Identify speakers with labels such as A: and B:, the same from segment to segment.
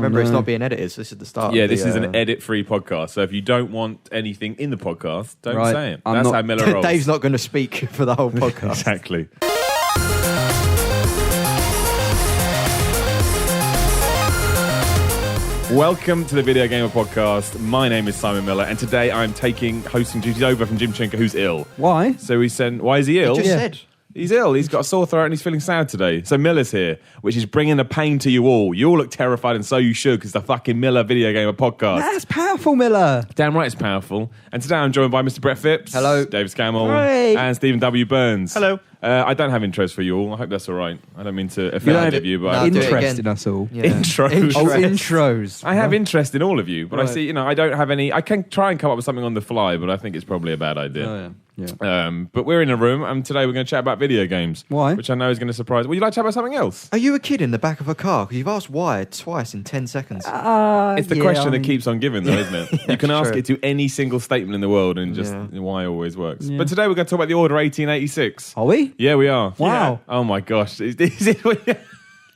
A: Remember, it's not being edited, so this is the start.
B: Yeah, this is an edit-free podcast. So if you don't want anything in the podcast, don't say it.
A: That's
B: how Miller rolls.
A: Dave's not going to speak for the whole podcast.
B: Exactly. Welcome to the Video Gamer Podcast. My name is Simon Miller, and today I'm taking hosting duties over from Jim Chenka, who's ill.
C: Why?
B: So why is he ill?
A: He just said.
B: He's ill. He's got a sore throat and he's feeling sad today. So Miller's here, which is bringing the pain to you all. You all look terrified, and so you should, because the fucking Miller Video Gamer Podcast.
C: That's powerful, Miller.
B: Damn right it's powerful. And today I'm joined by Mr. Brett Phipps.
A: Hello.
B: David Scammell.
C: Hooray.
B: And Stephen W. Burns.
D: Hello.
B: I don't have intros for you all. I hope that's all right. I don't mean to
C: You don't
B: offend
C: have
B: any of you, but
A: No, do it
C: interest
A: again.
C: in us all.
A: Yeah.
B: Intros.
C: Oh, intros.
B: I have interest in all of you, but I
C: Right.
B: see, I don't have any. I can try and come up with something on the fly, but I think it's probably a bad idea.
C: Oh, yeah.
B: But we're in a room, and today we're going to chat about video games.
C: Why?
B: Which I know is going to surprise. Would you like to chat about something else?
A: Are you a kid in the back of a car? Because you've asked why twice in 10 seconds.
B: It's the question that keeps on giving, though, isn't it? You can ask
A: True.
B: it to any single statement in the world, and just why always works.
C: Yeah.
B: But today we're going to talk about the Order 1886.
C: Are we?
B: Yeah, we are.
C: Wow.
B: Yeah. Oh my gosh. Is it,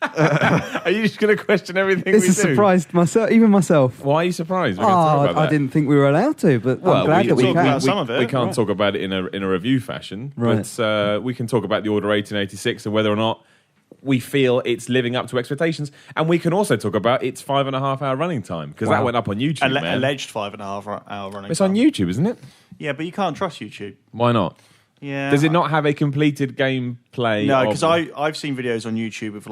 B: are you just going to question everything
C: This
B: we
C: has
B: do?
C: surprised myself, even myself.
B: Why are you surprised? We're going to talk about that.
C: I didn't think we were allowed to, but I'm glad that we
D: talk
C: can.
D: about some of it.
B: We can't
D: Right.
B: talk about it in a review fashion,
C: Right.
B: but we can talk about the Order 1886 and whether or not we feel it's living up to expectations. And we can also talk about its 5.5 hour running time, because that went up on YouTube, man.
D: Alleged 5.5 hour running.
B: It's on YouTube, isn't it?
D: Yeah, but you can't trust YouTube.
B: Why not?
D: Yeah.
B: Does it not have a completed gameplay?
D: No,
B: of-
D: because I've seen videos on YouTube of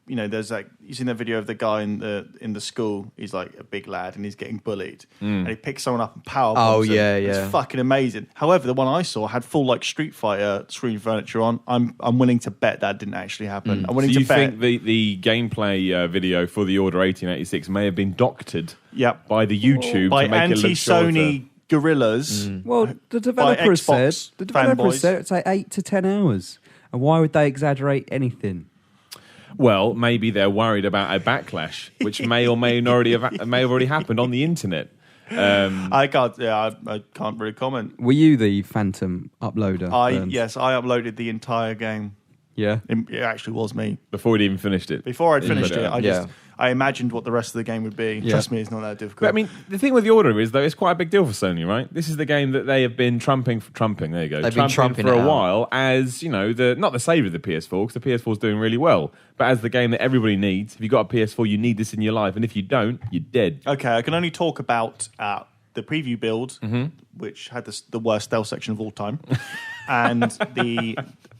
D: there's you seen that video of the guy in the school. He's like a big lad and he's getting bullied, and he picks someone up and power bombs him.
A: yeah.
D: It's fucking amazing. However, the one I saw had full Street Fighter screen furniture on. I'm willing to bet that didn't actually happen. I'm willing
B: Do
D: to
B: you
D: bet.
B: think the gameplay video for the Order 1886 may have been doctored
D: Yep.
B: by the YouTube
D: by
B: to make it look shorter?
D: anti-Sony gorillas?
C: Well, the developer said
D: Xbox
C: it's
D: fanboys.
C: like 8 to 10 hours. And why would they exaggerate anything?
B: Well, maybe they're worried about a backlash, which may or may have already happened on the internet.
D: I can't. Yeah, I can't really comment.
C: Were you the Phantom uploader? Burns?
D: Yes, I uploaded the entire game.
C: Yeah.
D: It actually was me.
B: Before we'd even finished it.
D: Before I'd
B: You
D: finished
B: put
D: it,
B: out.
D: I imagined what the rest of the game would be.
C: Yeah.
D: Trust me, it's not that difficult.
B: But I mean, the thing with the Order is, though, it's quite a big deal for Sony, right? This is the game that they have been trumping. There you go.
A: They've been trumping
B: for
A: it
B: a
A: out.
B: while as, not the savior of the PS4, because the PS4 is doing really well, but as the game that everybody needs. If you've got a PS4, you need this in your life, and if you don't, you're dead.
D: Okay, I can only talk about the preview build, which had the worst stealth section of all time, and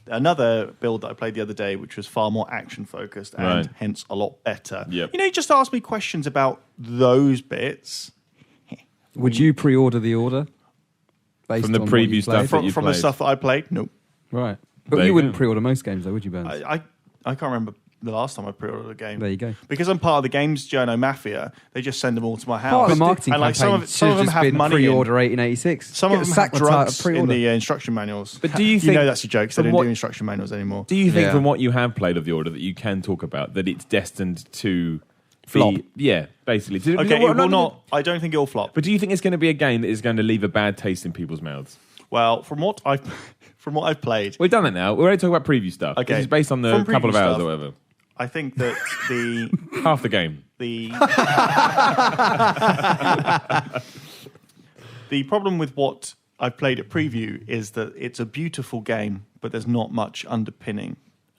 D: another build that I played the other day, which was far more action focused and
B: Right.
D: hence a lot better.
B: Yep.
D: You just ask me questions about those bits
C: Would you pre-order the order? Based
B: From the
C: on what
B: preview
C: you
B: stuff
C: played?
B: that you
D: from the
B: played.
D: stuff that I played. Nope.
C: Right. But
B: There
C: you
B: you
C: wouldn't
B: go.
C: pre-order most games, though, would you, Burns?
D: I can't remember the last time I pre-ordered a game.
C: There you go.
D: Because I'm part of the Games Journo Mafia, they just send them all to my house.
C: Part of the marketing
D: and
C: campaign
D: some of them have
C: been
D: money
C: pre-order
D: in.
C: 1886.
D: Some
C: Get
D: of them
C: sack
D: have
C: the title,
D: drugs in
C: pre-order.
D: the instruction manuals.
B: But do you think...
D: that's a joke, because they
B: from
D: don't
B: what-
D: do instruction manuals anymore.
B: Do you think
A: Yeah.
B: from what you have played of the Order that you can talk about, that it's destined to...
C: Flop.
B: Yeah, basically.
D: Okay, it will not. I don't think it will flop.
B: But do you think it's going to be a game that is going to leave a bad taste in people's mouths?
D: Well, from what I've played,
B: We've done it now. We're already talking about preview stuff.
D: Okay.
B: This is based on the
D: From
B: couple of
D: preview
B: hours
D: stuff.
B: or whatever.
D: I think that
B: Half the game.
D: the problem with what I've played at preview is that it's a beautiful game, but there's not much underpinning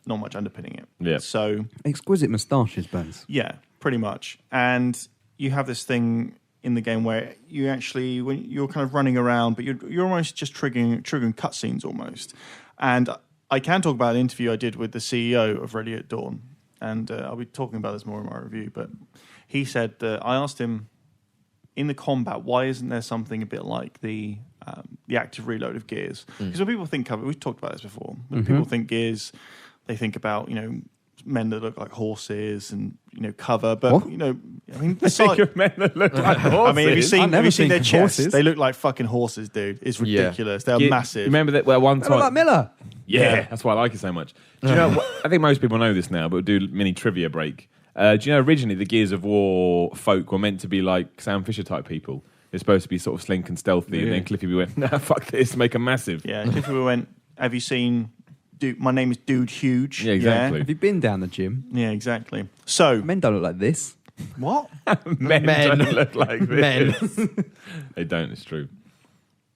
D: it.
B: Yeah.
D: So
C: Exquisite moustaches, Burns.
D: yeah, pretty much. And you have this thing in the game where you actually, when you're kind of running around, but you're almost just triggering cutscenes almost. And I can talk about an interview I did with the CEO of Ready at Dawn, and I'll be talking about this more in my review. But he said that I asked him in the combat, why isn't there something a bit like the active reload of Gears? Because when people think of it, we've talked about this before. When people think Gears, they think about men that look like horses and cover, but
C: What?
D: I mean,
B: I think of men that look like horses.
D: I mean, have you seen their
C: think of
D: chests?
C: horses.
D: They look like fucking horses, dude. It's ridiculous. They're massive.
B: Remember that one
C: Hello,
B: time...
C: Miller.
B: Yeah, that's why I like it so much. Do you know? I think most people know this now, but we'll do a mini trivia break. Do you know originally the Gears of War folk were meant to be like Sam Fisher type people? They're supposed to be sort of slink and stealthy, and then Cliffy B went, "Nah, fuck this, make them massive."
D: Yeah, Cliffy went, have you seen Dude, my name is Dude Huge?
B: Yeah, exactly.
C: Have you been down the gym?
D: Yeah, exactly. So,
C: Men don't look like this.
D: What?
B: Men
A: Men.
B: don't look like this.
A: Men.
B: They don't, it's true.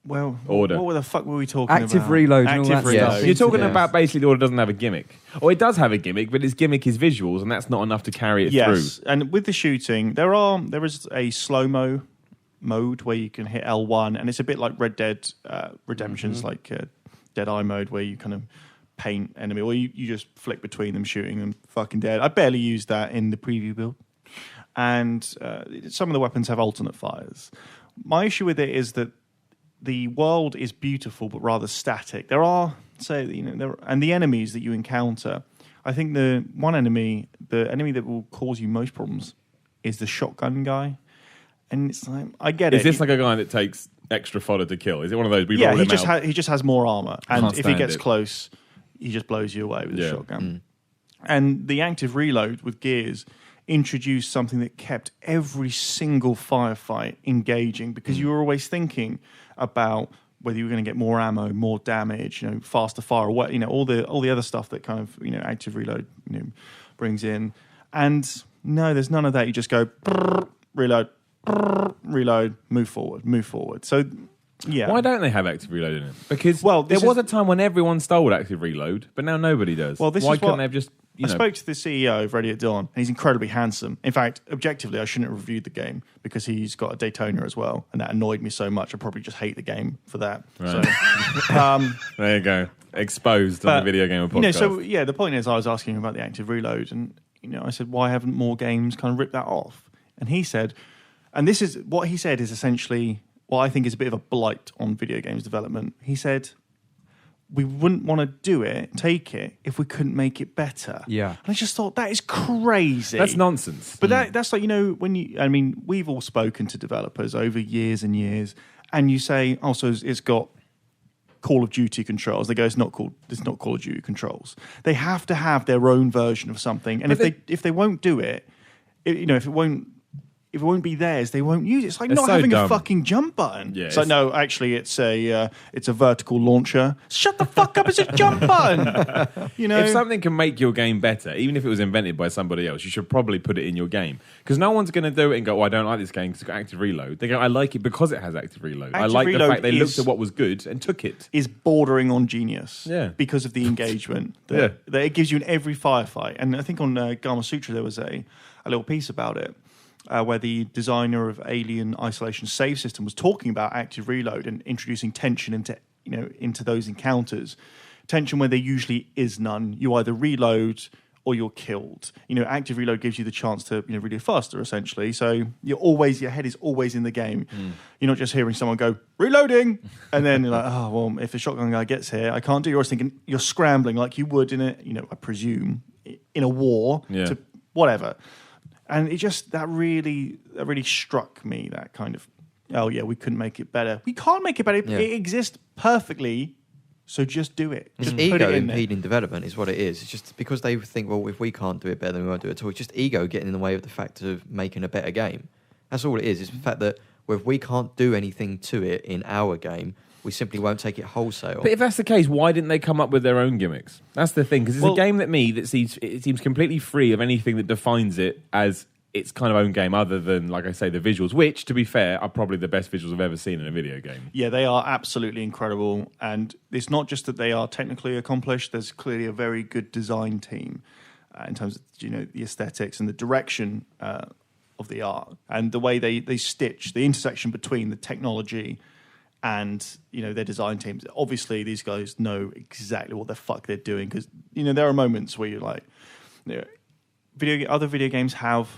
D: Well,
B: Order.
D: what the fuck were we talking about?
C: Active reload and all
D: Active
C: that
D: reload.
C: stuff.
B: You're talking
A: Yeah.
B: about basically the order doesn't have a gimmick. Or it does have a gimmick, but its gimmick is visuals, and that's not enough to carry it
D: Yes,
B: through.
D: and with the shooting, there is a slow-mo mode where you can hit L1, and it's a bit like Red Dead Redemption's like Dead Eye mode, where you kind of paint enemy, or you just flick between them, shooting them fucking dead. I barely used that in the preview build. And some of the weapons have alternate fires. My issue with it is that the world is beautiful but rather static. There are, and the enemies that you encounter, I think the enemy that will cause you most problems is the shotgun guy. And it's like, I get it.
B: Is this like a guy that takes extra fodder to kill? Is it one of those? We
D: yeah,
B: roll
D: he
B: him
D: just
B: out?
D: he just has more armor, and
B: Can't
D: if he
B: stand
D: gets
B: it.
D: close, he just blows you away with a
B: Yeah.
D: shotgun. And the active reload with gears introduced something that kept every single firefight engaging, because you were always thinking about whether you were going to get more ammo, more damage, faster fire, or what, all the other stuff that kind of active reload brings in. And no, there's none of that. You just go brrr, reload, brrr, reload, move forward. So yeah,
B: Why don't they have active reload in it? Because
D: Well,
B: there
D: this
B: was
D: is-
B: a time when everyone stole active reload, but now nobody does.
D: Well, this
B: Why
D: is
B: couldn't
D: what-
B: they have just?
D: I spoke to the CEO of Ready at Dawn, and he's incredibly handsome. In fact, objectively, I shouldn't have reviewed the game because he's got a Daytona as well, and that annoyed me so much. I probably just hate the game for that.
B: Right.
D: So,
B: There you go. Exposed on
D: but,
B: the Video Gamer podcast.
D: so yeah, the point is, I was asking him about the active reload, and I said, why haven't more games kind of ripped that off? And he said, and this is what he said is essentially what I think is a bit of a blight on video games development. He said, we wouldn't want to take it, if we couldn't make it better.
C: Yeah.
D: And I just thought, that is crazy.
B: that's nonsense.
D: But that's like, we've all spoken to developers over years and years, and you say, oh, so it's got Call of Duty controls. They go, it's not Call of Duty controls. They have to have their own version of something. And if they won't do it, if it won't be theirs, they won't use it. It's like
B: It's
D: not
B: so
D: having
B: dumb.
D: a fucking jump button.
B: Yeah,
D: it's like, no, actually, it's a vertical launcher. Shut the fuck up! It's a jump button.
B: If something can make your game better, even if it was invented by somebody else, you should probably put it in your game. Because no one's going to do it and go, oh, I don't like this game because it's got active reload. They go, I like it because it has active reload. I
D: Active
B: like the
D: reload
B: fact they looked
D: is-
B: at what was good and took it.
D: is bordering on genius.
B: Yeah.
D: Because of the engagement
B: Yeah.
D: that it gives you in every firefight. And I think on Gama Sutra there was a little piece about it. Where the designer of Alien Isolation save system was talking about active reload and introducing tension into those encounters. Tension where there usually is none. You either reload or you're killed. Active reload gives you the chance to reload faster, essentially. So your head is always in the game. You're not just hearing someone go reloading, and then you're like, oh well, if the shotgun guy gets here, I can't do. You're always thinking you're scrambling like you would in I presume in a war to whatever. And it just that really struck me, that kind of, oh yeah, we couldn't make it better. We can't make it better.
A: Yeah.
D: It exists perfectly, so just do it.
A: It's
D: Just put
A: ego
D: it in there.
A: impeding development is what it is. It's just because they think, well, if we can't do it better, then we won't do it at all. It's just ego getting in the way of the fact of making a better game. That's all it is. It's the fact that if we can't do anything to it in our game, we simply won't take it wholesale.
B: But if that's the case, why didn't they come up with their own gimmicks? That's the thing, because it's a game that seems completely free of anything that defines it as its kind of own game, other than, like I say, the visuals, which, to be fair, are probably the best visuals I've ever seen in a video game.
D: Yeah, they are absolutely incredible. And it's not just that they are technically accomplished. There's clearly a very good design team in terms of the aesthetics and the direction of the art, and the way they stitch the intersection between the technology and their design teams. Obviously, these guys know exactly what the fuck they're doing, because there are moments where you're like, other video games have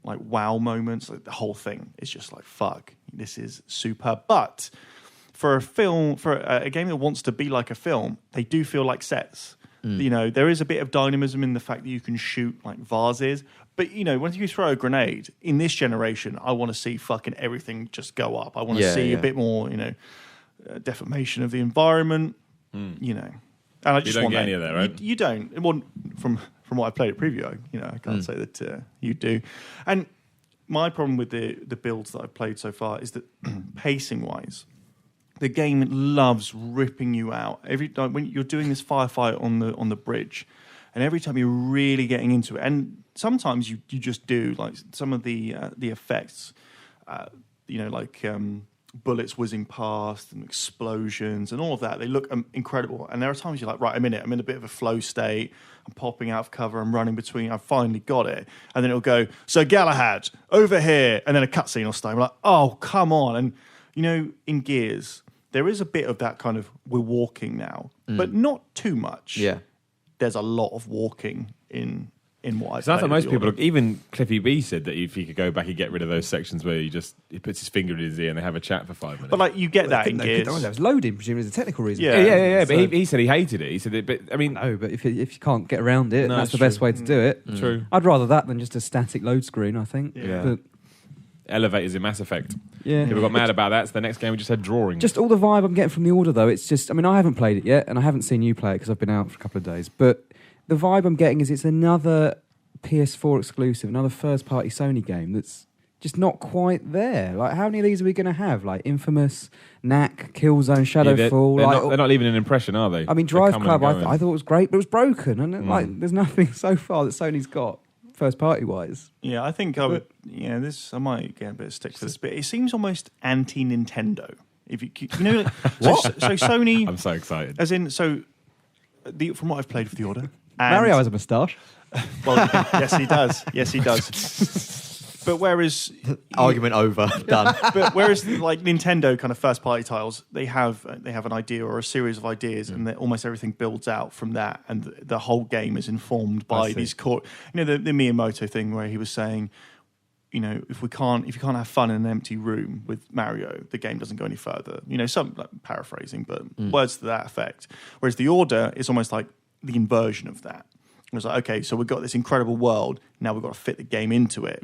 D: like wow moments. Like the whole thing is just like, fuck, this is superb. But for a game that wants to be like a film, they do feel like sets. There is a bit of dynamism in the fact that you can shoot like vases. But, when you throw a grenade, in this generation, I want to see fucking everything just go up. I want to see a bit more, deformation of the environment, And I just
B: don't
D: want
B: get
D: that.
B: any of that, right?
D: You don't. Well, from what I played at preview, I can't say that you do. And my problem with the builds that I've played so far is that pacing-wise, the game loves ripping you out. Every time when you're doing this firefight on the bridge, and every time you're really getting into it, and sometimes you just do like some of the effects, like bullets whizzing past and explosions and all of that. They look incredible. And there are times you're like, right, I'm in a bit of a flow state. I'm popping out of cover. I'm running between. I've finally got it. And then it'll go, so Galahad, over here. And then a cutscene will start. I'm like, oh, come on. And, in Gears, there is a bit of that kind of, we're walking now, but not too much.
A: Yeah.
D: There's a lot of walking in what I've
B: So I thought
D: played
B: most
D: of the
B: people,
D: Order.
B: even Cliffy B said that if he could go back, he'd get rid of those sections where he puts his finger in his ear and they have a chat for 5 minutes.
D: But like you get that in Gears.
C: That was loading, presumably, as a technical reason.
D: Yeah.
B: yeah.
C: So-
B: But he said he hated it. He said it, but I mean,
C: No, but if you can't get around it,
B: No,
C: that's the
B: it's
C: best
B: true.
C: way to do it.
B: True.
C: I'd rather that than just a static load screen, I think.
D: Yeah.
C: But,
B: elevators in Mass Effect.
C: yeah.
B: People got mad about that. So the next game we just had drawings.
C: Just all the vibe I'm getting from the Order, though, it's just, I mean, I haven't played it yet, and I haven't seen you play it because I've been out for a couple of days, but the vibe I'm getting is it's another PS4 exclusive, another first-party Sony game that's just not quite there. Like, how many of these are we going to have? Like, Infamous, Knack, Killzone, Shadowfall.
B: they're not leaving an impression, are they?
C: I mean,
B: They're
C: Drive
B: coming
C: Club,
B: and going.
C: I thought it was great, but it was broken, and like, there's nothing so far that Sony's got first-party-wise.
D: Yeah, I think I would. Yeah, I might get a bit of stick for this, but it seems almost anti-Nintendo. If you like,
C: What?
D: So Sony,
B: I'm so excited.
D: as in, from what I've played for the Order, and,
C: Mario has a moustache.
D: Well, yes, he does. Yes, he does. But whereas
A: Argument over. Done.
D: But whereas like Nintendo kind of first party titles, they have an idea or a series of ideas, and almost everything builds out from that, and the whole game is informed by these core. The Miyamoto thing where he was saying, if you can't have fun in an empty room with Mario, the game doesn't go any further. Some like, paraphrasing, but words to that effect. Whereas the Order is almost like the inversion of that. It was like, okay, so we've got this incredible world. Now we've got to fit the game into it.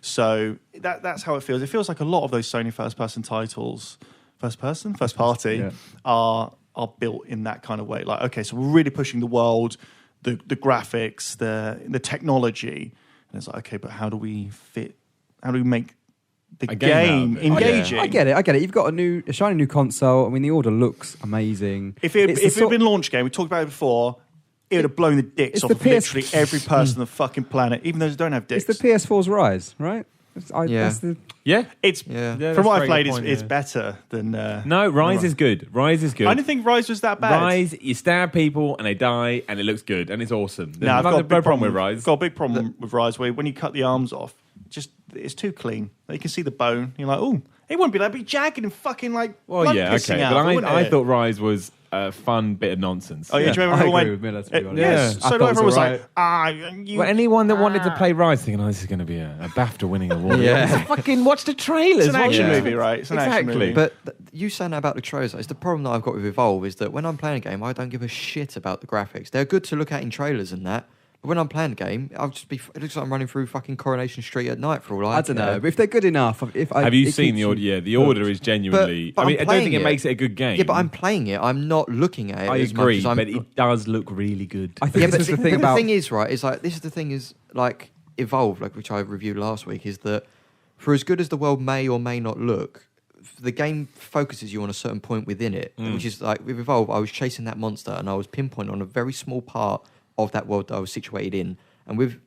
D: So that's how it feels. It feels like a lot of those Sony first-person titles, first party,
C: Yeah.
D: are built in that kind of way. Like, okay, so we're really pushing the world, the graphics, the technology. And it's like, okay, but how do we make the
B: A game out of
D: game
B: it.
D: engaging?
C: I get it. You've got a shiny new console. I mean, the Order looks amazing.
D: If it
C: It's
D: had
C: the sort-
D: been launch game, we talked about it before, it would have blown the dicks
C: It's
D: off
C: the
D: of
C: PS
D: literally every person on the fucking planet, even those who don't have dicks.
C: It's the PS4's rise, right?
A: Yeah.
C: That's the,
B: Yeah.
D: It's
A: Yeah.
B: Yeah,
D: from
B: that's
D: what
B: a
D: I've
B: very
D: played,
B: good point,
D: it's
B: yeah.
D: better than.
B: No, Rise is good. Rise is good.
D: I didn't think Rise was that bad.
B: Rise, you stab people and they die, and it looks good, and it's awesome. There's
D: No, I've got a big
B: no problem with Rise.
D: Got a big problem with Rise where when you cut the arms off, it's too clean. You can see the bone. You're like, oh, it wouldn't be like be jagged and fucking like.
B: Well,
D: blood
B: yeah,
D: pissing
B: okay,
D: out,
B: but
D: wouldn't
B: I
D: it?
B: thought Rise was a fun bit of nonsense.
D: Oh yeah, do you remember
C: I
D: everyone
C: agree
D: went?
C: with Miller, to be honest.
B: Yeah.
D: Yes.
C: I
D: So
C: thought it
D: everyone was
C: was
D: like, you.
B: Well, anyone that wanted to play Rise thinking, this is going to be a BAFTA winning award.
A: Yeah.
B: Fucking watch the trailers.
D: It's an action
A: Yeah.
D: movie, right? It's an action
B: Exactly.
D: movie.
A: But you saying that about the trailers, it's the problem that I've got with Evolve is that when I'm playing a game, I don't give a shit about the graphics. They're good to look at in trailers and that. But when I'm playing a game, it looks like I'm running through fucking Coronation Street at night for all I
C: I don't know. But if they're good enough,
B: Have you seen the order? Yeah, the order is genuinely.
A: But
B: I mean,
A: I'm
B: I don't think
A: playing
B: it
A: it.
B: makes it a good game.
A: Yeah, but I'm playing it. I'm not looking at it
B: I
A: as
B: agree,
A: much as I'm...
B: but it does look really good.
C: I think
A: Yeah,
C: this
A: but
C: is the thing
A: the
C: about
A: thing is, right, is like, this is the thing is, like, Evolve, like, which I reviewed last week, is that for as good as the world may or may not look, the game focuses you on a certain point within it, which is like, with Evolve, I was chasing that monster and I was pinpointing on a very small part of that world that I was situated in. And with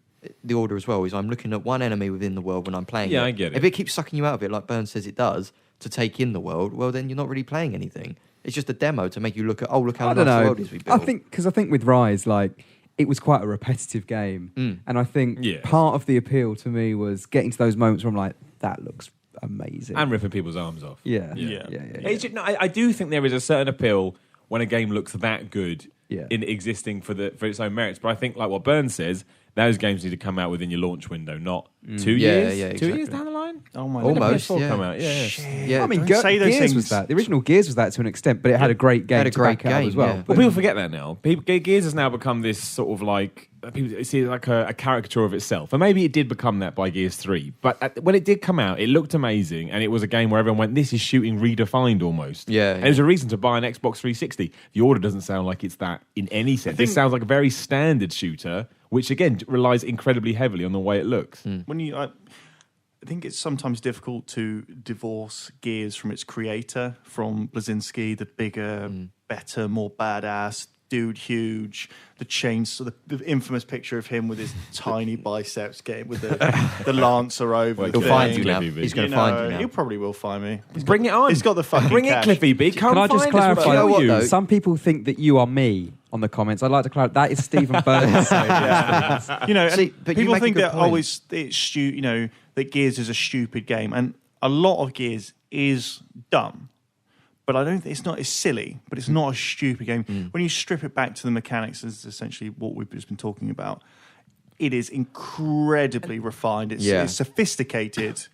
A: the Order as well, is I'm looking at one enemy within the world when I'm playing it.
B: Yeah, I get it.
A: If it keeps sucking you out of it, like Burns says it does, to take in the world, well, then you're not really playing anything. It's just a demo to make you look at, look how
C: I
A: nice
C: don't
A: the
C: know.
A: world is we built.
C: I think with Rise, like, it was quite a repetitive game, and I think
B: Yeah.
C: part of the appeal to me was getting to those moments where I'm like, that looks amazing.
B: and ripping people's arms off.
C: yeah,
D: Yeah.
B: It's just- no, I do think there is a certain appeal when a game looks that good
C: Yeah.
B: in existing for its own merits. But I think, like what Burns says, those games need to come out within your launch window, not 2
A: Yeah,
B: years.
A: yeah,
B: 2
A: exactly.
B: years down the line.
D: Oh my
A: Almost,
B: PS4
A: yeah.
B: come out. Yeah.
A: Yeah,
C: I mean,
D: Don't say those
C: Gears
D: things.
C: was that. The original Gears was that to an extent, but it had a great game
A: Had a
C: to
A: great
C: back it up
A: game,
C: as well.
A: yeah.
B: Well, people forget that now. Gears has now become this sort of like people see it like a caricature of itself, and maybe it did become that by Gears 3. But when it did come out, it looked amazing, and it was a game where everyone went, "This is shooting redefined almost."
A: Yeah,
B: and there's a reason to buy an Xbox 360. The Order doesn't sound like it's that in any sense. This sounds like a very standard shooter, which again relies incredibly heavily on the way it looks.
D: When you, I think it's sometimes difficult to divorce Gears from its creator, from Blazinski, the bigger, better, more badass, dude huge, the chainsaw, the infamous picture of him with his tiny biceps getting with the lancer over.
B: Well,
D: the
A: He'll find
D: thing.
A: you now.
B: Cliffy B.
A: He's going to find you now.
D: He probably will find me.
B: Bring it on.
D: He's got the fucking
B: Bring
D: cash.
B: it, Cliffy B. Come
C: Can I just
B: find us,
C: clarify?
B: we'll
A: You know what,
B: kill
A: though?
C: Some people think that you are me on the comments. I'd like to clarify that is Stephen Burns.
D: Yeah. You know,
A: See,
D: and
A: but you
D: people
A: make a
D: think
A: good
D: that
A: point.
D: you know, that Gears is a stupid game, and a lot of Gears is dumb. But I don't think it's silly, but it's not a stupid game. When you strip it back to the mechanics, is essentially what we've just been talking about. It is incredibly refined. It's sophisticated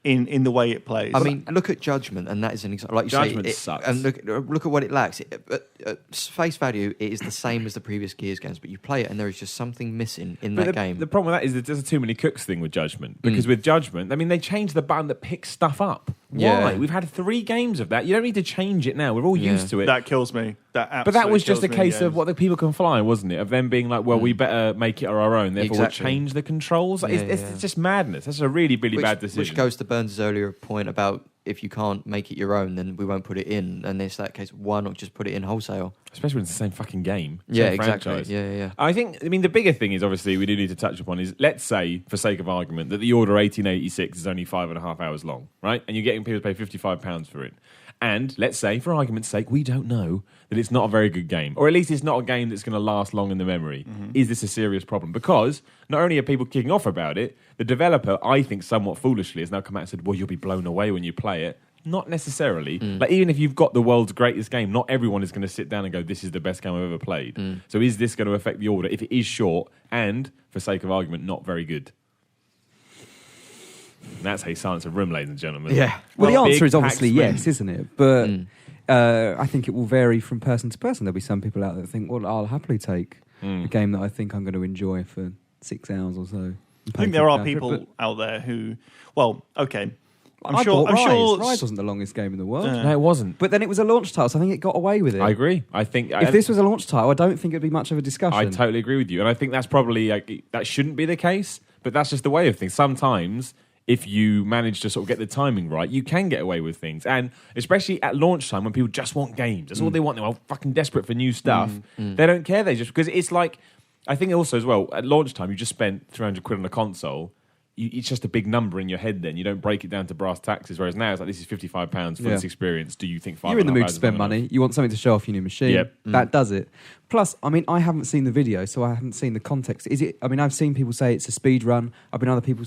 D: in the way it plays.
A: I mean, look at Judgment, and that is an example. Like you
B: Judgment
A: say,
B: sucks.
A: and look at what it lacks. At face value, it is the same as the previous Gears games, but you play it, and there is just something missing in that game.
B: The problem with that is that there's a too many cooks thing with Judgment. Because with Judgment, I mean, they changed the button that picks stuff up. Why?
A: Yeah.
B: We've had 3 games of that. You don't need to change it now. We're all used to it.
D: that kills me. That
B: But that was just a
D: absolutely kills
B: case
D: me in
B: of what the people can fly, wasn't it? Of them being like, well, we better make it our own, therefore
A: Exactly.
B: we'll change the controls. Like,
A: Yeah,
B: it's just madness. That's a really, really bad decision.
A: Which goes to Burns' earlier point about if you can't make it your own, then we won't put it in. And it's that case, why not just put it in wholesale?
B: Especially when it's the same fucking game.
A: Yeah,
B: same
A: exactly.
B: franchise.
A: Yeah.
B: I mean, the bigger thing is, obviously, we do need to touch upon is, let's say, for sake of argument, that the Order 1886 is only 5.5 hours long, right? And you're getting people to pay £55 for it. And let's say, for argument's sake, we don't know that it's not a very good game. Or at least it's not a game that's going to last long in the memory. Is this a serious problem? Because not only are people kicking off about it, the developer, I think somewhat foolishly, has now come out and said, well, you'll be blown away when you play it. Not necessarily. Like, even if you've got the world's greatest game, not everyone is going to sit down and go, this is the best game I've ever played. So is this going to affect the Order if it is short and, for sake of argument, not very good? And that's how you silence a room, ladies and gentlemen.
A: Yeah.
C: Well, the answer
B: big
C: is obviously
B: packed
C: yes, isn't it? But I think it will vary from person to person. There'll be some people out there that think, well, I'll happily take a game that I think I'm going to enjoy for 6 hours or so.
D: I think there are people out there who, well, okay. I'm sure
C: Rise wasn't the longest game in the world.
B: No, it wasn't.
C: But then it was a launch title, so I think it got away with it.
B: I agree. I think
C: If this was a launch title, I don't think it'd be much of a discussion.
B: I totally agree with you. And I think that's probably, that shouldn't be the case, but that's just the way of things. Sometimes, if you manage to sort of get the timing right, you can get away with things. And especially at launch time when people just want games. That's all they want. They're all fucking desperate for new stuff. They don't care. They just, because it's like, I think also as well, at launch time, you just spent £300 on a console. It's just a big number in your head then. You don't break it down to brass taxes. Whereas now it's like, this is £55 for this experience. Do you think 5
C: You're in the mood
B: hours
C: to
B: is
C: spend
B: long
C: money.
B: enough?
C: You want something to show off your new machine.
B: Yep.
C: That does it. Plus, I mean, I haven't seen the video, so I haven't seen the context. Is it? I mean, I've seen people say it's a speed run. Other people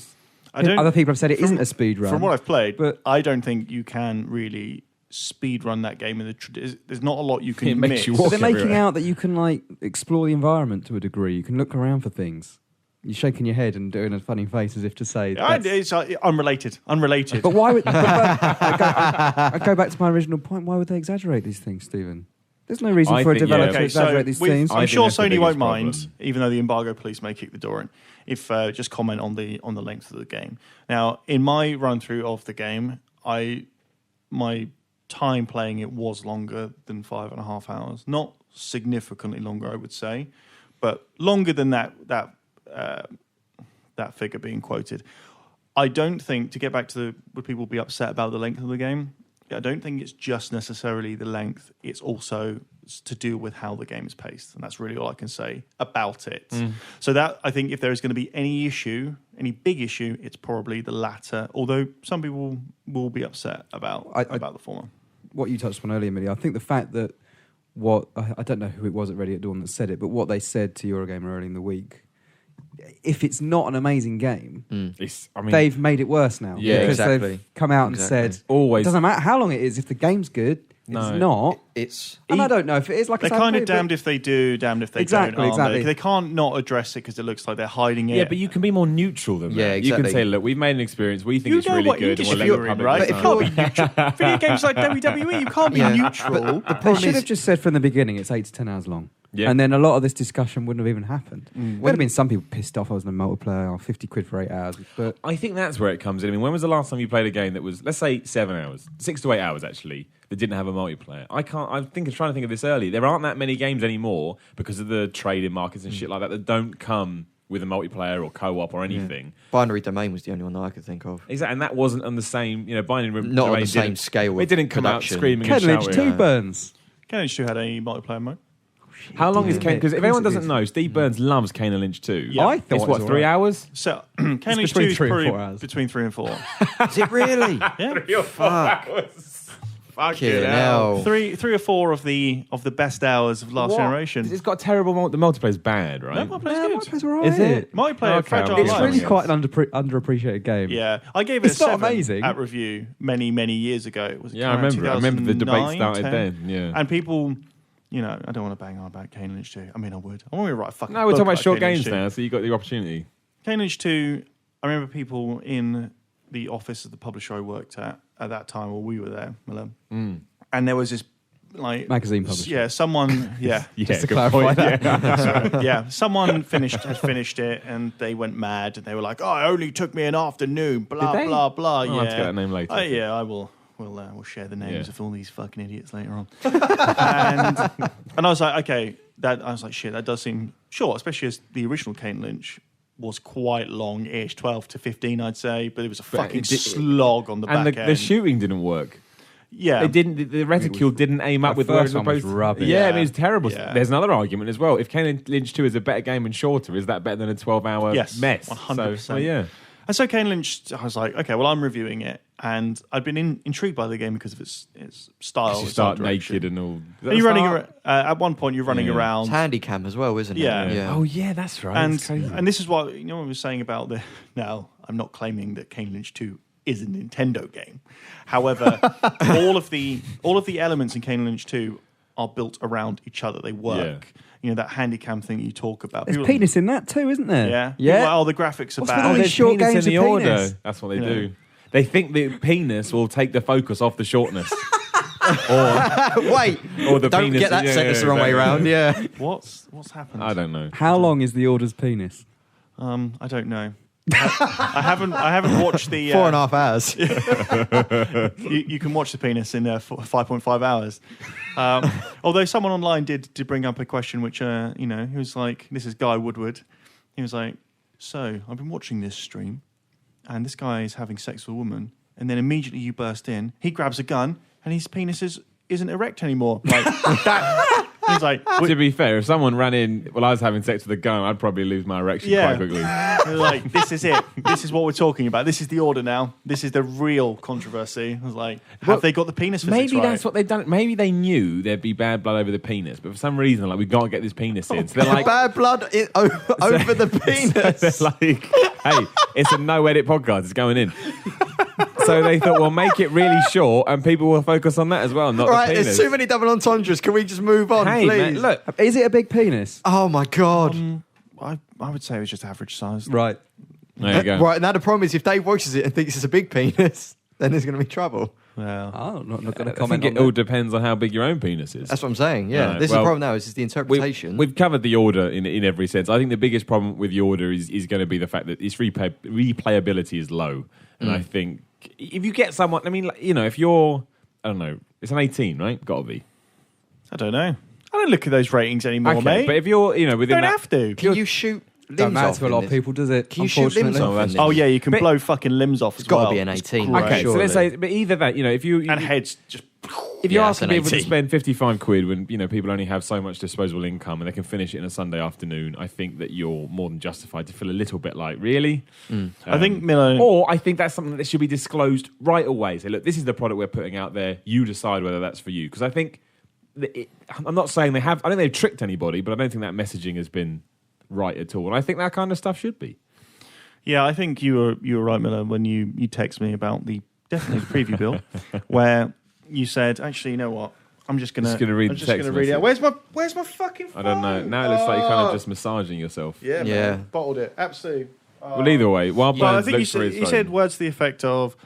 C: have said it isn't a speed run.
D: From what I've played,
C: but
D: I don't think you can really speed run that game. There's not a lot you can
B: It makes
D: miss.
B: you
C: But
B: walk
C: they're making
B: everywhere.
C: out that you can like explore the environment to a degree. You can look around for things. You're shaking your head and doing a funny face as if to say.
D: It's unrelated. Unrelated.
C: But why would I go back to my original point? Why would they exaggerate these things, Stephen? There's no reason for a developer to exaggerate these things.
D: I'm
B: think
D: sure
B: that's the
D: Sony
B: biggest
D: won't
B: problem.
D: mind, even though the embargo police may kick the door in. If just comment on the length of the game. Now, in my run through of the game, my time playing it was longer than 5.5 hours. Not significantly longer, I would say, but longer than that figure being quoted. I don't think, to get back to would people be upset about the length of the game? I don't think it's just necessarily the length. It's also to do with how the game is paced. And that's really all I can say about it. So that, I think, if there is going to be any issue, any big issue, it's probably the latter. Although some people will be upset about the former.
C: What you touched on earlier, Millie, I think the fact that I don't know who it was at Ready at Dawn that said it, but what they said to Eurogamer early in the week, if it's not an amazing game, they've made it worse now.
B: Yeah,
C: because
A: exactly.
C: they've come out and said,
B: Always.
C: it doesn't matter how long it is, if the game's good, it's not. And I don't know if it is. Like
D: They're kind of damned if they do, damned if they don't.
C: Exactly.
D: They can't not address it because it looks like they're hiding it.
B: Yeah, but you can be more neutral than that.
A: Yeah,
B: You can
A: exactly.
B: say, look, we've made an experience. We think
D: You
B: it's
D: know
B: really
D: what
B: good. and
D: industry
B: we'll let
D: you're
B: the
D: in, right?
B: public
D: You can't
B: decide.
D: be neutral. Video games like WWE, you can't be neutral.
C: They should have just said from the beginning it's 8 to 10 hours long.
B: Yeah.
C: And then a lot of this discussion wouldn't have even happened. Would have been some people pissed off I was in a multiplayer or 50 quid for 8 hours. But
B: I think that's where it comes in. I mean, when was the last time you played a game that was, let's say, 7 hours, 6 to 8 hours actually, that didn't have a multiplayer? I'm trying to think of this early. There aren't that many games anymore because of the trading markets and shit like that don't come with a multiplayer or co-op or anything.
A: Binary Domain was the only one that I could think of.
B: Exactly, and that wasn't on the same, Binary
A: Not
B: Domain
A: on the same
B: didn't-
A: scale
B: It
A: of
B: didn't come out
A: production.
B: screaming and
C: Ken Lynch
B: shouting.
C: 2 burns.
D: Ken 2 had a multiplayer mode.
B: How long is Kane? Because if
C: Of course
B: anyone
C: it
B: doesn't
C: is.
B: know, Steve Burns loves Kane and Lynch 2.
D: Yeah.
C: I thought
B: It's
C: it
B: what,
C: was
B: 3
C: alright.
B: hours?
D: So Kane Lynch 2
C: between
D: is
C: 3 and
D: probably
C: 4 hours.
D: between 3 and 4.
A: Is it really?
D: Yeah.
B: 3 or 4 hours.
A: Fucking hell.
D: Three or four of the best hours of last generation.
B: It's got terrible. The multiplayer's bad, right?
D: No, multiplayer's good.
C: Alright.
B: Is it?
D: Multiplayer,
B: Okay,
D: Fragile
B: I'm
C: It's
B: Alliance.
C: really
B: Yes.
C: quite an underappreciated game.
D: Yeah, I gave it
C: It's
D: a
C: not
D: 7
C: amazing.
D: at review many years ago. It was
B: Yeah, I remember. I remember the debate started
D: 10.
B: then. Yeah.
D: And people, you know, I don't want to bang on about Kane Lynch 2. I mean, I would. I want to write a fucking
B: No, we're
D: book
B: talking about short
D: Kane Lynch
B: games
D: 2.
B: now, so you got the opportunity.
D: Kane Lynch 2, I remember people in the office of the publisher I worked at that time, or we were there, Miller. And there was this, like...
C: Magazine publisher.
D: Yeah, someone... Yeah.
B: Yeah,
C: Just to
B: good
C: clarify
B: point,
C: that.
B: yeah.
D: Sorry. Yeah, someone had finished it, and they went mad, and they were like, "Oh, it only took me an afternoon." Blah
B: Did they?
D: blah blah.
B: I'll
D: yeah,
B: have to get that name later.
D: Yeah, I will. We'll share the names
B: Yeah.
D: of all these fucking idiots later on. and I was like, okay, I was like, shit, that does seem short, especially as the original Kane Lynch was quite long-ish, 12 to 15, I'd say, but it was a fucking
B: it did-
D: slog on the
B: And
D: back
B: the
D: end.
B: shooting didn't work.
D: Yeah,
B: It didn't. The reticule didn't aim up
C: the
B: with where it was
C: first one was
B: supposed.
C: rubbish.
B: Yeah, I
D: Yeah.
B: mean, it's terrible.
D: Yeah.
B: There's another argument as well. If Kane Lynch 2 is a better game and shorter, is that better than a 12-hour
D: Yes,
B: mess?
D: 100%.
B: So, well, yeah.
D: And so Kane Lynch, I was like, okay, well, I'm reviewing it, and I'd been intrigued by the game because of its style.
B: You
D: its
B: start
D: art direction.
B: naked and all.
D: And you're running around, at one point. You're running
B: Yeah.
D: around,
A: It's Handycam as well, isn't it?
D: Yeah.
B: Oh yeah, that's right.
D: and
B: It's crazy.
D: and this is what you know. What I was saying about the. Now, I'm not claiming that Kane Lynch 2 is a Nintendo game. However, all of the elements in Kane Lynch 2 are built around each other. They work. You know that handycam thing that you talk about.
C: There's
D: People-
C: penis in that too, isn't there?
D: Yeah.
C: Yeah.
D: People are like, oh, the graphics are
C: What's with
D: bad.
C: all
B: Oh,
C: these
B: there's
C: short
B: penis
C: games
B: in the
C: of
B: order.
C: penis?
B: That's what they
D: Yeah.
B: do. They think the penis will take the focus off the shortness.
A: Wait,
B: Or the
A: don't
B: penis.
A: get that sentence the wrong way
B: exactly.
A: around. Yeah.
D: What's happened?
B: I don't know.
C: How long is the order's penis?
D: I don't know. I haven't watched the
A: 4.5 hours.
D: you can watch the penis in 5.5 hours. Although someone online did bring up a question, which he was like, "This is Guy Woodward." He was like, "So I've been watching this stream, and this guy is having sex with a woman, and then immediately you burst in. He grabs a gun, and his penis isn't erect anymore." Like that. He's like,
B: To be fair, if someone ran in while I was having sex with a gun, I'd probably lose my erection
D: Yeah.
B: quite quickly.
D: He was like, "This is it. This is what we're talking about. This is the order now. This is the real controversy." I was like, "Have they got the penis physics
B: Maybe
D: right?"
B: that's what they've done. Maybe they knew there'd be bad blood over the penis, but for some reason, like, we got to get this penis in. So they're like,
A: Bad blood over the penis.
B: they're like, hey, it's a no-edit podcast. It's going in. So they thought, well, make it really short, and people will focus on that as well, not
A: Right,
B: the penis.
A: there's too many double entendres. Can we just move on,
B: Hey,
A: please?
B: man, look,
C: Is it a big penis?
A: Oh my god.
D: I would say it was just average size.
C: Right.
B: there you go.
A: Right, now the problem is if Dave watches it and thinks it's a big penis, then there's going to be trouble.
D: Yeah.
C: Oh, not going to
B: I
C: comment
B: think it
C: on
B: all
C: that.
B: depends on how big your own penis is.
A: That's what I'm saying. Yeah,
B: Right,
A: this is
B: well,
A: the problem now. Is just the interpretation.
B: We've covered the order in every sense. I think the biggest problem with the order is going to be the fact that its replayability is low. And I think if you get someone, I mean, like, you know, if you're, I don't know, it's an 18, right? Got to be.
D: I don't know. I don't look at those ratings anymore,
B: Okay,
D: mate.
B: but if you're, you know,
D: you
B: within
D: don't
B: that,
D: have to.
A: Can you shoot limbs
C: Don't matter
A: off
C: to a
A: in
C: lot
A: this?
C: of people, does it?
A: Can you shoot limbs
C: Unfortunately.
A: off in this?
D: Oh yeah, you can
B: But-
D: blow fucking limbs off.
A: It's
D: as well.
A: gotta be an
D: It's
A: 18,
D: great.
B: okay, so
A: surely.
B: let's say, but either that, you know, if you
D: And heads just.
B: if you're
A: Yeah,
B: asking
A: it's an
B: people to
A: 18.
B: spend 55 quid when, you know, people only have so much disposable income and they can finish it in a Sunday afternoon, I think that you're more than justified to feel a little bit like, really?
D: I think Miller.
B: Or I think that's something that should be disclosed right away. Say, look, this is the product we're putting out there. You decide whether that's for you. Because I think, I'm not saying they have, I don't think they've tricked anybody, but I don't think that messaging has been right at all. And I think that kind of stuff should be.
D: Yeah, I think you were right, Miller, when you text me about definitely the preview bill, where you said, actually, you know what? I'm just gonna
B: read the
D: just
B: text
D: gonna read it.
B: message.
D: out. Where's my fucking phone?
B: I don't know. Now it looks like you're kind of just massaging yourself.
D: Yeah, man.
A: Yeah.
D: Bottled it. Absolutely.
B: Well, either way, while
D: But I
B: Burns
D: think
B: looks for his
D: you
B: phone.
D: said words to the effect of,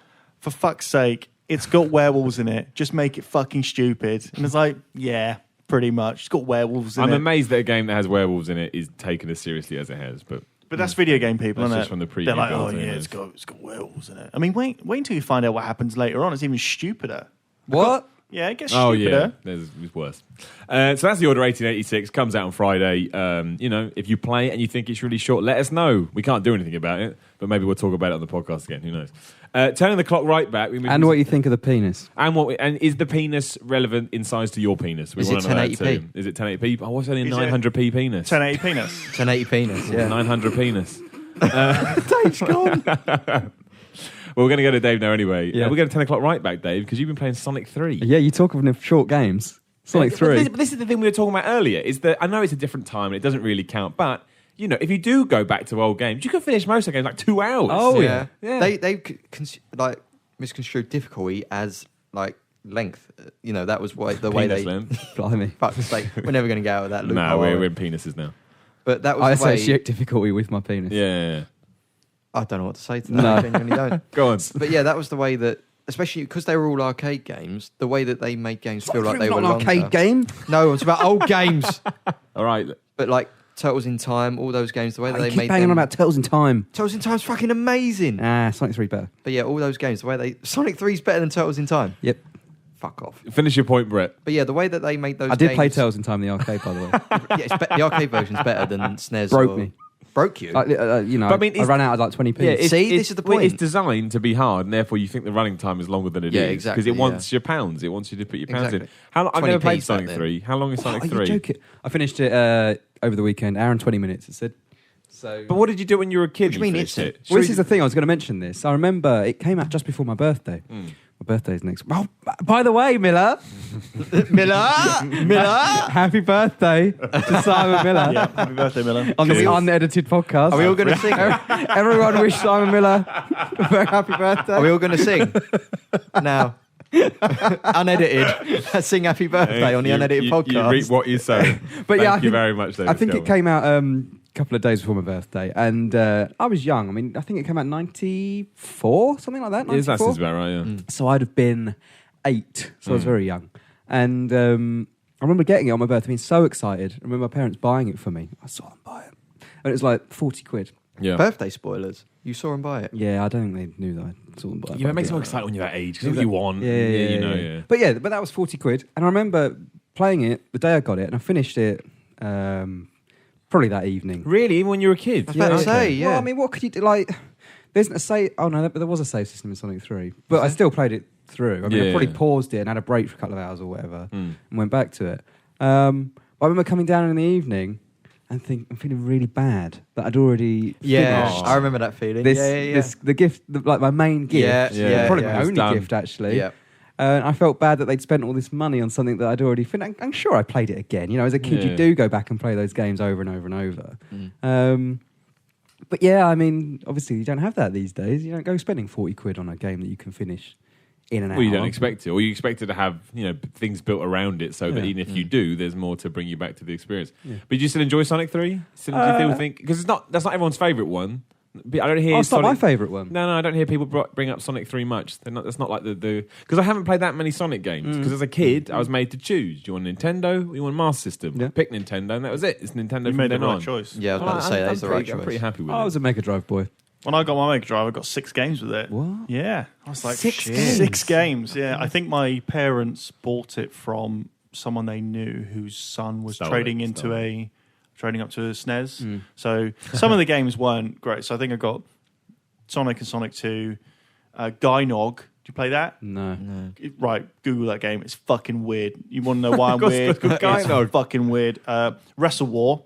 D: "For fuck's sake, it's got werewolves in it. Just make it fucking stupid." And it's like, yeah, pretty much. It's got werewolves in
B: I'm
D: it.
B: amazed that a game that has werewolves in it is taken as seriously as it has. But
D: But that's video game people,
B: That's
D: isn't
B: just
D: it?
B: from the preview
D: They're like,
B: builds,
D: oh yeah,
B: anyways.
D: it's got werewolves in it. I mean, wait until you find out what happens later on. It's even stupider.
C: What?
D: Yeah, it gets
B: Oh
D: stupider.
B: yeah, it's worse. So that's the Order 1886. Comes out on Friday. If you play it and you think it's really short, let us know. We can't do anything about it, but maybe we'll talk about it on the podcast again. Who knows? Turning the clock right back.
C: And what you think of the penis?
B: And is the penis relevant in size to your penis?
A: Is it 1080p?
B: Is it 1080p? Oh, what's only
D: Is it
B: 900p penis?
D: 1080 penis.
A: 1080 penis. Yeah.
B: 900 penis.
A: Dave's gone.
B: Well, we're going to go to Dave now anyway.
C: Yeah.
B: We're going to 10 o'clock right back, Dave, because you've been playing Sonic 3.
C: Yeah, you talk of short games. Sonic 3.
B: But this is the thing we were talking about earlier, is that I know it's a different time and it doesn't really count, but, if you do go back to old games, you can finish most of the games like 2 hours.
C: Oh, yeah.
A: They misconstrued difficulty as length. That was why the way
B: Penis
A: they.
B: length.
A: Blimey, fuck's sake, we're never going to get out of that loophole.
B: No,
A: are
B: we're
A: we?
B: in penises now.
A: But that
C: I
A: was the way.
C: associate difficulty with my penis.
B: Yeah.
A: I don't know what to say to that.
C: No.
A: I genuinely don't.
B: Go on.
A: But yeah, that was the way that, especially because they were all arcade games, the way that they made games feel like they
C: not
A: were
C: an
A: longer.
C: arcade game.
A: No, it's about old games.
B: All right.
A: But like Turtles in Time, all those games, the way that
C: You
A: they
C: keep
A: made
C: banging
A: them.
C: on about Turtles in Time.
A: Turtles in Time's fucking amazing.
C: Sonic 3 better.
A: But yeah, all those games, the way they Sonic 3's better than Turtles in Time.
C: Yep.
A: Fuck off.
B: Finish your point, Brett.
A: But yeah, the way that they made those
C: I did
A: games,
C: play Turtles in Time in the arcade, by the way.
A: Yeah, the arcade version's better than SNES.
C: Broke me.
A: Broke you?
C: But I ran out of like 20p.
A: This is the point.
B: It's designed to be hard, and therefore you think the running time is longer than it is.
A: Yeah, exactly,
B: Because it wants your pounds. It wants you to put your pounds
A: Exactly.
B: in. I've never
A: 20p
B: played
A: back
B: Sonic
A: then.
B: 3. How long is Sonic
C: Are
B: 3?
C: you joking? I finished it over the weekend, hour and 20 minutes, it said. So,
B: But what did you do when you were a kid?
A: What do you mean
B: finished
A: instant?
B: it?
C: well, this is the thing, I was going to mention this. I remember it came out just before my birthday.
B: Mm.
C: My birthday's next. Oh, by the way, Miller.
A: Miller.
C: Happy birthday to Simon Miller.
D: Yeah, happy birthday, Miller.
C: On this
B: Cheers.
C: unedited podcast.
A: Are we all going to sing?
C: Everyone wish Simon Miller a very happy birthday.
A: Are we all going to sing now? Unedited. Sing Happy Birthday on the unedited podcast.
B: You reap what you sow.
C: But yeah,
B: Thank you very much, David.
C: I think it
B: Skelman.
C: came out a couple of days before my birthday, and I was young. I mean, I think it came out 94, something like that.
B: Yeah, that
C: 94?
B: sounds about right, yeah.
C: So I'd have been 8, so I was very young. And I remember getting it on my birthday, being so excited. I remember my parents buying it for me. I saw them buy it. And it was like 40 quid.
B: Yeah.
A: Birthday spoilers. You saw him buy it.
C: Yeah, I don't think they knew that I saw them buy it.
B: Yeah,
C: but
B: it makes
C: I
B: me
C: did.
B: excited when you're that age. Because what you want.
C: Yeah. But that was 40 quid. And I remember playing it the day I got it, and I finished it probably that evening.
B: Really? Even when you were a kid?
A: I was about to say, yeah.
C: Well, I mean, what could you do? Like, there's a save. Oh no, but there was a save system in Sonic 3, but I still played it through. I mean, I
B: Yeah.
C: probably paused it and had a break for a couple of hours or whatever,
B: Mm.
C: and went back to it. I remember coming down in the evening and I'm feeling really bad that I'd already
A: Yeah,
C: finished
A: I remember that feeling.
C: this the gift, like my main gift,
A: Yeah,
C: probably
A: yeah.
C: my
B: It's
C: only
B: done.
C: gift actually.
A: Yeah.
C: I felt bad that they'd spent all this money on something that I'd already finished. I'm sure I played it again. As a kid,
B: Yeah.
C: you do go back and play those games over and over and over.
A: Mm.
C: But yeah, I mean, obviously you don't have that these days. You don't go spending 40 quid on a game that you can finish in an hour.
B: Well, you don't expect it. Or you expect it to have, things built around it so that
C: Yeah.
B: even if you do, there's more to bring you back to the experience.
C: Yeah.
B: But do you still enjoy Sonic 3? Still, do you still think... Because that's not everyone's favourite one. But I don't hear
C: It's not
B: Sonic...
C: my favourite one.
B: No, I don't hear people bring up Sonic 3 much. That's not like the because I haven't played that many Sonic games. Because as a kid, I was made to choose. Do you want Nintendo or you want Master System?
C: Yeah.
B: I picked Nintendo, and that was it. It's Nintendo
D: You
B: from
D: made the
B: then
D: right
B: on.
D: choice.
A: Yeah, I was about to say that's the right
B: I'm
A: choice.
B: pretty happy with
C: I
B: it.
C: was a Mega Drive boy.
D: When I got my Mega Drive, I got 6 games with it.
C: What?
D: Yeah. I was like,
C: 6
D: shit.
C: games?
D: 6 games, yeah. I think my parents bought it from someone they knew whose son was
B: Stole
D: trading
B: it, stole
D: trading up to a SNES.
C: Mm.
D: So some of the games weren't great. So I think I got Sonic and Sonic 2, Gynog. Did you play that?
C: No.
D: Right, Google that game. It's fucking weird. You want to know why I'm
B: course
D: weird?
B: it's called Gynog.
D: It's fucking weird. Wrestle War,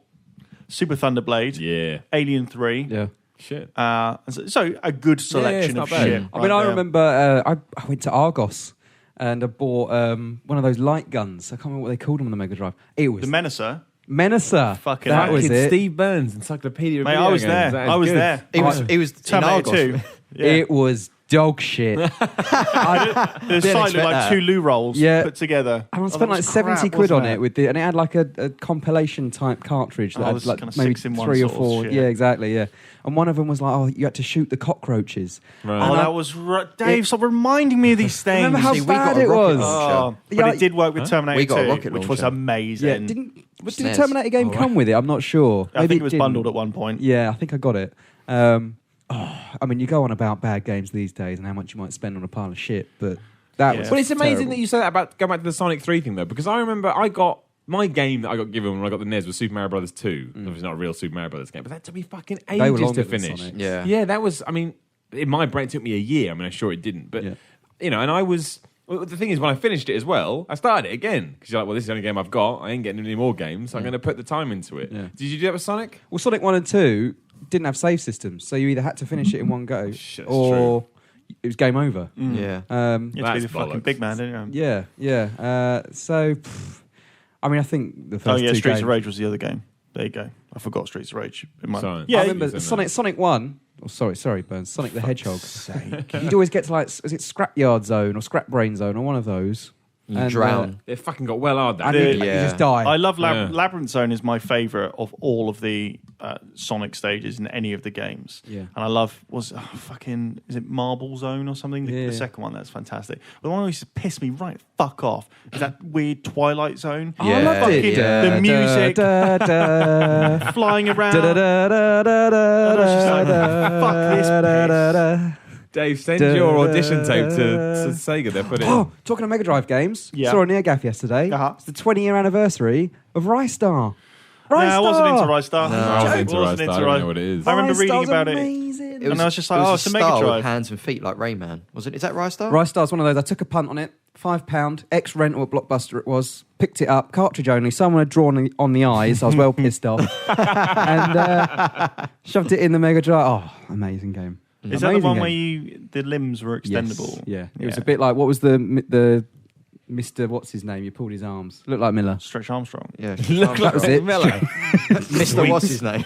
D: Super Thunder Blade,
B: Yeah.
D: Alien 3.
C: Yeah.
B: Shit.
D: So a good selection
B: not
D: of
B: bad.
D: shit.
C: I mean,
D: right
C: I
D: there.
C: remember I went to Argos and I bought one of those light guns. I can't remember what they called them on the Mega Drive. It was
D: The Menacer.
C: Menacer.
D: Fucking
C: that
D: hell.
C: was
B: Fucking
C: it.
B: Steve Burns, Encyclopedia of
D: Mate,
B: Video
D: I was
B: Games.
D: there.
B: That is
D: I was
B: good.
D: there.
A: It was in
D: Terminator
A: Argos.
D: 2. Yeah.
C: It was dog shit.
D: The side looked
A: expect
D: like
A: that.
D: 2 loo rolls
C: Yeah.
D: put together.
C: And I
D: Oh,
C: spent
D: that
C: like
D: was
C: 70
D: crap,
C: quid on
D: wasn't
C: it and it had like a compilation type cartridge that
D: Oh,
C: had
D: this
C: like
D: kind of
C: maybe
D: 6-in-1
C: 3 or
D: sort of
C: 4.
D: shit.
C: Yeah, exactly. Yeah, and one of them was like, oh, you had to shoot the cockroaches.
B: Right.
D: Oh,
C: And
D: that was... Dave, stop reminding me of these things.
C: Remember how
A: See, we
C: bad
A: got a
C: it
A: rocket
C: was?
A: launcher.
D: Oh, but
C: Yeah,
D: it did work with Terminator
A: We got a
D: 2,
A: rocket
D: which was
A: launcher.
D: amazing.
C: Yeah, did the
A: SNES.
C: Terminator game come with it? I'm not sure.
D: I think it was
C: didn't.
D: bundled at one point.
C: Yeah, I think I got it. I mean, you go on about bad games these days and how much you might spend on a pile of shit, but That was
B: But it's amazing
C: terrible.
B: that you say that about going back to the Sonic 3 thing, though, because I remember I got my game that I got given when I got the NES was Super Mario Brothers 2. Obviously not a real Super Mario Brothers game, but that took me fucking
C: They were
B: ages
C: longer
B: to
C: than
B: finish.
C: Sonic.
A: Yeah.
B: Yeah, that was, I mean, in my brain it took me a year. I mean, I'm sure it didn't. But, you know, and I was, well, the thing is, when I finished it as well, I started it again. Because you're like, well, this is the only game I've got. I ain't getting any more games, so I'm going to put the time into it.
C: Yeah.
B: Did you do that with Sonic?
C: Well, Sonic 1 and 2 didn't have save systems, so you either had to finish it in one go,
B: That's
C: or it was game over.
A: Yeah.
D: You have to be
B: That's
D: the fucking
B: bollocks.
D: big man, don't you?
C: Yeah. So, I mean, I think the first two
D: Streets
C: games,
D: of Rage was the other game. There you go. I forgot Streets of Rage.
B: Sorry.
C: Yeah, I
B: you
C: remember
B: said
C: Sonic 1. Oh, sorry, Burns. Sonic the Hedgehog. You'd always get to like, is it Scrapyard Zone or Scrap Brain Zone or one of those?
A: You drown.
B: It fucking got well hard, that.
C: And
B: didn't
C: you
B: it?
A: Yeah.
C: just die.
D: I love
B: Yeah.
D: Labyrinth Zone is my favourite of all of the Sonic stages in any of the games.
C: Yeah.
D: And I love, is it Marble Zone or something?
C: Yeah.
D: The second one, that's fantastic. The one that used to piss me right fuck off is that weird Twilight Zone.
C: Oh, I loved it.
A: Yeah.
D: The music.
C: Da, da, da.
D: Flying around.
C: Da, da, da, da, da,
D: And I was just like,
C: da,
D: fuck this
C: da, da, da.
B: Dave, send your audition tape to Sega. They'll put it in.
C: Oh, talking of Mega Drive games,
D: Yeah.
C: saw a NeoGAF yesterday.
D: Uh-huh.
C: It's the 20-year anniversary of Rystar.
D: No, I wasn't into Rystar.
A: No,
B: I wasn't into
D: Wasn't
B: Rystar. I don't know what it is.
D: I remember reading
C: Rystar's
D: about
C: amazing.
D: And I was just like,
A: it
D: oh,
A: was
D: it's a
A: a
D: Mega
A: star with
D: Drive.
A: hands and feet like Rayman. Was it? Is that Rystar?
C: Rystar's one of those. I took a punt on it. £5, ex-rental at Blockbuster it was. Picked it up, cartridge only. Someone had drawn on the eyes. I was well pissed off. And shoved it in the Mega Drive. Oh, amazing game.
D: Is that the
C: Amazing
D: one
C: game.
D: where the limbs were extendable?
C: Yes. Yeah. It was a bit like, what was the Mr. What's his name? You pulled his arms. Looked like Miller.
D: Stretch Armstrong.
A: Yeah.
C: That was it.
A: Mr. What's his name?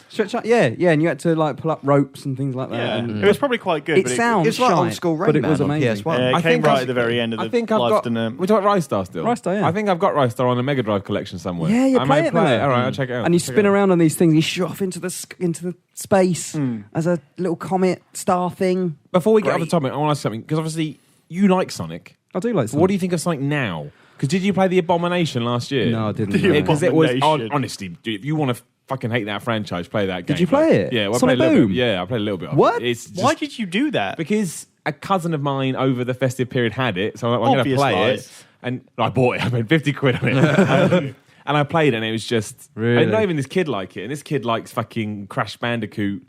C: Stretch out, yeah, and you had to like pull up ropes and things like that.
D: Yeah,
C: and
D: it was probably quite good.
C: it
D: but
C: sounds
A: It's like
C: shite,
A: old school
C: but it
A: Rayman
C: was
A: on
C: amazing.
A: PS1.
D: it
B: I
D: came
B: think
D: right
B: I-
D: at the very end of the
B: I think I've
D: life,
B: got.
D: didn't it?
B: We're talking Rystar still.
C: Rystar, yeah.
B: I think I've got Rystar on a Mega Drive collection somewhere.
C: Yeah, you
B: I
C: play
B: may
C: it
B: play
C: there.
B: All right, I'll check it out.
C: And you
B: Check it
C: spin
B: out.
C: around on these things. You shoot off into the space as a little comet star thing.
B: Before we get off the
C: Great.
B: topic, I want to ask something because obviously you like Sonic.
C: I do like.
B: What do you think of Sonic now? Because did you play the Abomination last year?
C: No, I didn't.
D: The
C: no.
B: Because it was
D: Abomination.
B: honestly, dude, if you want to fucking hate that franchise, play that game.
C: Did you play it?
B: Yeah, well,
C: Sonic
B: I played a little
C: Boom?
B: bit. Yeah, I played a little bit. Of
C: What?
B: It. It's just
D: Why did you do that?
B: because a cousin of mine over the festive period had it, so I'm going to
D: Obvious
B: play
D: lies.
B: it. And I bought it. I paid 50 quid on it. And I played it, and it was just
C: Really?
B: and not even this kid like it. And this kid likes fucking Crash Bandicoot.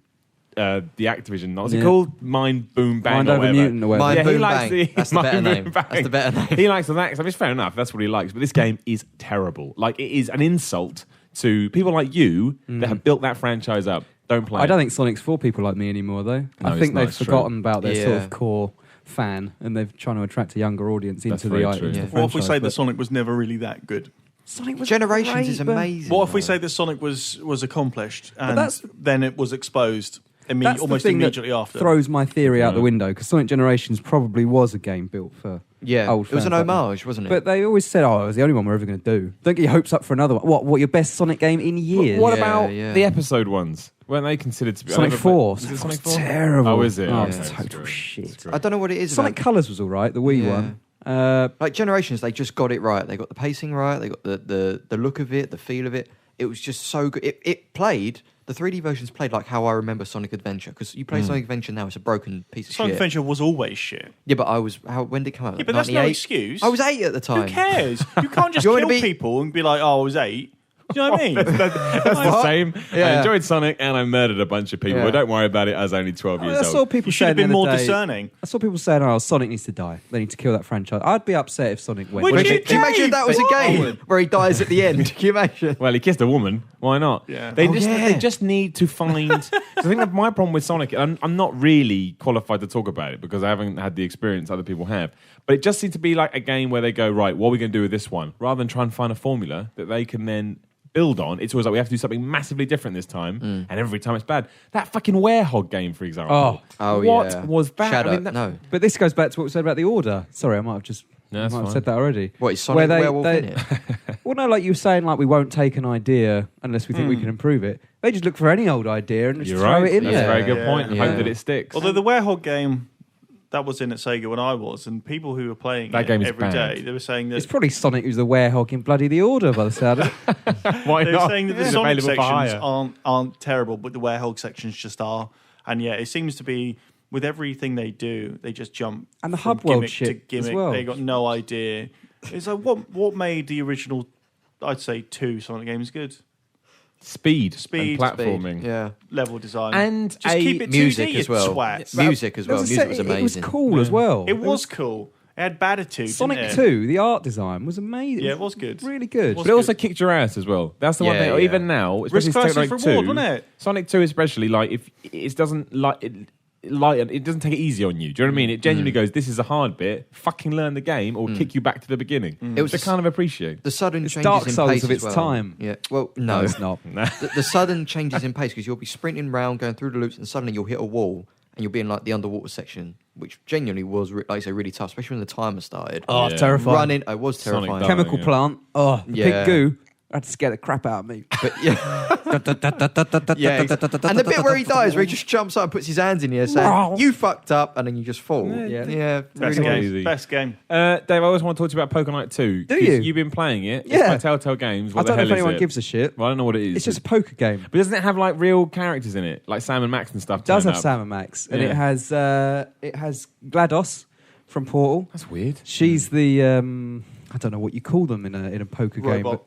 B: The Activision, what's it
C: Yeah.
B: called? Mind Boom Bang
C: Mind
B: or
C: Over
B: whatever.
C: Mutant or whatever.
A: Mind
B: Yeah, he
A: Boom
B: likes
A: Bang.
B: the
A: That's the
B: Mind
A: better
B: Boom
A: name.
B: Bang.
A: That's the better name.
B: He likes the that. So it's fair enough. That's what he likes. But this game is terrible. Like it is an insult to people like you that have built that franchise up. Don't play.
C: I don't
B: it.
C: think Sonic's for people like me anymore, though.
B: No,
C: I
B: it's
C: think
B: not,
C: they've
B: it's true.
C: forgotten about their sort
A: Yeah.
C: of core fan, and they're trying to attract a younger audience
B: That's
C: into
B: very
C: the
B: true.
C: into
A: Yeah.
C: the
D: What if we
C: franchise,
D: say that
C: but
D: Sonic was never really that good?
C: Sonic was
A: Generations
C: great,
A: is
C: but
A: amazing.
D: What if we
A: though.
D: say that Sonic was accomplished and
C: that's-
D: then it was exposed
C: That's
D: almost
C: the thing
D: immediately
C: that
D: after?
C: throws my theory out the
B: Yeah.
C: window, because Sonic Generations probably was a game built for
A: Yeah,
C: old
A: it was an
C: fans like me.
A: homage, wasn't it?
C: But they always said, "Oh, it was the only one we're ever going to do." Don't get your hopes up for another one. What your best Sonic game in years?
B: What
A: Yeah,
B: about
A: yeah.
B: the episode ones? Weren't they considered to be
C: Sonic
B: I never
C: 4?
B: played- Is it
C: Sonic
B: Sonic
C: 4
B: 4?
C: terrible.
B: Oh, is it?
C: Oh,
B: Okay,
C: it's
B: that's
C: total
B: great.
C: shit.
B: That's great.
A: I don't know what it is.
C: Sonic
A: about-
C: Colors was all right, the Wii
A: Yeah.
C: one.
A: Like Generations, they just got it right. They got the pacing right. They got the look of it, the feel of it. It was just so good. It played. The 3D versions played like how I remember Sonic Adventure. Because you play Sonic Adventure now, it's a broken piece of
D: Sonic
A: shit.
D: Adventure was always shit.
A: Yeah, but when did it come out?
D: Yeah, but that's no
A: 98?
D: excuse.
A: I was 8 at the time.
D: Who cares? You can't just
A: You
D: kill
A: wanna be-
D: people and be like, "Oh, I was 8." Do you know what I mean?
B: That's the same. I
A: Yeah.
B: enjoyed Sonic and I murdered a bunch of people.
A: Yeah.
B: But don't worry about it. I was only 12 years
C: I saw
B: old.
C: people
D: You should have
C: saying
D: been
C: the
D: more
C: other day-
D: discerning.
C: I saw people saying, "Oh, Sonic needs to die. They need to kill that franchise." I'd be upset if Sonic went.
D: Would
A: Can
D: you
A: you imagine if that was a game where he dies at the end? Can you imagine?
B: Well, he kissed a woman. Why not?
D: Yeah.
B: They,
A: Oh,
B: just,
A: yeah.
B: they just need to find. I think that my problem with Sonic, I'm not really qualified to talk about it because I haven't had the experience other people have. But it just seems to be like a game where they go, right, what are we going to do with this one? Rather than try and find a formula that they can then build on, it's always like we have to do something massively different this time, and every time it's bad. That fucking Werehog game, for example.
A: Oh,
B: what
A: yeah.
B: was bad?
A: Shadow.
B: I mean, that-
A: No.
C: But this goes back to what we said about the Order. Sorry, I might have just
B: No, that's
C: might have
B: fine.
C: said that already.
A: What, is Sonic Werewolf in it?
C: Well, no, like you were saying, like we won't take an idea unless we think we can improve it. They just look for any old idea and just
B: You're
C: throw
B: right.
C: it in
B: That's
C: there.
B: a very good
D: Yeah.
B: point. And
A: Yeah.
B: hope that it sticks.
D: Although the Werehog game, that was in at Sega when I was, and people who were playing
B: That
D: it
B: game is
D: every
B: bad.
D: day, they were saying that
C: It's probably Sonic who's the Werehog in bloody the Order by the sound of it.
B: Why
D: they were
B: not?
D: saying that the
B: It's
D: Sonic
B: available for
D: sections
B: hire.
D: aren't terrible, but the Werehog sections just are. And yeah, it seems to be with everything they do, they just jump
C: And the
D: from
C: hub world
D: gimmick
C: shit
D: to
C: as
D: gimmick.
C: well.
D: They got no idea. It's like what made the original, I'd say, 2 Sonic games good?
B: Speed
D: Speed,
B: and platforming.
A: Yeah.
D: Level design.
B: And
D: just keep it 2D,
A: music
D: you
A: as well.
D: twats.
A: Music as well. Music was amazing.
C: It was cool as well.
D: It was cool. It had Batitude,
C: Sonic
D: didn't it?
C: 2, the art design was amazing.
D: Yeah, it was good.
C: Really good.
D: Was
B: But it also kicked your ass as well. That's the one
A: Yeah,
B: thing.
A: yeah.
B: Even now, especially
D: Risk
B: Sonic
D: versus
B: 2,
D: reward, wasn't it?
B: Sonic 2 especially, like if it doesn't it doesn't take it easy on you. Do you know what I mean? It genuinely goes, this is a hard bit. Fucking learn the game, or kick you back to the beginning.
A: It was
B: to kind of appreciate.
A: The sudden
C: It's
A: changes
C: Dark
A: in
C: Souls
A: pace
C: of
A: as
C: its
A: well.
C: time.
A: Yeah. Well,
C: No,
A: no.
C: it's not.
A: The sudden changes in pace because you'll be sprinting around, going through the loops, and suddenly you'll hit a wall, and you'll be in like the underwater section, which genuinely was, like I say, really tough, especially when the timer started.
C: Oh,
B: Yeah.
C: terrifying.
A: Running, it was
B: Sonic
A: terrifying.
B: Dark.
C: Chemical
B: Yeah.
C: plant. Oh,
A: Yeah.
C: pink goo. That scared the crap out of me.
A: But yeah, yeah. And the bit where he dies, where he just jumps up and puts his hands in the air, saying, "You fucked up," and then you just fall.
C: Yeah.
A: Yeah,
D: Best
A: really
D: game.
B: easy.
D: Best game.
B: Dave, I always want to talk to you about Poker Night 2.
C: Do
B: 'cause
C: you?
B: You've been playing it.
C: Yeah.
B: It's by Telltale Games.
C: I
B: What
C: don't
B: the
C: know
B: hell
C: if anyone
B: is it?
C: gives a shit.
B: Well, I don't know what it is.
C: It's just a poker game.
B: But doesn't it have like real characters in it, like Sam and Max and stuff?
C: It does
B: turn
C: have
B: up?
C: Sam and Max, and
B: Yeah.
C: it has GLaDOS from Portal.
B: That's weird.
C: She's the I don't know what you call them in a poker game,
D: Robot.
C: but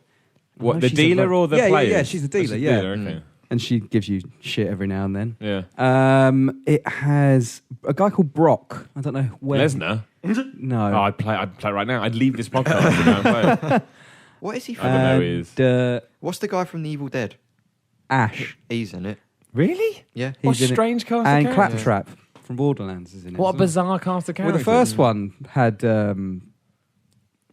B: What,
C: no,
B: the
C: she's a
B: dealer
C: ro-
B: or the
C: yeah,
B: player?
C: Yeah, she's the dealer. Yeah,
B: Okay.
C: and she gives you shit every now and then.
B: Yeah.
C: It has a guy called Brock. I don't know where.
B: Lesnar.
C: No.
B: Oh, I'd play right now. I'd leave this podcast and go and play.
A: What is he
B: I
A: from?
B: don't know who he is.
C: And,
A: What's the guy from The Evil Dead?
C: Ash.
A: He's in it.
B: Really?
A: Yeah.
B: What
C: He's in it.
B: strange cast of
C: And
B: characters.
C: Claptrap from Borderlands is in it.
B: What a
C: as well.
B: bizarre cast of
C: Well,
B: characters.
C: the first one had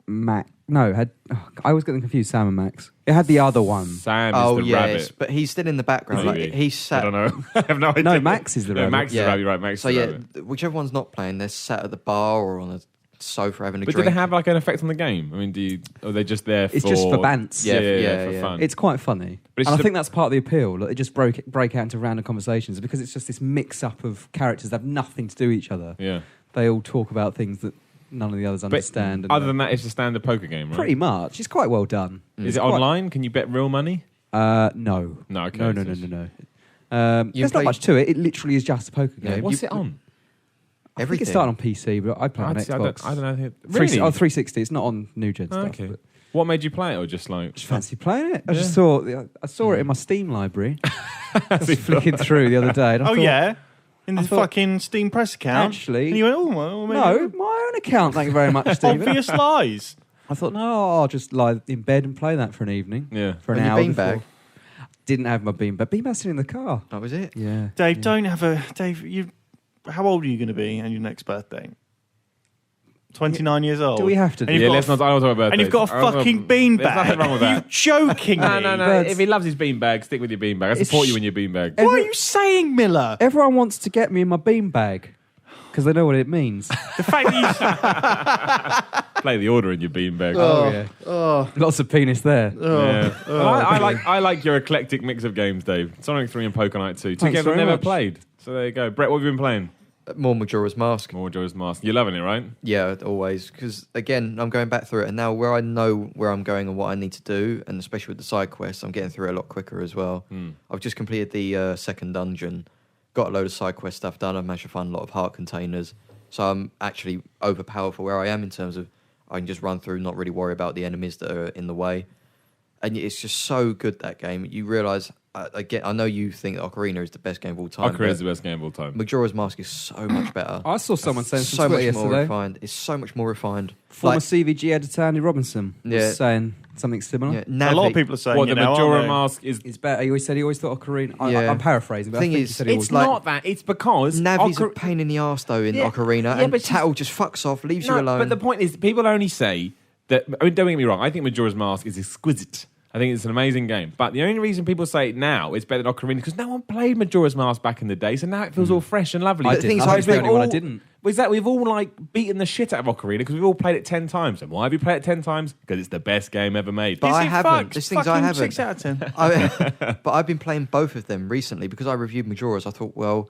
C: Mac. No, had. Oh, I always get them confused. Sam and Max. It had the other one.
B: Sam
A: Oh
B: is the
A: yes,
B: rabbit.
A: but he's still in the background.
B: Maybe.
A: Like, he's sat.
B: I don't know. I have no idea.
C: No, Max is the
B: No,
C: rabbit.
B: Max is the rabbit, right? Max
A: So
B: is the
A: yeah,
B: rabbit.
A: whichever one's not playing, they're sat at the bar or on a sofa having a
B: But do
A: drink.
B: they have like an effect on the game? I mean, or are they just there for...
C: It's just for bants.
B: Yeah,
A: Yeah,
B: for
A: yeah.
B: fun.
C: It's quite funny,
B: But it's
C: and I
B: just
C: think that's part of the appeal. Like, they just break out into random conversations because it's just this mix-up of characters that have nothing to do with each other.
B: Yeah.
C: They all talk about things that none of the others understand. and
B: Other than that, it's a standard poker game, right?
C: pretty much, it's quite well done.
B: Is it
C: Quite-
B: online? Can you bet real money?
C: No.
B: No, okay.
C: No.
B: so it's-
A: You
C: There's
A: play-
C: not much to it. It literally is just a poker
A: Yeah,
C: game.
B: What's
A: You-
B: it on?
C: I think
A: everything.
C: it started on PC, but I play on
B: I
C: Xbox.
B: don't know.
C: Really?
B: Really?
C: 360. It's not on new gen
B: Oh,
C: stuff.
B: okay.
C: But
B: What made you play it, or just like...
C: just fancy playing it. I just
B: Yeah.
C: saw. I saw it in my Steam library. I was flicking through the other day. And I
D: Oh
C: thought,
D: yeah, in the
C: I thought-
D: fucking Steam Press account.
C: Actually-
D: and you went, oh well, maybe
C: No, my own account. Thank you very much, Stephen.
D: obvious lies.
C: I thought, no, I'll just lie in bed and play that for an evening.
B: Yeah.
C: For an
A: On your
C: hour.
A: beanbag?
C: before. Didn't have my beanbag. Beanbag's sitting in the car.
A: That was it.
C: Yeah.
D: Dave,
C: yeah.
D: don't have a Dave. How old are you going to be on your next birthday? 29 years old.
C: Do we have to do
D: And you've
B: Yeah,
D: got
B: let's
D: a
B: not... I don't talk about
D: and you've got a
B: I don't
D: fucking
B: know-
D: beanbag.
B: There's nothing wrong with
D: You
B: that.
D: joking me?
B: No.
C: But-
B: If he loves his beanbag, stick with your beanbag. I
C: It's
B: support you
C: sh-
B: in your beanbag.
D: What are you saying, Miller?
C: Everyone wants to get me in my beanbag because they know what it means.
D: The fact that
B: Play the order in your beanbag.
C: yeah. Lots of penis there.
B: Yeah. Well, I like your eclectic mix of games, Dave. Sonic 3 and Poker Night 2. Two
C: Thanks
B: games I've
C: very
B: never
C: much.
B: played. So there you go. Brett, what have you been playing?
A: More Majora's Mask.
B: More Joe's Mask. You're loving it, right?
A: Yeah, always. Because again, I'm going back through it, and now where I know where I'm going and what I need to do, and especially with the side quests, I'm getting through it a lot quicker as well. I've just completed the second dungeon, got a load of side quest stuff done. I've managed to find a lot of heart containers, so I'm actually overpowered for where I am in terms of I can just run through, not really worry about the enemies that are in the way. And it's just so good, that game. You realise, again, I know you think that Ocarina is the best game of all time.
B: Ocarina is
A: but
B: the best game of all time.
A: Majora's Mask is so much better.
C: I saw someone saying
A: so
C: some
A: much
C: Twitter
A: more
C: yesterday.
A: refined. It's so much more refined.
C: Former
A: Like,
C: CVG editor Andy Robinson was
A: Yeah.
C: saying something similar.
A: yeah,
D: a lot of people are saying,
B: What,
D: you
B: the
D: know,
B: Majora
D: aren't they?
B: Mask is...
C: It's better. He always said he always thought Ocarina.
A: Yeah.
C: I'm paraphrasing, but
A: Thing
C: I think
A: is,
C: he said he
B: It's
C: always
A: like-
B: not that. It's because...
A: Navi's a
B: Ocar-
A: pain in the arse though in
B: Yeah,
A: Ocarina,
B: yeah,
A: and
B: but she's-
A: Tattle just fucks off, leaves
B: No,
A: you alone.
B: but the point is, people only say that... I mean, don't get me wrong. I think Majora's Mask is exquisite. I think it's an amazing game. But the only reason people say it now is better than Ocarina because no one played Majora's Mask back in the day, so now it feels all fresh and lovely.
C: I
A: the
C: didn't.
A: thing is,
C: I
A: I
C: was the
A: think
C: only one I
B: all-
C: didn't.
B: Was that we've all like beaten the shit out of Ocarina because we've all played it 10 times. And why have you played it 10 times? Because it's the best game ever made.
A: But
D: Is
A: I
D: it
A: haven't.
D: fucked?
A: There's things I
D: Fucking
A: haven't.
D: 6 out of 10.
A: But I've been playing both of them recently because I reviewed Majora's. I thought, well,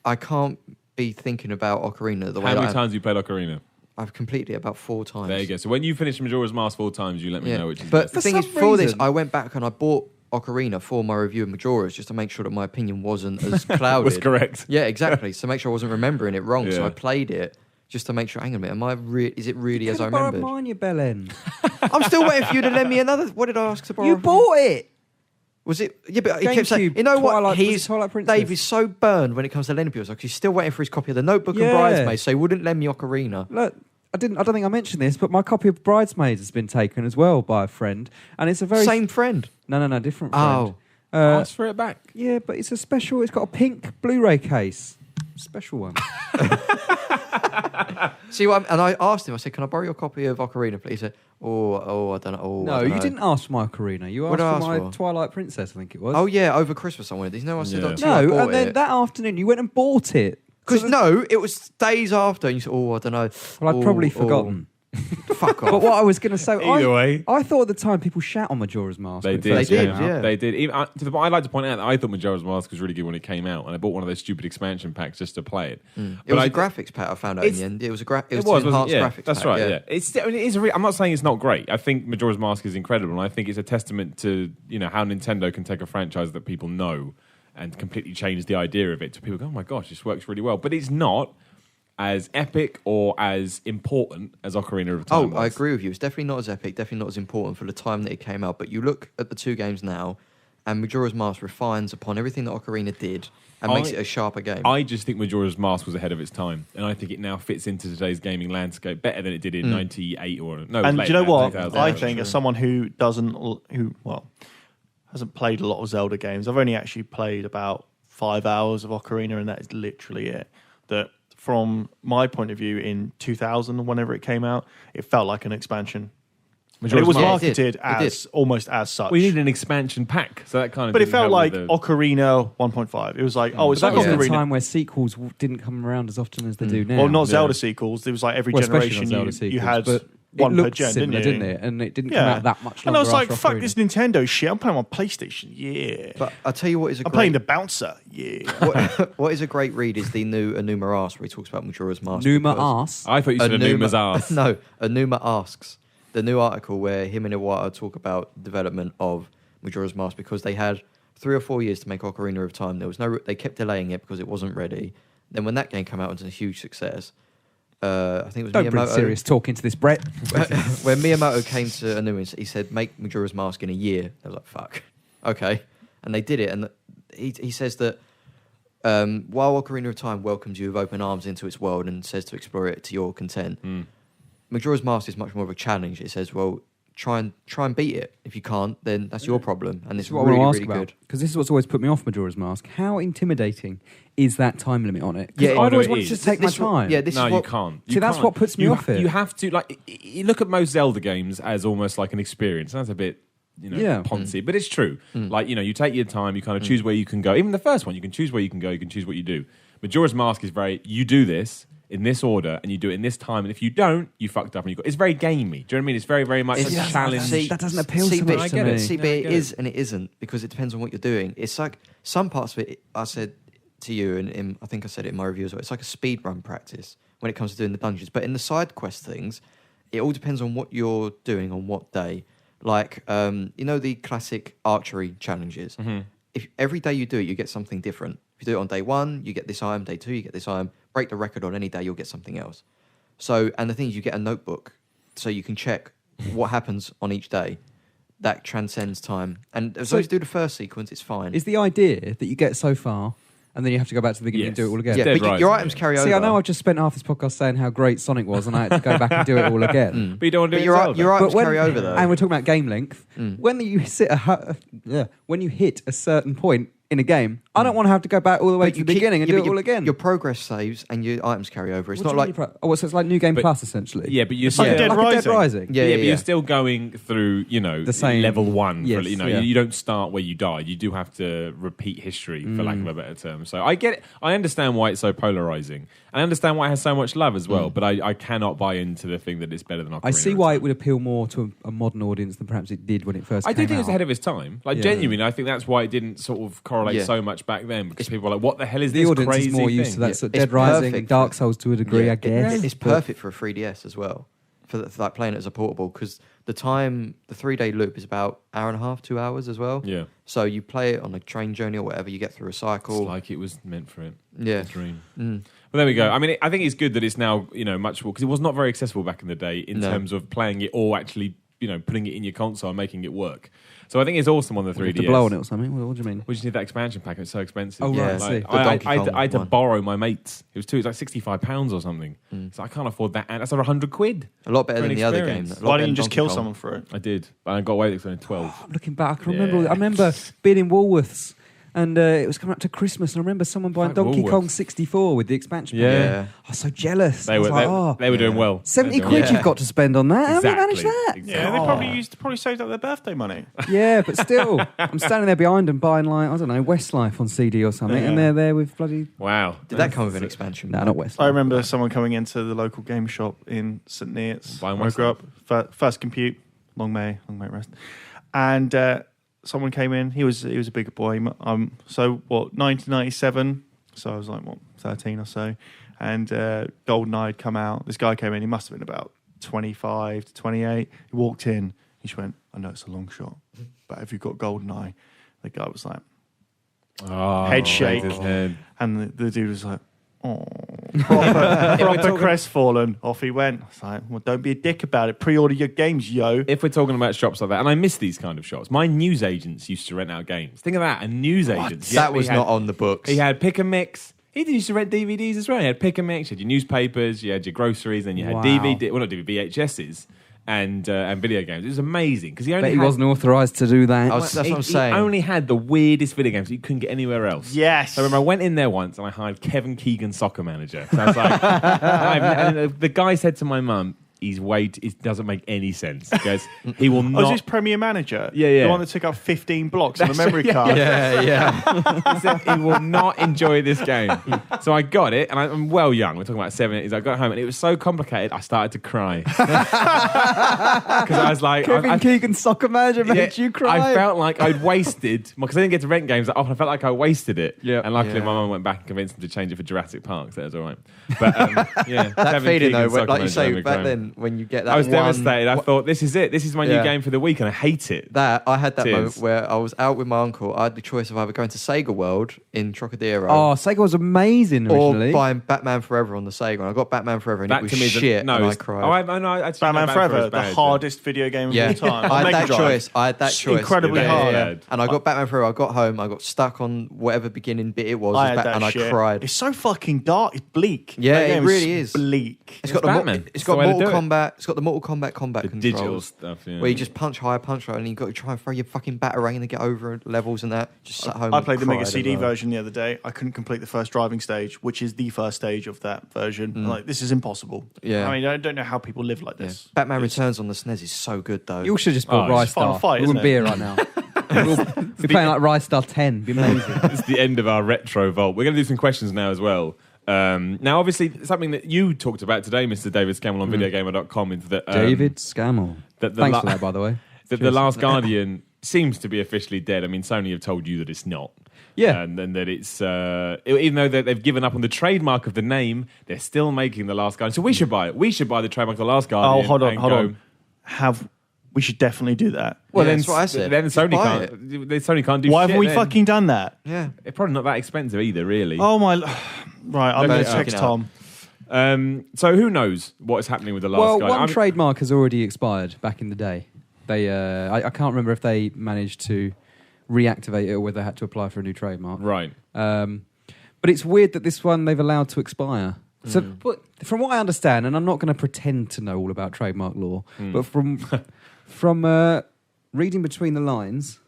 A: I can't be thinking about Ocarina the way
B: How many
A: that
B: times have you played Ocarina?
A: I've completed it about 4 times.
B: There you go. So when you finish Majora's Mask 4 times, you let me know which is
A: But
B: best.
A: the
C: For
A: thing is,
C: some
A: for this,
C: reason-
A: I went back and I bought Ocarina for my review of Majora's just to make sure that my opinion wasn't as clouded.
B: Was correct.
A: Yeah, exactly. So make sure I wasn't remembering it wrong. So
B: Yeah.
A: I played it just to make sure. Hang on a minute, is it really as I
C: Could've borrowed
A: remembered?
C: mine, you bellend.
A: I'm still waiting for you to lend me another. What did I ask to borrow?
C: You bought it.
A: Was it? Yeah, but he kept saying,
C: GameCube,
A: you know what?
C: Twilight- was it
A: He's
C: Twilight Princess?
A: Dave is so burned when it comes to lending people. Like he's still waiting for his copy of The Notebook and
C: Yeah.
A: Bridesmaids, so he wouldn't lend me Ocarina.
C: Look, I don't think I mentioned this, but my copy of Bridesmaids has been taken as well by a friend, and it's a very
A: Same friend.
C: No, different friend.
A: Oh.
B: Ask for it back.
C: Yeah, but it's a special. It's got a pink Blu-ray case, special one.
A: See what? And I asked him. I said, "Can I borrow your copy of Ocarina, please?" He said, "Oh, I don't know." Oh,
C: No,
A: I don't
C: you
A: know.
C: didn't ask for my Ocarina. You
A: What
C: asked
A: did I
C: for
A: ask
C: my
A: for?
C: Twilight Princess, I think it was.
A: Oh yeah, over Christmas I wanted these. No, I said,
B: Yeah.
A: "Oh, to you, I
C: no,
A: bought
C: and then
A: it."
C: that afternoon you went and bought it.
A: Because no, it was days after, and you said, "Oh, I don't know."
C: Well, I'd probably
A: Oh,
C: forgotten.
A: Fuck off.
C: But what I was going to say,
B: Either way.
C: I thought at the time people shout on Majora's Mask.
B: They
C: when it
B: did.
C: first
A: They
C: came
A: did,
C: out.
A: yeah.
B: They did. Even, I'd like to point out that I thought Majora's Mask was really good when it came out, and I bought one of those stupid expansion packs just to play it.
A: It was a graphics pack I found out in the end. It was a it was
B: wasn't
A: enhanced
B: it? Yeah,
A: graphics
B: that's
A: pack,
B: right. Yeah, it's. I mean, it is. I'm not saying it's not great. I think Majora's Mask is incredible, and I think it's a testament to how Nintendo can take a franchise that people know and completely change the idea of it. To people go, oh my gosh, this works really well, but it's not as epic or as important as Ocarina of Time was.
A: I agree with you. It's definitely not as epic, definitely not as important for the time that it came out. But you look at the two games now, and Majora's Mask refines upon everything that Ocarina did and makes it a sharper game.
B: I just think Majora's Mask was ahead of its time, and I think it now fits into today's gaming landscape better than it did in '98 or no.
D: And do you know what?
B: 2000.
D: I think as someone who hasn't played a lot of Zelda games, I've only actually played about 5 hours of Ocarina, and that is literally it. That from my point of view, in 2000, whenever it came out, it felt like an expansion. And it was
B: Mask.
D: marketed
A: It did.
D: as almost as such.
B: We needed an expansion pack, so that kind of.
D: But it
B: didn't
D: felt
B: help
D: like
B: with the-
D: Ocarina 1.5. It was like, it's
C: That
D: like
C: was a
D: Ocarina.
C: time where sequels didn't come around as often as they do now.
D: Well, not
B: Yeah.
D: Zelda sequels. There was like every
C: Well, especially
D: generation
C: not Zelda
D: you
C: sequels,
D: had
C: but
D: one
C: it
D: per
C: looked
D: gen,
C: similar,
D: didn't you?
C: didn't it? And it didn't come out that much longer.
D: And I was like,
C: after
D: fuck
C: Ocarina.
D: this Nintendo shit. I'm playing on PlayStation. Yeah.
A: but I tell you what is a
D: I'm
A: great...
D: playing the bouncer. Yeah.
A: what is a great read is the new Enuma Asks, where he talks about Majora's Mask.
C: Numa
A: because-
C: arse.
B: I thought you said Anuma's ass.
A: No, Enuma Asks. The new article where him and Iwata talk about development of Majora's Mask, because they had 3 or 4 years to make Ocarina of Time. They kept delaying it because it wasn't ready. Then when that game came out, it was a huge success. I think it was
C: Don't bring
A: Miyamoto.
C: serious talk into this, Brett.
A: When Miyamoto came to Enuma, he said, "Make Majora's Mask in a year." I was like, "Fuck, okay," and they did it. And he says that while Ocarina of Time welcomes you with open arms into its world and says to explore it to your content, Majora's Mask is much more of a challenge. It says, "Well, try and beat it. If you can't, then that's your problem." And it's
C: What
A: really,
C: I want to
A: really
C: ask about,
A: good.
C: because this is what's always put me off Majora's Mask. How intimidating is that time limit on it? 'Cause
A: Yeah,
C: I'd
A: no,
C: always
B: it
C: want
B: is.
C: to just take my
A: This-
C: time.
A: Yeah, this
B: no,
A: is what
B: you can't.
C: See, that's what puts me off it.
B: You have to you look at most Zelda games as almost like an experience. That's a bit
C: Yeah.
B: poncy, but it's true. Like you take your time. You kind of choose where you can go. Even the first one, you can choose where you can go. You can choose what you do. Majora's Mask is you do this in this order and you do it in this time, and if you don't, you fucked up. And it's very gamey. Do you know what I mean? It's very, very much
A: It's-
B: a challenge.
A: See,
C: that doesn't appeal
A: see,
C: so
A: but-
C: much
B: I
C: to
B: get it.
C: me.
A: See,
B: Yeah,
A: but
B: I
A: it
B: get
A: is and it isn't, because it depends on what you're doing. It's like some parts of it, I said to you, and I think I said it in my review as well, it's like a speed run practice when it comes to doing the dungeons. But in the side quest things, it all depends on what you're doing on what day. Like, the classic archery challenges. If every day you do it, you get something different. If you do it on day 1, you get this item. Day 2, you get this item. Break the record on any day, you'll get something else. So, and the thing is, you get a notebook, so you can check what happens on each day. That transcends time. And as long as you do the first sequence, it's fine.
C: Is the idea that you get so far and then you have to go back to the beginning and do it all again?
A: Yeah,
B: Dead
A: but
B: right,
A: your
B: yeah.
A: items carry over.
C: See, I know I've just spent half this podcast saying how great Sonic was, and I had to go back and do it all again.
B: But you don't want to do
A: But
B: it in Zelda.
A: your items carry over, though.
C: And we're talking about game length. When you when you hit a certain point in a game, I don't want to have to go back all the way
A: But
C: to
A: you
C: the
A: keep-
C: beginning and
A: yeah,
C: do
A: but
C: it all
A: your-
C: again.
A: Your progress saves and your items carry over. It's
C: What
A: not
C: do you
A: like...
C: mean so it's like New Game
B: But-
C: Plus, essentially.
B: Yeah, but you're
C: It's
B: still,
C: like,
D: Dead
C: like a Dead
D: Rising.
C: Rising.
A: Yeah,
B: but you're still going through,
C: The same-
B: level 1.
C: Yes, yeah.
B: You don't start where you died. You do have to repeat history, for lack of a better term. So I get it. I understand why it's so polarizing. I understand why it has so much love as well. But I cannot buy into the thing that it's better than Ocarina.
C: I see
B: of
C: why
B: Time.
C: it would appeal more to a modern audience than perhaps it did when it first
B: I
C: came
B: do think
C: out.
B: it's ahead of its time. Like
C: Yeah.
B: genuinely, I think that's why it didn't sort of correlate
A: Yeah.
B: so much back then, because people were like, "What the hell is
C: The
B: this
C: audience
B: crazy
C: is more
B: thing?"
C: used to that
A: Yeah.
C: sort of
A: It's
C: Dead Rising
A: perfect
C: and Dark
A: for-
C: Souls to a degree,
A: Yeah,
C: I guess.
A: It's
C: but-
A: perfect for a 3DS as well. for like playing it as a portable, because the 3-day loop is about hour and a half, 2 hours as well.
B: Yeah.
A: So you play it on a train journey or whatever, you get through a cycle.
B: It's like it was meant for it.
A: Yeah.
B: The dream.
A: Mm.
B: Well, there we go. I mean, I think it's good that it's now, much more, because it was not very accessible back in the day in
A: No.
B: terms of playing it or actually, putting it in your console and making it work. So I think it's awesome on the 3DS.
C: You have to blow on it or something? What do you mean?
B: We just need that expansion pack. It's so expensive.
C: Oh, right,
A: Yeah,
C: I see.
A: the Donkey Kong
B: I had to
A: one.
B: borrow my mates. It was like £65 or something. So I can't afford that. And that's over £100.
A: A lot better
B: For
A: than
B: an
A: the other game.
B: experience.
D: Why didn't you just kill someone for it?
B: I did. But I got away with it because I was only 12.
C: Looking back, I can
B: Yeah.
C: remember. I remember being in Woolworths, and it was coming up to Christmas, and I remember someone buying
B: Fuck
C: Donkey Kong
B: Woolworths.
C: 64 with the expansion.
B: Yeah.
C: pack.
A: Yeah.
C: I was so jealous.
B: They
C: I
B: were,
C: was like,
B: they were doing
A: Yeah.
B: well.
C: 70
B: They were doing
C: quid
A: Yeah.
C: you've got to spend on that. How have you managed
B: Exactly.
C: that?
D: Yeah, they
B: Oh.
D: probably saved up their birthday money.
C: Yeah, but still, I'm standing there behind them buying, like, I don't know, Westlife on CD or something, and
D: Yeah.
C: they're there with bloody...
B: Wow.
A: Did that come with an expansion?
C: No, not Westlife.
D: I remember someone coming into the local game shop in St Neots.
B: Buying
D: where I grew up. First Compute, long may it rest. And someone came in. He was a bigger boy. 1997. So I was like 13 or so. And GoldenEye had come out. This guy came in. He must have been about 25 to 28. He walked in. He just went, "I know it's a long shot, but have you got GoldenEye?" The guy was like,
B: Oh,
D: Head shake.
B: His head.
D: and the dude was like, "Oh, proper crestfallen." Off he went. I was like, "Well, don't be a dick about it. Pre-order your games, yo."
B: If we're talking about shops like that, and I miss these kind of shops, my newsagents used to rent out games. Think of that, a newsagent. Yeah,
A: That was not on the books.
B: He had pick and mix. He used to rent DVDs as well. He had pick and mix. You had your newspapers, you had your groceries, then you had
C: Wow.
B: DVD, well not DVD, VHSs and video games. It was amazing because he only
C: Bet he
B: had,
C: wasn't authorised to do that.
A: That's what I'm saying.
B: He only had the weirdest video games that you couldn't get anywhere else.
D: Yes.
B: So I remember I went in there once and I hired Kevin Keegan, Soccer Manager. So I was like, and the guy said to my mum, it doesn't make any sense. He goes, he will
D: I was
B: not.
D: his Premier Manager.
B: Yeah.
D: The one that took up 15 blocks on the memory card.
A: Yeah.
B: He said he will not enjoy this game. So I got it, and I'm well young. We're talking about 7, 8 years. I got home, and it was so complicated, I started to cry. Because I was like...
C: Kevin Keegan, Soccer Manager, made
B: yeah,
C: you cry.
B: I felt like I'd wasted... Because I didn't get to rent games that often. I felt like I wasted it.
C: Yeah.
B: And luckily,
A: Yeah.
B: my mum went back and convinced him to change it for Jurassic Park, so that was all right. But, yeah.
A: That
B: Kevin
A: feeling,
B: Keegan,
A: though,
B: Soccer
A: like you
B: Manager,
A: say,
B: made me
A: back
B: cry.
A: then, when you get that
B: I was
A: one...
B: devastated. I thought, this is it. This is my new
A: Yeah.
B: game for the week, and I hate it.
A: I had that
B: Cheers.
A: moment where I was out with my uncle. I had the choice of either going to Sega World in Trocadero
C: Oh, Sega was amazing
A: or
C: originally.
A: buying Batman Forever on the Sega. And I got Batman Forever and
B: That
A: it was
B: to me, is a-
A: shit
B: no,
A: and I
B: it's-
A: cried.
B: Oh, I know. Actually,
D: Batman
B: no,
D: Forever,
B: is
D: the
B: bad,
D: hardest video game of
A: yeah,
D: all time.
A: I
D: On
A: had
D: Mega
A: that
D: Drive.
A: choice. I had that
D: It's
A: choice.
D: incredibly
B: Yeah,
D: hard.
B: yeah.
A: And I got Batman Forever. I got home. I got stuck on whatever beginning bit it was,
D: I had that
A: and
D: shit.
A: I cried.
D: It's so fucking dark. It's bleak.
A: Yeah,
D: That
A: it
D: game
A: really is.
D: bleak.
A: It's got
B: Batman.
A: It's
B: It's
A: got
B: the way to
A: Mortal
B: do it.
A: Kombat. It's got the Mortal Kombat combat
B: The
A: controls,
B: digital stuff, yeah.
A: where you just punch higher, punch lower, and you got to try and throw your fucking batarang and get over levels and that. Just sat home.
D: I
A: and
D: played the Mega
A: cried
D: CD
A: as well.
D: version the other day. I couldn't complete the first driving stage, which is the first stage of that version. I'm like, this is impossible.
A: Yeah.
D: I mean, I don't know how people live like
A: Yeah.
D: this.
A: Batman
D: It's-
A: Returns on the SNES is so good though.
C: You all should just bought
B: Oh,
C: Rise
D: it's Final
C: Star.
D: Fight,
C: We wouldn't
D: isn't
C: be
D: it?
C: here right now. We'll be playing like Rise Star 10. It'd be amazing.
B: It's the end of our retro vault. We're going to do some questions now as well. Now, obviously, something that you talked about today, Mr. David Scammell on VideoGamer.com, is that
C: David Scammell.
B: that
C: Thanks for that, by the way.
B: that the Last Guardian seems to be officially dead. I mean, Sony have told you that it's not.
C: Yeah.
B: and that it's even though they've given up on the trademark of the name, they're still making the Last Guardian. So we should buy it. We should buy the trademark of the Last Guardian.
D: Oh, hold
B: and
D: on.
B: go-
D: We should definitely do that.
B: Well,
A: Yeah,
B: then
A: that's what I said.
B: Then
A: Just
B: Sony
A: buy
B: can't. Sony can't do.
D: Why
B: shit
D: haven't we
B: then.
D: fucking done that?
A: Yeah.
B: It's probably not that expensive either, really.
D: Oh my! Right, I'm going to
A: Okay,
D: text
A: fucking
D: Tom.
B: So who knows what is happening with the Last
C: Well,
B: Guardian?
C: one trademark has already expired back in the day. They, I can't remember if they managed to reactivate it or whether they had to apply for a new trademark.
B: Right.
C: But it's weird that this one they've allowed to expire. So, but from what I understand, and I'm not going to pretend to know all about trademark law, but from reading between the lines.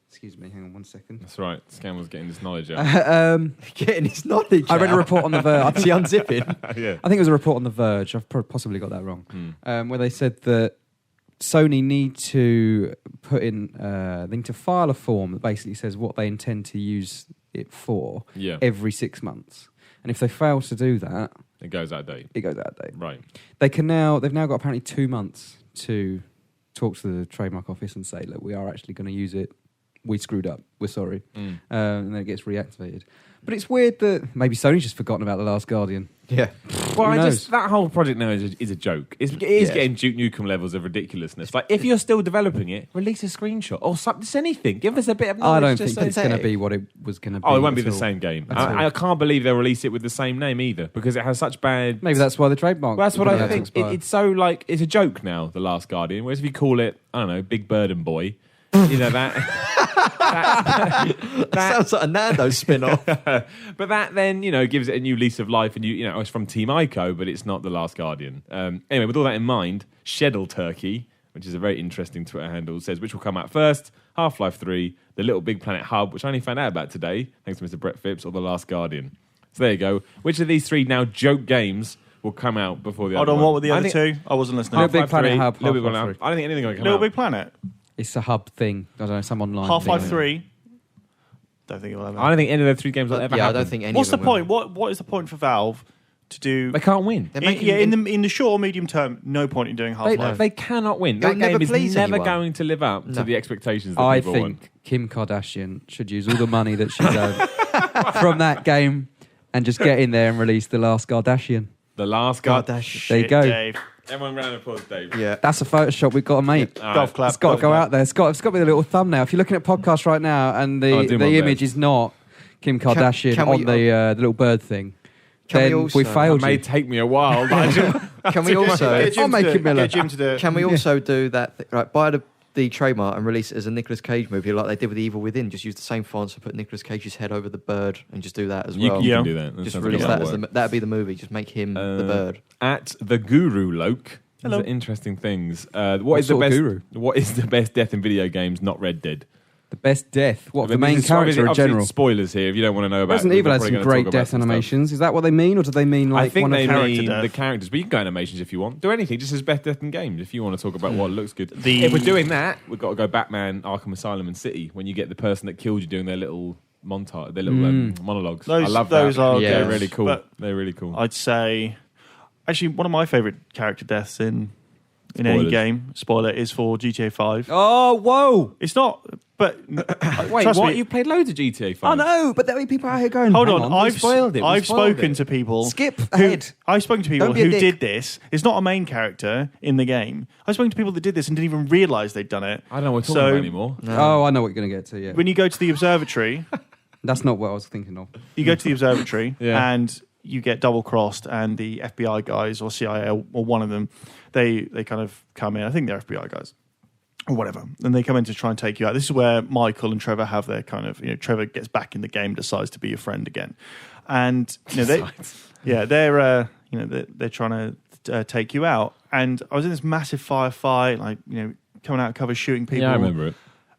C: Excuse me, hang on 1 second.
B: That's right. Scammer's getting this knowledge out.
A: Getting his knowledge.
C: I read a report on The Verge.
A: Is he unzipping?
B: Yeah.
C: I think it was a report on The Verge. I've possibly got that wrong. Where they said that Sony need to put in, they need to file a form that basically says what they intend to use it for
B: Yeah.
C: every 6 months. And if they fail to do that,
B: It goes out of date.
C: it goes out of date.
B: Right.
C: They've now got apparently 2 months to talk to the trademark office and say, look, we are actually going to use it. We screwed up. We're sorry. And then it gets reactivated. But it's weird that maybe Sony's just forgotten about The Last Guardian.
A: Yeah.
B: Well,
C: Who knows?
B: that whole project now is a joke. It is getting Duke Nukem levels of ridiculousness. Like, if you're still developing it, release a screenshot or something, just anything. Give us a bit of knowledge.
C: I don't
B: just
C: think it's
B: say-
C: going to be what it was going to be.
B: Oh, it won't be
C: at
B: the
C: all.
B: same game.
C: At all.
B: I can't believe they'll release it with the same name either because it has such bad.
C: Maybe that's why the trademark.
B: Well, that's what
C: is
B: I
C: about to
B: think.
C: expire.
B: It's so like it's a joke now. The Last Guardian. Whereas if you call it, I don't know, Big Bird and Boy, you know that.
A: That sounds like a Nando spin-off.
B: But that then, gives it a new lease of life, and it's from Team Ico, but it's not The Last Guardian. Anyway, with all that in mind, Sheddle Turkey, which is a very interesting Twitter handle, says which will come out first: Half-Life 3, The Little Big Planet Hub, which I only found out about today, thanks to Mr. Brett Phipps, or The Last Guardian. So there you go. Which of these three now joke games will come out before the
D: Hold
B: other
D: on,
B: one?
D: what were the other two? I wasn't listening.
C: Little Big Planet
B: 3,
C: Hub,
B: Little Big
C: Half-Life
B: Planet
C: 3.
B: I don't think anything will come
D: Little
B: out.
D: Big Planet.
C: It's a hub thing. I don't know, some online
D: Half-Life
C: thing.
D: 3. Don't think it'll ever.
B: I don't think any of the three games will ever
A: Yeah, I
B: happen.
A: don't think any
D: What's the
A: of them will.
D: point? What is the point for Valve to do?
B: They can't win.
A: They're making
D: in the short or medium term, no point in doing Half-Life.
B: They cannot win.
A: It'll
B: That
A: never
B: game is
A: please
B: never
A: anyone.
B: going to live up to
A: No.
B: the expectations that
C: I
B: people
C: think
B: want.
C: Kim Kardashian should use all the money that she's earned from that game and just get in there and release The Last Kardashian.
B: The Last
A: God,
B: Guardian.
A: that shit.
C: There you go.
D: Dave.
B: Everyone round of applause, Dave.
A: Yeah.
C: That's a Photoshop we've got to make.
B: All
D: Golf
B: right.
D: clap.
C: It's got
D: golf
C: to go
D: clap.
C: out there. It's got to be a little thumbnail. If you're looking at podcast right now and
B: I'll do my
C: the image
B: best.
C: is not Kim Kardashian
A: can
C: on
A: we-
C: the little bird thing,
A: Can we
C: then
A: also-
C: we failed
B: It may
C: you.
B: take me a while, but I just-
A: Can we also
D: Get Jim
C: I'll
D: to
C: make
D: do
C: it, Miller.
D: Get Jim to do it.
A: can we also do that? Right, buy the trademark and release it as a Nicolas Cage movie, like they did with Evil Within. Just use the same fonts and put Nicolas Cage's head over the bird, and just do that as
B: you
A: well.
B: can
D: Yeah.
B: do that.
A: Just
B: sounds
A: release
B: like
A: that
B: a
A: as
B: lot of work.
A: that'd be the movie. Just make him the bird.
B: At the Guru Loke.
D: Hello.
B: These are interesting things.
C: What
B: What is the
C: sort of
B: best?
C: guru?
B: What is the best death in video games? Not Red Dead.
C: The best death. What,
B: I
C: the
B: mean,
C: main
B: this is
C: character in
B: obviously
C: general?
B: Spoilers here if you don't want to know about.
C: Resident
B: it.
C: Evil
B: We're
C: has
B: probably
C: some
B: gonna
C: great
B: talk about
C: death
B: some stuff.
C: animations. Is that what they mean, or do they mean like
B: I think
C: one
B: they
C: of
D: character
B: mean
D: death.
B: the characters, but you can go animations if you want. Do anything, just as best death in games. If you want to talk about what looks good. If we're doing that, we've got to go Batman, Arkham Asylum, and City. When you get the person that killed you doing their little montage, their little monologues. I love
D: those
B: that.
D: are
A: Yeah.
B: They're
D: good,
B: really cool.
D: but
B: They're really cool.
D: I'd say, actually, one of my favourite character deaths in any
B: Spoilers.
D: game, spoiler, is for GTA 5.
C: Oh, whoa!
D: It's not, but
B: Wait,
D: trust
B: what?
D: me.
B: You played loads of GTA 5?
C: I know, but there are people out here going.
D: Hold
C: "Hang
D: on,
C: we
D: I've
C: spoiled it. we
D: I've
C: spoiled
D: spoken
C: it."
D: to people.
C: Skip
D: who-
C: ahead.
D: I've spoken to people
C: Don't be a
D: who
C: dick.
D: did this. It's not a main character in the game. I've spoken to people that did this and didn't even realise they'd done it.
B: I don't know what we're talking
D: So-
B: about anymore.
C: Oh, I know what you're going to get to. Yeah,
D: When you go to the observatory,
C: that's not what I was thinking of.
D: you go to the observatory
B: Yeah.
D: and you get double crossed, and the FBI guys or CIA or one of them, they kind of come in. I think they're FBI guys or whatever, and they come in to try and take you out. This is where Michael and Trevor have their kind of, Trevor gets back in the game, decides to be your friend again, and they're trying to take you out. And I was in this massive firefight, like coming out of cover, shooting people.
B: Yeah, I remember it.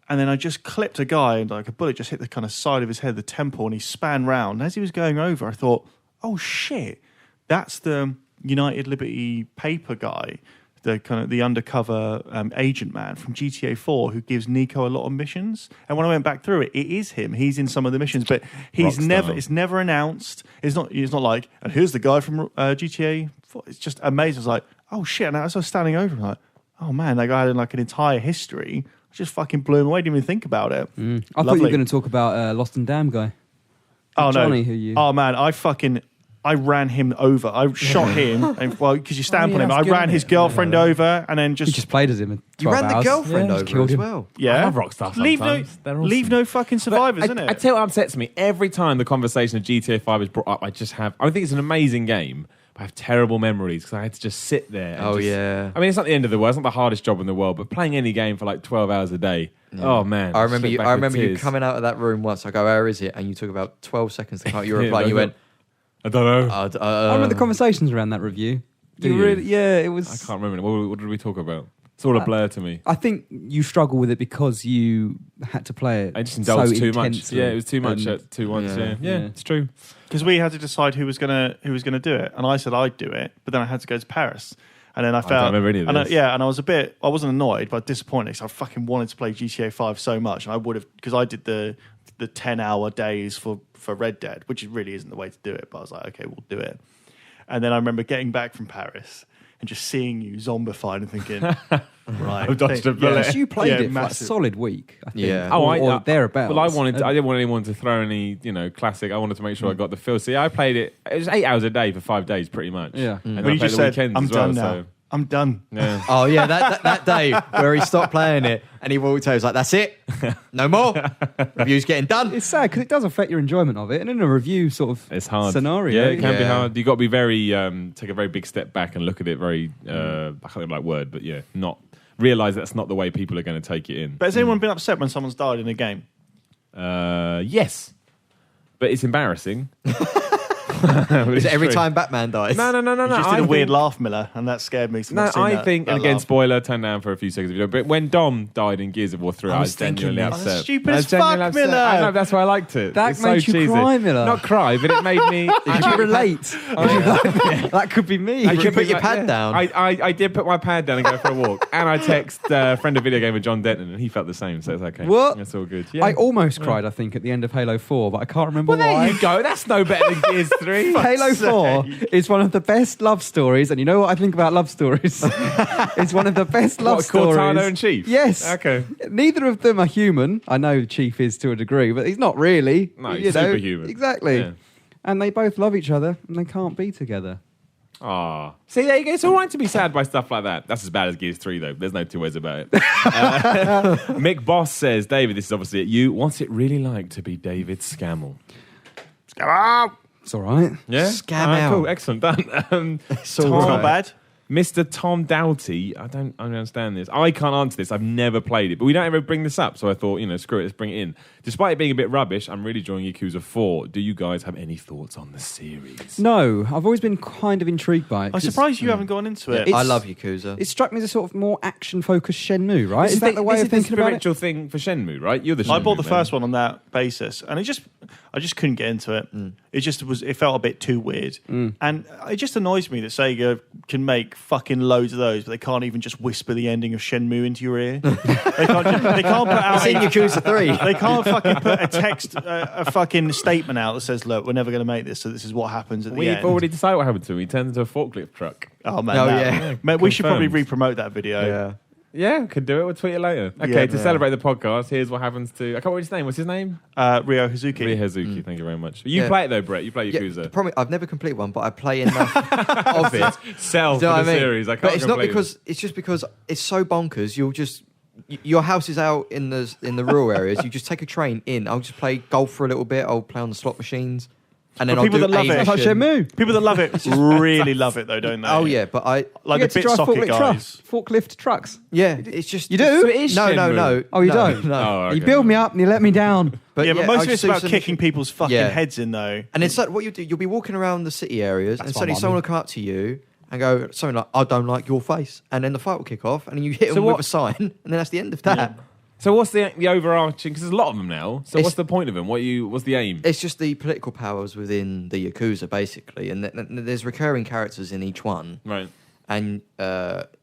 D: And then I just clipped a guy, and like a bullet just hit the kind of side of his head, the temple, and he span round. And as he was going over, I thought, oh shit, that's the United Liberty Paper guy, the kind of the undercover agent man from GTA 4 who gives Nico a lot of missions. And when I went back through it, it is him. He's in some of the missions, but he's
B: Rockstar.
D: it's never announced. It's not like, and here's the guy from GTA 4. It's just amazing. I was like, oh shit. And as I was standing over him, like, oh man, that guy had like an entire history. I just fucking blew him away. Didn't even think about it.
C: I thought you
D: Lovely.
C: were going to talk about Lost and Damned guy.
D: Oh
C: Johnny,
D: no!
C: who you-
D: Oh man, I ran him over. I shot him. And, well, because you stamp
C: yeah,
D: on him.
C: that's
D: I
C: good,
D: ran
C: isn't
D: his
C: it?
D: girlfriend over, and then
C: You
D: just
C: just played as him. In
A: You
C: 12
A: ran the
C: hours.
A: girlfriend
C: Yeah, just
A: over
C: killed
A: as
C: him.
A: well.
D: yeah.
B: I love Rockstar
D: Leave no,
B: sometimes. They're awesome.
D: leave no fucking survivors, isn't it?
B: I tell you what upsets me. Every time the conversation of GTA 5 is brought up, I think it's an amazing game, but I have terrible memories because I had to just sit there. And
A: Oh,
B: just-
A: yeah.
B: I mean, it's not the end of the world. It's not the hardest job in the world, but playing any game for like 12 hours a day. Oh, man.
A: I remember
B: Sit
A: you.
B: back
A: I
B: with
A: remember you
B: tears.
A: coming out of that room once. I go, "Where is it?" And you took about 12 seconds to come out your
B: Yeah,
A: reply. And you
B: no,
A: went,
B: I don't know.
C: I remember the conversations around that review.
B: Do you?
C: Really? Yeah, it was.
B: I can't remember. What did we talk about? It's all a blur to me.
C: I think you struggle with it because you had to play it.
B: I just indulged
C: so
B: too much.
C: intensely.
B: Yeah, it was too much
C: And
B: at two once.
A: Yeah.
B: Yeah,
C: Yeah.
B: it's true.
D: Because we had to decide who was gonna do it, and I said I'd do it, but then I had to go to Paris, and then I felt.
B: don't remember any of
D: and
B: this.
D: and I was I wasn't annoyed, but disappointed because I fucking wanted to play GTA 5 so much, and I would have, because I did the 10-hour days for Red Dead, which really isn't the way to do it, but I was like, okay, we'll do it. And then I remember getting back from Paris and just seeing you zombified and thinking, right,
B: I've dodged a bullet.
C: Yes, you played it for like a
D: massive.
C: solid week, I think.
A: Yeah.
C: Or thereabouts.
B: Well, I didn't want anyone to throw any, classic. I wanted to make sure I got the feel. See, I played it. It was 8 hours a day for 5 days, pretty much.
C: Yeah.
B: And
D: But
B: I
D: you
B: played
D: just
B: the
D: said,
B: weekends
D: I'm
B: as well,
D: done now.
B: so,
D: I'm done.
B: yeah.
A: Oh yeah, that day where he stopped playing it and he walked out. He was like, "That's it, no more. Review's getting done."
C: It's sad because it does affect your enjoyment of it, and in a review sort of
B: It's hard.
C: scenario.
B: Yeah, it can be
A: Yeah.
B: hard. You got to be very take a very big step back and look at it very. I can't remember that word, but yeah, not realize that's not the way people are going to take it in.
D: But has anyone been upset when someone's died in a game?
B: Yes, but it's embarrassing.
A: Is it every time Batman dies?
B: No.
D: You just did a weird laugh, Miller, and that scared me. So
B: No,
D: I've seen
B: I
D: that-
B: think,
D: that
B: and again,
D: laugh.
B: spoiler, turn down for a few seconds if you don't. But when Dom died in Gears of War 3, I was genuinely
A: thinking this.
B: upset.
D: That's stupid
B: I was
D: as
B: genuinely
D: fuck,
B: upset.
D: Miller.
B: I know, that's why I liked it.
C: That
B: It's
C: made
B: so
C: you
B: cheesy.
C: cry, Miller.
B: Not cry, but it made me.
C: Did you relate? That could be me.
A: Did you put your pad down?
B: I did put my pad down and go for a walk, and I text friend of VideoGamer John Denton, and he felt the same, so it's okay.
C: What?
B: It's all good. Yeah.
C: I almost cried, I think, at the end of Halo 4, but I can't remember
B: well,
C: why.
B: there you go. That's no better than Gears 3.
C: Halo 4 is one of the best love stories, and you know what I think about love stories? It's one of the best love
B: What,
C: stories.
B: Cortana and Chief?
C: Yes.
B: Okay.
C: Neither of them are human. I know Chief is to a degree, but he's not really.
B: No, he's superhuman.
C: Exactly.
B: Yeah.
C: And they both love each other, and they can't be together.
B: Ah, see, there you go. It's all right to be sad by stuff like that. That's as bad as Gears 3, though. There's no two ways about it. Mick Boss says, David, this is obviously at you. What's it really like to be David Scammell?
C: It's all right.
B: Yeah?
A: Scam
B: Cool,
A: out.
B: excellent. Done.
A: It's all
B: Tom-
D: It's
A: right.
D: not bad.
B: Mr. Tom Doughty, I don't understand this. I can't answer this. I've never played it, but we don't ever bring this up. So I thought, screw it, let's bring it in. Despite it being a bit rubbish, I'm really enjoying Yakuza 4. Do you guys have any thoughts on the series?
C: No, I've always been kind of intrigued by it.
D: I'm
C: 'cause
D: surprised you haven't gone into it.
C: It's-
A: I love Yakuza.
C: It struck me as a sort of more action-focused Shenmue, right?
B: This
C: Is that the way
B: this
C: of
B: is the
C: thinking about it?
B: spiritual thing for Shenmue, right? You're the Shenmue
D: I bought the
B: man.
D: first one on that basis, and I just couldn't get into it. It felt a bit too weird, and it just annoys me that Sega can make fucking loads of those, but they can't even just whisper the ending of Shenmue into your ear. They can't put out.
A: It's in Yakuza 3.
D: They can't fucking put a text, a fucking statement out that says, "Look, we're never going to make this, so this is what happens at the
B: We've
D: end."
B: already decided what happened to him. He turned into a forklift truck.
D: Oh man,
A: Oh,
D: that-
A: yeah.
D: Mate, we should probably
B: Confirmed.
D: re-promote that video.
A: Yeah.
B: Yeah, could do it. We'll tweet it later. Okay,
D: Yeah.
B: to celebrate the podcast, here's what happens to... I can't remember his name. What's his name?
D: Ryo Hazuki.
B: Ria Hazuki. Thank you very much. You
A: Yeah.
B: play it though, Brett. You play
A: Yeah,
B: Yakuza.
A: the problem, I've never completed one, but I play enough of it.
B: Sell
A: Do you know
B: for
A: what
B: the
A: I mean?
B: series. I can't
A: But it's not
B: complain.
A: because it's just because it's so bonkers. You'll just your house is out in the rural areas. You just take a train in. I'll just play golf for a little bit. I'll play on the slot machines, and then
D: But
A: I'll
D: people
A: do
D: that love
A: a
D: it-
C: Like
A: mission.
C: Shenmue.
D: People that love it really love it, though, don't they?
A: Oh yeah, but I
D: Like
C: You
D: the
C: get to
D: bit
C: drive
D: socket guys.
C: forklift trucks.
A: yeah, it's just
C: You do?
A: it's-
C: So
B: it is
A: no,
B: Shenmue.
C: Oh, you
A: no,
C: don't?
A: No.
B: Oh, okay.
C: You build me up and you let me down.
A: But
D: yeah, but most
A: I
D: of it's
A: just do
D: about
A: some
D: kicking
A: mission-
D: people's fucking
A: Yeah.
D: heads in, though.
A: And it's like what you do. You'll be walking around the city areas, and
C: That's
A: suddenly
C: my
A: someone
C: mummy.
A: will come up to you and go something like, "I don't like your face," and then the fight will kick off, and then you hit
B: So
A: them
B: what-
A: with a sign, and then that's the end of that.
B: So what's the overarching... Because there's a lot of them now. So
A: It's-
B: what's the point of them? What's the aim?
A: It's just the political powers within the Yakuza, basically, and there's recurring characters in each one,
B: Right.
A: and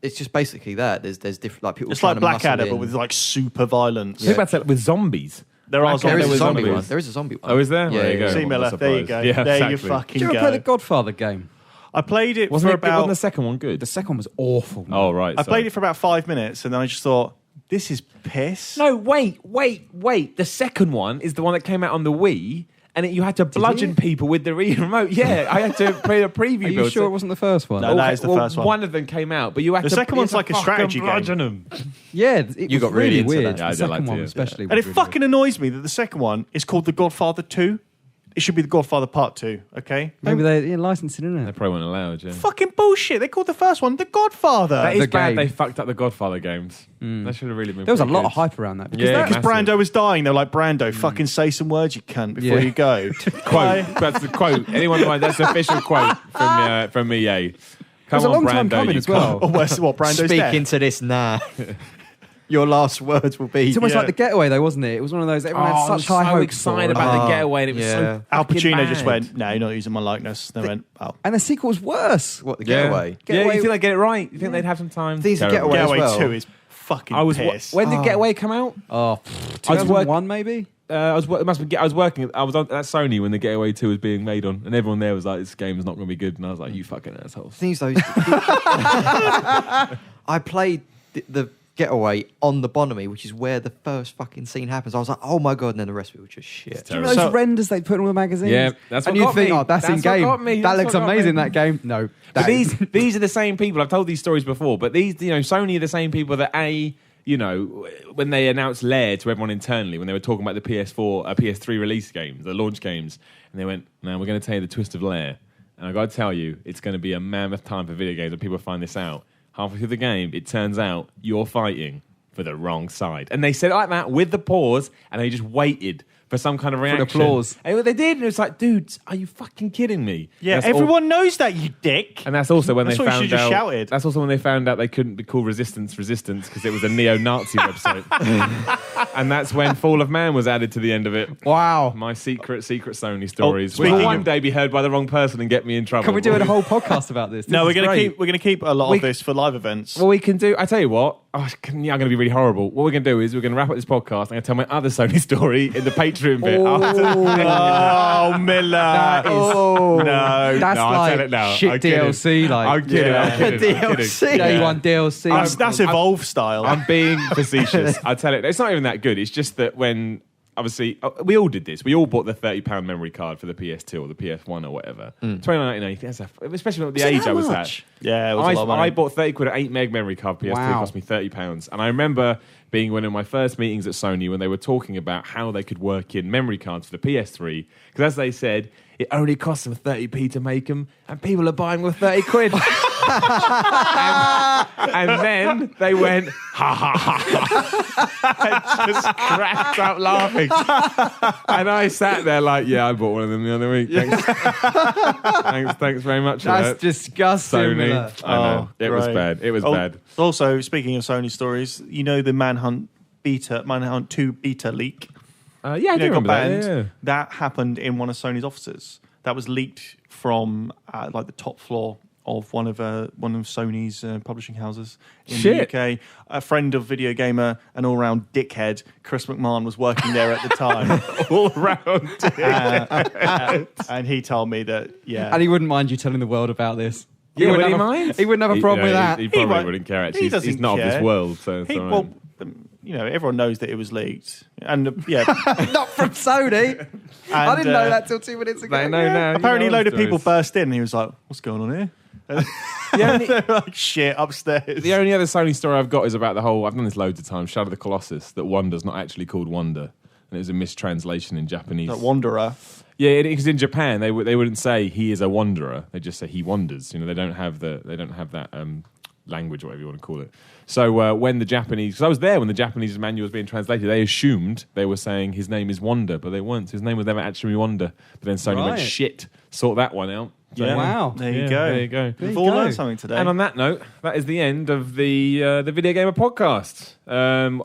A: it's just basically that. There's different like people.
D: It's
A: trying
D: like
A: to muscle
D: Blackadder,
A: in.
D: but with like super violence.
B: Think about that with zombies.
D: There are
B: Blackadder
A: there is
B: with
A: a zombie
B: zombies.
A: one. There is a zombie one.
B: Oh, is there?
A: Yeah,
B: There you
A: yeah,
B: go.
D: See,
A: yeah.
D: Miller,
B: What a
D: there you
B: surprise.
D: go.
B: Yeah,
D: there you
B: exactly.
D: fucking
C: Did you
D: go.
C: ever play the Godfather game?
D: I played it
B: Wasn't
D: for
B: it? Wasn't
D: about.
B: the second one good?
C: The second one was awful. man.
B: Oh, right.
D: I played it for about 5 minutes, and then I just thought, this is piss.
B: No, wait. The second one is the one that came out on the Wii, and you had to bludgeon people with the Wii remote. Yeah, I had to play a preview.
C: Are you sure it wasn't the first one?
D: No, that is the first one.
B: One of them came out, but you had
D: The
B: to.
D: second
B: you
D: one's
B: had to
D: like a
B: fucking
D: strategy game.
B: bludgeon them.
C: Yeah, it
A: You
C: was
A: got really into
C: weird.
A: that.
B: Yeah, I
C: The
B: did
C: second
B: like
C: one
B: it,
C: especially.
D: And
C: was
D: it
C: really
D: fucking annoys me that the second one is called The Godfather 2. It should be The Godfather Part 2, okay?
C: weird. Maybe they're licensing, isn't
B: They
C: it?
B: probably weren't allowed. Yeah.
D: Fucking bullshit. They called the first one The Godfather.
B: That is
C: The
B: bad.
C: game.
B: They fucked up the Godfather games. They should have really been.
C: There was a
B: pretty
C: lot
B: good.
C: of hype around that. Because
B: Yeah,
C: that,
D: Because
B: massive.
D: Brando was dying, they were like, Brando, fucking say some words, you cunt, before
C: Yeah.
D: you go.
B: Quote. That's the quote. Anyone mind? That's the official quote from EA.
C: it
B: Come
C: was a
B: on,
C: long time
B: Brando,
C: coming
B: you
C: as well.
D: Or worse, what, Brando's
A: Speak
D: dead?
A: into this now. Your last words will be.
C: It's almost
D: Yeah.
C: like the Getaway, though, wasn't it? It was one of those. Everyone had such high hopes
B: excited
C: for it.
B: about the
A: Oh,
B: getaway, and it was
A: yeah.
B: so
D: Al
B: fucking
D: Pacino just
B: bad.
D: went, no, you're not using my likeness. They went, oh.
C: And the sequel was worse.
A: What the
B: Yeah.
A: getaway?
B: Yeah,
C: Getaway-
B: you think they'd get it right? You think they'd have some time?
A: Things are
B: Terrible.
A: Getaway as
D: Getaway
A: well.
D: 2 is fucking
B: I was.
D: piss.
B: When did
A: Oh.
B: Getaway come out?
C: Oh,
B: I was
C: 2001 maybe?
B: I was working. I was on at Sony when the Getaway 2 was being made on, and everyone there was like, "This game is not going to be good." And I was like, "You fucking assholes."
A: Things though. I played the Getaway on the Bonamy, which is where the first fucking scene happens. I was like, "Oh my god!" And then the rest of it was just shit.
C: Do you know those renders they put in all the magazines?
B: Yeah, that's what
C: and you
B: got
C: think,
B: me.
C: oh, that's in
B: That's what
C: game.
B: got me.
C: That
B: That's
C: looks
B: what got
C: amazing.
B: me.
C: That game. No,
B: But these are the same people. I've told these stories before, but these, Sony are the same people that when they announced Lair to everyone internally, when they were talking about the PS4, PS3 release games, the launch games, and they went, "Now we're going to tell you the twist of Lair." And I got to tell you, it's going to be a mammoth time for video games when people find this out. Halfway through the game, it turns out you're fighting for the wrong side. And they said it like that with the pause, and they just waited for some kind of reaction.
C: For applause.
B: And they did, and it was like, dude, are you fucking kidding me?
D: Yeah, everyone knows that, you dick.
B: And that's also when
D: That's
B: they
D: what you
B: found
D: should just
B: out.
D: shouted.
B: That's also when they found out they couldn't be called Resistance because it was a neo-Nazi website. And that's when Fall of Man was added to the end of it.
C: wow.
B: My secret Sony stories.
D: speaking
B: Will one
D: of-
B: day be heard by the wrong person and get me in trouble.
C: Can we do a whole podcast about this?
D: No,
C: This
D: we're
C: is great.
D: gonna keep a lot of this for live events.
B: Well, we can do. I tell you what. I'm going to be really horrible. What we're going to do is we're going to wrap up this podcast. I'm going to tell my other Sony story in the Patreon bit.
D: Oh, Miller!
C: That is,
D: no,
C: that's
B: no, I'll
C: like
B: tell it now.
C: shit
B: I'm kidding.
C: DLC. Like
B: I'm kidding.
D: Yeah.
B: I'm kidding. I'm kidding.
A: DLC.
C: day one DLC.
D: that's Evolve style.
B: I'm being facetious. I tell it, it's not even that good. It's just that when, obviously, we all did this. We all bought the £30 memory card for the PS2 or the PS1 or whatever. 29.99, especially at the age I was at.
D: Yeah, it was a lot of money.
B: I bought 30 quid, an 8 meg memory card. PS2
C: Wow.
B: cost me £30. And I remember being one of my first meetings at Sony when they were talking about how they could work in memory cards for the PS3. Because as they said, it only costs them 30p to make them, and people are buying with 30 quid. and then they went, ha ha ha, and just cracked up laughing. And I sat there like, yeah, I bought one of them the other week. Thanks, thanks very much for
C: That's
B: that.
C: disgusting.
B: Sony.
C: Miller.
B: I know. It was
D: great.
B: bad. It was bad.
D: Also, speaking of Sony stories, you know the Manhunt 2 beta leak.
B: Yeah, I
D: You
B: do
D: know, got
B: remember that.
D: banned.
B: Yeah.
D: That happened in one of Sony's offices. That was leaked from like the top floor of one of Sony's publishing houses in
B: Shit.
D: the UK. A friend of VideoGamer, an all-round dickhead, Chris McMahon, was working there at the time.
B: All round.
D: And he told me that, yeah.
C: And he wouldn't mind you telling the world about this.
B: Yeah, would he
C: have
B: mind?
C: He wouldn't have a problem with that.
B: He probably
D: won't-
B: wouldn't care,
D: he
B: actually. He's
D: doesn't
B: not of
D: care.
B: this world, so it's all right.
D: Well, you know, everyone knows that it was leaked. And, yeah.
C: Not from Sony. I didn't know that till 2 minutes ago.
B: They know now.
D: Apparently, a
B: You know
D: load of
B: the
D: people
B: stories.
D: burst in, and he was like, "What's going on here?"
B: The only-
D: They were like, "Shit, upstairs."
B: The only other Sony story I've got is about the whole, I've done this loads of times, Shadow of the Colossus, that Wander's not actually called Wander. And it was a mistranslation in Japanese.
D: That Wanderer.
B: Yeah, because in Japan, they wouldn't say he is a wanderer. They just say he wanders. You know, they don't have that language, or whatever you want to call it. So when the Japanese, because I was there when the Japanese manual was being translated, they assumed they were saying his name is Wander, but they weren't. His name was never actually Wander. But then Sony went,
C: Right.
B: shit, sort that one out. So,
D: Yeah.
C: Wow.
D: There you
B: yeah,
D: go.
B: There you go.
C: There
D: We've
C: you
D: all
C: go.
D: learned something today.
B: And on that note, that is the end of the Video Gamer podcast.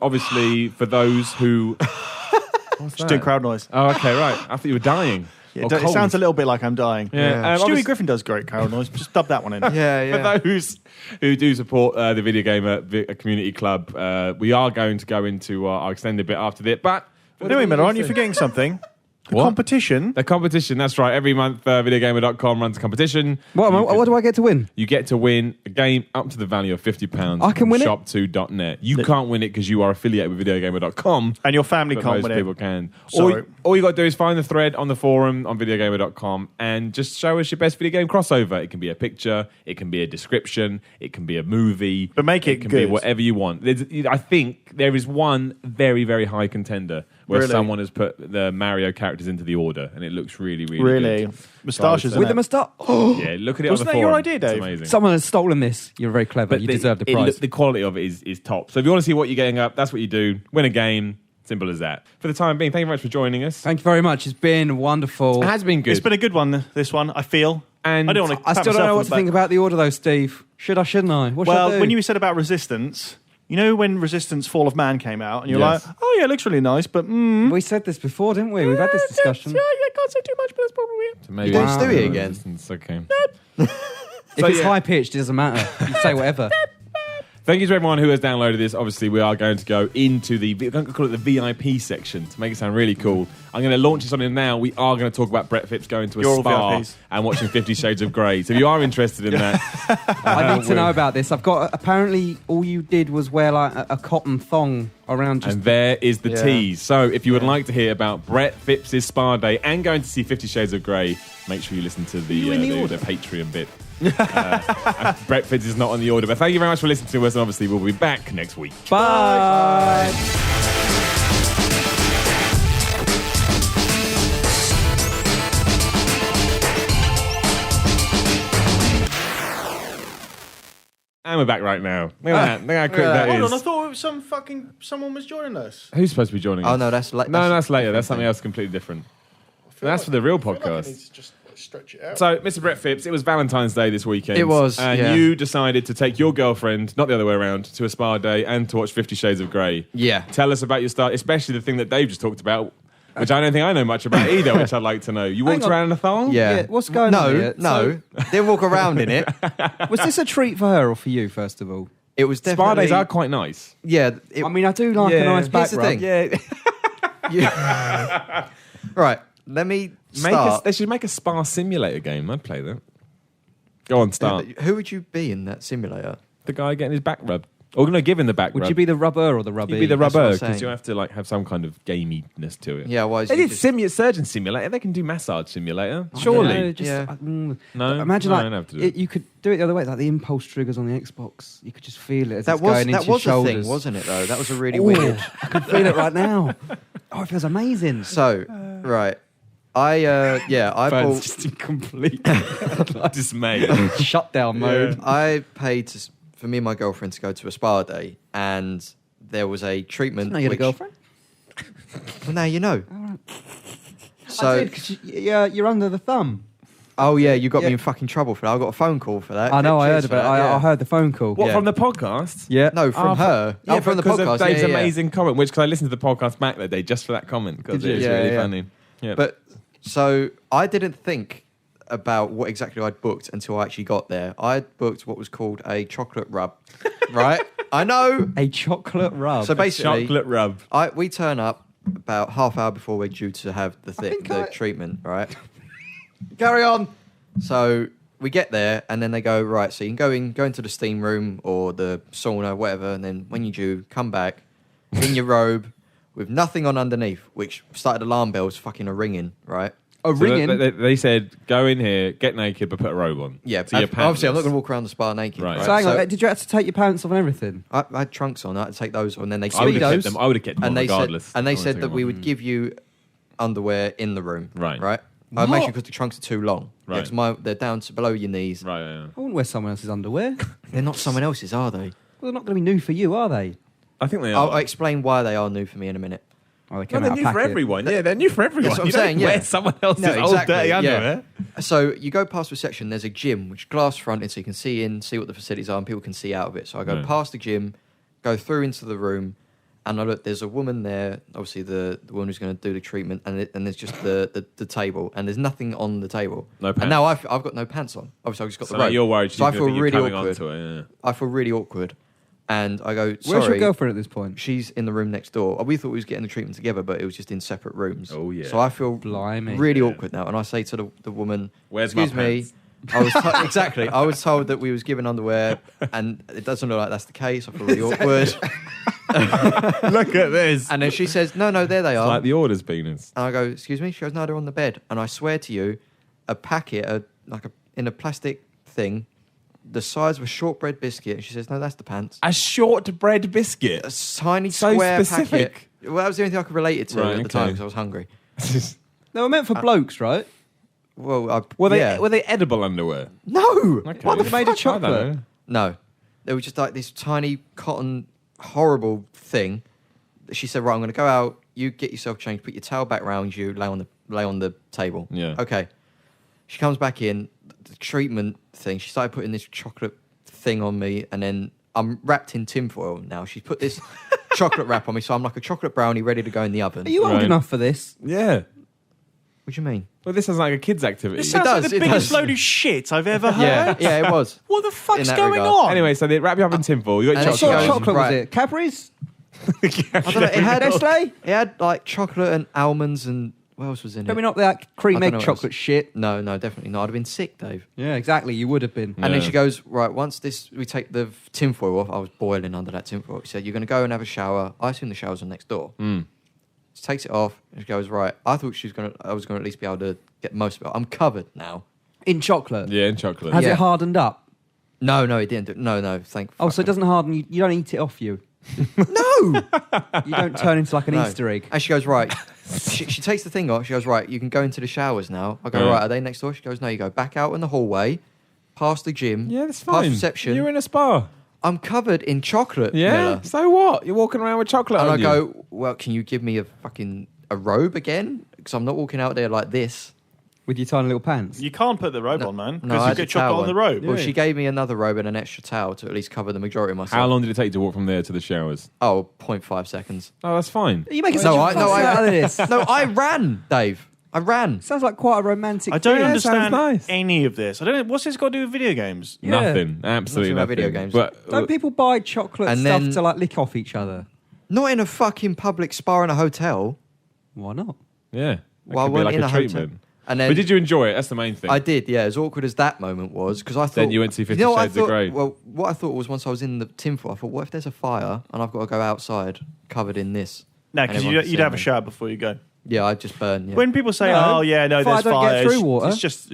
B: Obviously, for those who... What's
D: Just
B: that?
D: doing crowd noise.
B: Oh, okay, right. I thought you were dying.
D: Yeah,
B: Or
D: it
B: cold.
D: sounds a little bit like I'm dying.
B: Yeah.
D: Stewie
B: obviously-
D: Griffin does great crowd noise. Just dub that one in.
A: Yeah.
B: For those who do support the Video Gamer Community Club, we are going to go into our extended bit after this. But
D: Anyway, Miller, aren't you forgetting something? The
B: What?
D: competition.
B: the competition, that's right. Every month, VideoGamer.com runs a competition.
C: What do I get to win?
B: You get to win a game up to the value of £50.
C: I can win it?
B: Shop2.net. You can't win it because you are affiliated with VideoGamer.com.
D: And your family
B: But
D: can't
B: most
D: win
B: people
D: it.
B: can.
D: Sorry.
B: All you got to do is find the thread on the forum on VideoGamer.com and just show us your best video game crossover. It can be a picture, it can be a description, it can be a movie.
D: But make it
B: can be
D: good.
B: whatever you want. I think there is one very, very high contender where
D: Really?
B: someone has put the Mario characters into the order and it looks really, really
D: Really?
B: good.
D: Moustaches in
C: With
D: it.
C: the moustache?
B: Yeah, look at it
D: Wasn't
B: on
D: that
B: the
D: your
B: forum.
D: idea, Dave?
B: It's amazing.
C: Someone has stolen this. You're very clever. You deserve the prize.
B: The quality of it is top. So if you want to see what you're getting up, that's what you do. Win a game. Simple as that. For the time being, thank you very much for joining us.
C: Thank you very much. It's been wonderful.
B: It has been good.
D: It's been a good one, this one, I feel.
B: And
D: I don't want to
C: I still don't know what to think about the order, though, Steve. Should I, shouldn't I? What should I
D: Well,
C: do?
D: when you said about Resistance, you know when Resistance Fall of Man came out, and you're
B: Yes.
D: like, oh yeah, it looks really nice, but
C: We said this before, didn't we? We've had this discussion.
D: Yeah, I can't say too much, but that's probably it.
B: So maybe
A: You don't do it again.
B: It's okay.
C: If
B: So,
C: it's
B: yeah.
C: high pitched, it doesn't matter. You say whatever.
B: Thank you to everyone who has downloaded this. Obviously, we are going to go into we're going to call it the VIP section to make it sound really cool. I'm going to launch this on in now. We are going to talk about Brett Phipps going to a
D: You're all
B: spa
D: VIPs.
B: and watching 50 Shades of Grey. So if you are interested in that,
C: I need to know about this. I've got apparently all you did was wear like a cotton thong around. Just
B: and there is the
A: Yeah.
B: tease. So if you would like to hear about Brett Phipps' spa day and going to see 50 Shades of Grey, make sure you listen to the Patreon bit. Brett Phipps is not on the order, but thank you very much for listening to us, and obviously we'll be back next week.
C: Bye.
B: And we're back right now. Look at how quick that
D: Hold
B: is.
D: on, I thought it was someone was joining us.
B: Who's supposed to be joining us?
A: Oh no, that's like
B: No, that's later. That's something else completely different. That's for the real podcast.
D: I need to just stretch it out.
B: So, Mr. Brett Phipps, it was Valentine's Day this weekend.
A: It was,
B: And
A: yeah.
B: you decided to take your girlfriend, not the other way around, to a spa day and to watch 50 Shades of Grey.
A: Yeah.
B: Tell us about your start, especially the thing that Dave just talked about, which I don't think I know much about either, which I'd like to know. You walked
C: on.
B: around in a thong?
A: Yeah.
C: What's going on here?
A: No, didn't walk around in it.
C: Was this a treat for her or for you, first of all?
A: It was
B: Spa
A: definitely.
B: days are quite nice.
A: Yeah. It,
C: I mean, I do like a nice back
A: Here's the
C: rub.
A: thing.
B: Yeah.
A: yeah. Right. Let me start.
B: They should make a spa simulator game. I'd play that. Go on, start.
A: Who would you be in that simulator?
B: The guy getting his back rubbed. Or no, give him the back
C: Would
B: rub.
C: you be the rubber or the rubby?
B: You'd be the
A: That's what I'm
B: rubber, because
A: saying.
B: you have to like have some kind of gaminess to it.
A: Yeah. Why?
B: They did surgeon simulator. They can do massage simulator.
C: I
B: Surely.
C: don't know, just,
A: Yeah.
B: No?
C: Imagine
B: No, I
C: like
B: don't have to do it.
C: you could do it the other way, like the impulse triggers on the Xbox. You could just feel it as
A: That
C: it's
A: was
C: going into
A: that
C: your
A: was a
C: shoulders.
A: thing, wasn't it? Though that was a really
C: Ooh,
A: weird.
C: I can feel it right now. Oh, it feels amazing.
A: So right, I bought.
C: just in complete
B: dismay.
C: shutdown mode.
A: I paid for me and my girlfriend to go to a spa day, and there was a treatment.
C: No, you had a
A: which-
C: girlfriend?
A: Well, now you know.
C: All right.
A: So,
C: I did, 'cause you're under the thumb.
A: oh yeah, you got
C: Yeah.
A: me in fucking trouble for that. I got a phone call for that.
C: I know, I
A: Cheers
C: heard
A: for
C: about it.
A: that, yeah.
C: I heard the phone call.
B: What,
A: Yeah.
B: from the podcast?
C: Yeah.
A: No, from her.
B: Yeah,
A: from the
B: because
A: podcast.
B: of Dave's
A: yeah, yeah.
B: amazing comment, which, because I listened to the podcast back that day just for that comment, because
C: Did you?
B: it was
A: Yeah,
B: really
A: yeah.
B: funny. Yeah.
A: But so I didn't think about what exactly I'd booked until I actually got there. I'd booked what was called a chocolate rub, right? I know.
C: A chocolate rub.
A: So basically,
B: chocolate rub.
A: we turn up about half hour before we're due to have the treatment, right? Carry on. So we get there, and then they go, right, so you can go into the steam room or the sauna, whatever, and then when you do, come back in your robe with nothing on underneath, which started alarm bells fucking ringing, right?
C: a
B: So
C: ringing.
B: they said, go in here, get naked, but put a robe on.
A: Yeah,
B: So you're
A: obviously I'm not
B: pantless.
A: going to walk around the spa naked.
B: Right.
A: Right.
C: So hang on,
A: So
C: did you have to take your pants off and everything?
A: I had trunks on. I had to take those on, and then they
B: I would have
C: Speedos.
B: kept them. I would have kept them on
A: and they
B: regardless.
A: said, and they
B: I would've
A: said
B: taken
A: that
B: them
A: we
B: on.
A: would give you underwear in the room.
B: Right.
A: Right.
C: What?
A: Make sure because the trunks are too long.
B: Right.
A: Yeah, 'cause they're down to below your knees.
B: Right, yeah.
C: I wouldn't wear someone else's underwear.
A: They're not someone else's, are they?
C: Well, they're not going to be new for you, are they?
B: I think they are.
A: I'll explain why they are new for me in a minute.
C: Oh, they
B: No,
C: came
B: they're
C: out
B: new
C: of
B: for
C: packet.
B: everyone. Yeah, they're new for everyone.
A: That's what I'm
B: You don't
A: saying, yeah.
B: wear someone else's
A: No,
B: old
A: exactly,
B: dirty
A: yeah.
B: underwear.
A: So you go past reception. There's a gym, which glass fronted, so you can see in, see what the facilities are, and people can see out of it. So I go
B: Yeah.
A: past the gym, go through into the room, and I look. There's a woman there, obviously the woman who's going to do the treatment, and there's just the table, and there's nothing on the table.
B: No pants.
A: And now I've got no pants on. Obviously, I've just got
B: So
A: the
B: now
A: robe.
B: you're worried she's
A: So I
B: gonna
A: feel
B: think you're
A: really
B: coming
A: awkward.
B: onto it. Yeah.
A: I feel really awkward, and I go, sorry.
C: Where's your girlfriend at this point?
A: She's in the room next door. We thought we was getting the treatment together, but it was just in separate rooms.
B: Oh, yeah.
A: So I feel
C: Blimey.
A: really
B: Yeah.
A: awkward now, and I say to the woman,
B: Where's my
A: "Excuse me."
B: pants?
A: I was exactly. I was told that we was given underwear, and it doesn't look like that's the case. I feel really awkward.
B: Look at this.
A: And then she says, "No, there they
B: It's
A: are."
B: like the orders penis.
A: And I go, "Excuse me." She goes, "No, they're on the bed." And I swear to you, a packet, in a plastic thing, the size of a shortbread biscuit. And she says, "No, that's the pants."
B: A shortbread biscuit.
A: A tiny
B: So
A: square
B: specific.
A: packet. Well, that was the only thing I could relate it to
B: Right,
A: at the time
B: okay.
A: because I was hungry.
C: They were meant for blokes, right?
A: Well,
B: Were they
A: yeah.
B: were they edible underwear?
A: No.
B: Okay.
C: What, they're made of
B: I don't
C: chocolate?
B: know.
A: No, they were just like this tiny cotton horrible thing. She said, "Right, I'm going to go out. You get yourself changed. Put your towel back round you. Lay on the table."
B: Yeah.
A: Okay. She comes back in. The treatment thing. She started putting this chocolate thing on me, and then I'm wrapped in tinfoil now. She's put this chocolate wrap on me, so I'm like a chocolate brownie ready to go in the oven.
C: Are you old
B: Right.
C: enough for this?
B: Yeah.
A: What do you mean?
B: Well, this sounds like a kid's activity.
D: This sounds like
A: does,
D: the
A: it
D: biggest
A: does.
D: load of shit I've ever heard.
A: Yeah, it was.
D: What the fuck's
A: In that
D: going
A: regard.
D: on?
B: Anyway, so they wrap you up in tinfoil. You got
A: And
B: your
A: then she
C: What
B: chocolate.
A: goes,
C: chocolate was
A: right.
C: it? Cadbury's?
A: I don't know. It had
C: Nestle?
A: It had like chocolate and almonds and what else was in
C: Don't
A: it?
C: be not that cream
A: I don't
C: egg
A: know what
C: chocolate shit.
A: No, definitely not. I'd have been sick, Dave.
C: Yeah, exactly. You would have been.
A: And then
B: Yeah.
A: she goes, right, once we take the tinfoil off, I was boiling under that tinfoil. She said, you're going to go and have a shower. I assume the showers are next door. She takes it off and she goes, right, I thought I was going to at least be able to get most of it. I'm covered now.
C: In chocolate.
B: Yeah, in chocolate.
C: Has
A: Yeah.
C: it hardened up?
A: No, it didn't. No, thank
C: Oh, so it doesn't harden. You don't eat it off you.
A: No!
C: You don't turn into like an
A: No.
C: Easter egg.
A: And she goes, right. she takes the thing off. She goes, right, you can go into the showers now. I go,
B: Yeah.
A: right, are they next door? She goes, no, you go back out in the hallway, past the gym,
B: Yeah, that's
A: past
B: fine.
A: reception.
B: You're in a spa.
A: I'm covered in chocolate,
B: Yeah.
A: Miller.
B: So what? You're walking around with chocolate
A: And
B: on
A: I
B: you.
A: go, well, can you give me a robe again? Because I'm not walking out there like this.
C: With your tiny little pants.
D: You can't put the robe
A: No,
D: on, man,
A: no,
D: because
A: I
D: you
A: had
D: get
A: the towel
D: chocolate on the robe.
A: Well,
C: Yeah.
A: she gave me another robe and an extra towel to at least cover the majority of myself.
B: How long did it take to walk from there to the showers?
A: Oh, 0.5 seconds.
B: Oh, that's fine.
C: Are you making
A: No,
C: such a fuss out of this?
A: No, I ran, Dave. I ran.
C: Sounds like quite a romantic
D: I don't
C: thing.
D: understand
B: nice.
D: any of this. I don't know. What's this got to do with video games?
C: Yeah.
B: Nothing. Absolutely
A: Nothing about
B: nothing.
A: video games.
B: But
C: Don't people buy chocolate
A: And
C: stuff
A: then-
C: to like lick off each other?
A: Not in a fucking public spa in a hotel.
C: Why not?
B: yeah, that
A: Well, I
B: could be
A: weren't
B: like
A: in
B: a
A: a hotel.
B: treatment.
A: And then
B: But did you enjoy it? That's the main thing.
A: I did, yeah. As awkward as that moment was, because I thought.
B: Then you went to see 50
A: what I
B: Shades of
A: thought-
B: Grey.
A: Well, what I thought was once I was in the tinfoil, I thought, what if there's a fire and I've got to go outside covered in this?
D: No,
A: And
D: because
A: everyone can
D: you'd
A: see
D: have a
A: me.
D: shower before you go.
A: Yeah, I'd just burn. Yeah.
D: When people say,
C: No.
D: "Oh yeah, no,
C: Fire
D: there's
C: don't get
D: fires,"
C: through water.
D: it's just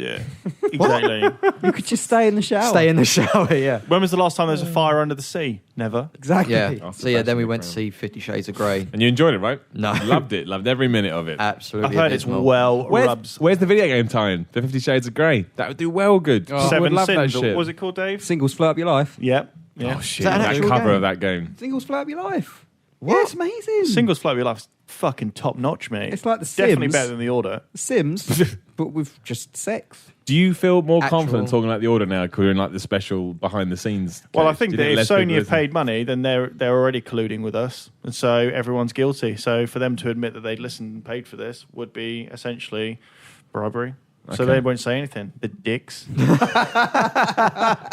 D: exactly.
C: You could just stay in the shower.
A: Stay in the shower, yeah.
D: When was the last time there was a fire under the sea? Never.
C: Exactly.
A: Yeah.
B: Oh,
A: So yeah, then we
B: Sebastian
A: went to
B: Crowe.
A: see 50 Shades of Grey.
B: And you enjoyed it, right?
A: No.
B: Loved it. Loved every minute of it.
A: Absolutely.
D: I've heard it's
A: abysmal.
D: well rubs.
B: Where's the video game tie-in? The 50 Shades of Grey. That would do well good.
C: Oh,
B: I would
D: Seven
B: love that
D: Sins.
B: shit.
D: What was it called, Dave?
C: Singles float up your life.
D: Yep. Yeah.
B: Oh shit!
A: that an
B: That
A: actual
B: cover
A: game?
B: of that game.
C: Singles float up your life.
A: What?
C: Yeah, it's amazing.
D: Singles flow of your life's fucking top notch, mate.
C: It's like The
D: Definitely
C: Sims.
D: better than the Order.
C: Sims, but with just sex.
B: Do you feel more
A: Actual-
B: confident talking about the order now? Because we're in like the special behind the scenes.
D: Well, I
B: case?
D: think
B: Do
D: that
B: you
D: if
B: less people
D: Sony have
B: listen?
D: paid money, then they're already colluding with us, and so everyone's guilty. So for them to admit that they'd listened and paid for this would be essentially bribery. So
B: Okay.
D: they won't say anything. The dicks.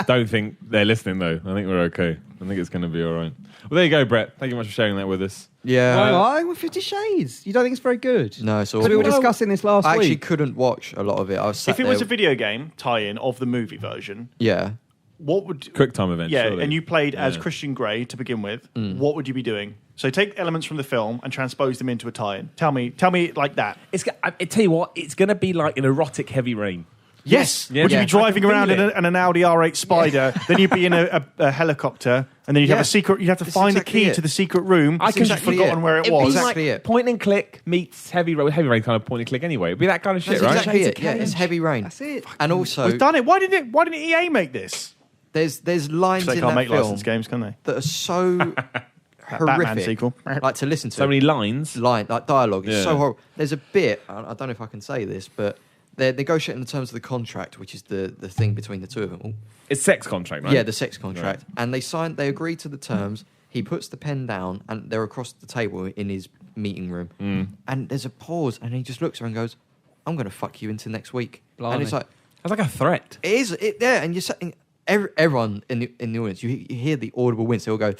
B: Don't think they're listening though. I think we're okay. I think it's going to be all right. Well, there you go, Brett. Thank you much for sharing that with us.
A: Yeah.
C: Why? With 50 Shades. You don't think it's very good?
A: No, it's
C: So we were
A: awful.
C: discussing this last
A: I actually
C: week.
A: couldn't watch a lot of it. I was sat
D: If it was
A: there-
D: a video game tie-in of the movie version,
A: Yeah.
D: what would
B: Quick time event.
D: yeah,
B: surely.
D: and you played as
B: Yeah.
D: Christian Grey to begin with, what would you be doing? So take elements from the film and transpose them into a tie-in. Tell me like that.
B: I tell you what, it's going to be like an erotic heavy rain.
D: Yes.
B: Yeah,
D: Would you
B: yeah.
D: be driving
B: I can
D: around
B: feel
D: in an Audi R8 Spider? Then you'd be in a helicopter, and then you'd have
A: Yeah.
D: a secret. You'd have to
A: That's
D: find
A: exactly
D: a key
A: it.
D: to the secret room.
B: I can-
D: You've
A: exactly
D: forgotten
A: it.
D: where it
B: It'd
D: was.
B: be
A: Exactly
B: like
A: it.
B: point and click meets heavy rain. Heavy rain kind of point and click anyway. It'd be that kind of shit,
A: That's
B: right?
A: exactly
C: Shades
A: it.
C: of
A: Yeah,
C: Grey.
A: it's heavy rain.
C: That's it.
A: And also,
D: We've done it. Why didn't EA make this?
A: there's lines
D: They
A: in
D: can't
A: that
D: make
A: film
D: licensed games, can they?
A: that are so
D: Batman
A: horrific.
D: sequel.
A: Like to listen to.
B: So many lines.
A: like dialogue. It's
B: Yeah.
A: so horrible. There's a bit. I don't know if I can say this, but they're negotiating the terms of the contract, which is the thing between the two of them. Oh,
B: It's sex contract, right?
A: yeah, the sex contract. And they agree to the terms. He puts the pen down, and they're across the table in his meeting room. And there's a pause, and he just looks at her and goes, "I'm going to fuck you into next week."
C: Blimey.
A: And it's like,
B: That's like a threat.
A: it is. Yeah, and you're saying everyone in the audience, you hear the audible wince. They all go,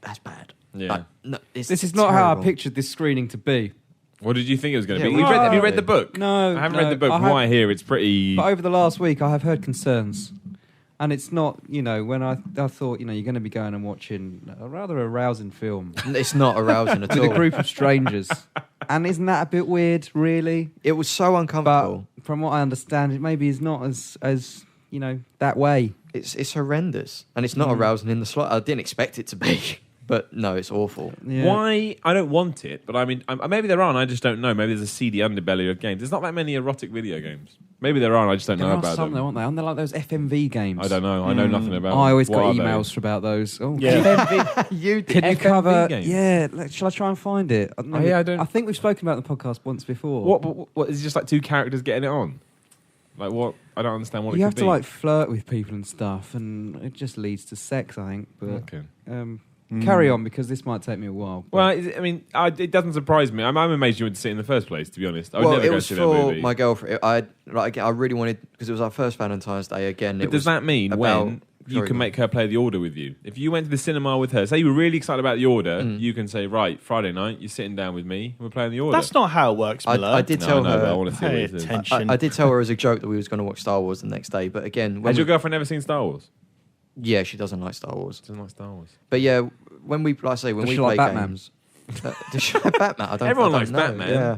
A: "That's bad."
B: Yeah.
A: Like, no, it's
C: This is not how I
A: terrible.
C: pictured this screening to be.
B: What did you think it was going to
A: Yeah,
B: be?
A: we-
B: Have you read the
A: Oh.
B: book?
C: No,
B: I haven't
C: no.
B: read the book.
C: I
B: From
C: have-
B: what I hear, it's pretty.
C: But over the last week, I have heard concerns. And it's not, when I thought, you're going to be going and watching a rather arousing film
A: It's not arousing at
C: with
A: all.
C: a group of strangers. And isn't that a bit weird, really?
A: It was so
C: But
A: uncomfortable.
C: from what I understand, it maybe is not as that way.
A: It's horrendous, and it's not arousing in the slot. I didn't expect it to be, but no, it's awful.
C: Yeah.
B: Why? I don't want it, but I mean, maybe there are, and I just don't know. Maybe there's a seedy underbelly of games. There's not that many erotic video games. Maybe there are, and I just don't
C: There
B: know
C: are
B: about
C: some,
B: them.
C: though, aren't they? Aren't they like those FMV games?
B: I don't know. I know nothing about them.
C: I always
B: What
C: got
B: are they?
C: emails about those. Oh,
D: Yeah.
A: You
C: Can you
B: FMV
C: cover?
B: games?
C: Yeah, shall I try and find it? I don't know.
B: Oh, yeah, I don't-
C: I think we've spoken about the podcast once before.
B: What is it just like two characters getting it on? Like what? I don't understand what
C: you
B: it
C: have
B: could
C: to
B: be.
C: like flirt with people and stuff, and it just leads to sex, I think. But
B: Okay.
C: Carry on, because this might take me a while. but-
B: Well, I mean, it doesn't surprise me. I'm amazed you went to see it in the first place, to be honest. I would
A: Well,
B: never
A: it
B: go
A: was
B: see that
A: for
B: movie.
A: my girlfriend. I really wanted, because it was our first Valentine's Day again.
B: But
A: it
B: does
A: was
B: that mean
A: about-
B: when you
A: Sorry,
B: can
A: go on.
B: make her play the order with you? If you went to the cinema with her, say you were really excited about the order, you can say, right, Friday night, you're sitting down with me, we're playing the order.
D: That's not how it works, Miller.
A: I did
B: No,
A: tell
B: I know, but I
A: her.
B: want to see what
D: Pay
B: it is.
D: attention.
A: I did tell her as a joke that we was going to watch Star Wars the next day, but again, when
B: Has your
A: we-
B: girlfriend never seen Star Wars?
A: yeah, she doesn't like Star Wars.
B: Doesn't like Star Wars.
A: But yeah, when we, like I say, when
C: Does
A: we
C: she
A: play
C: like Batman?
A: games, does she like Batman? I don't.
B: Everyone
A: I
B: likes
A: don't know.
B: Batman.
A: Yeah,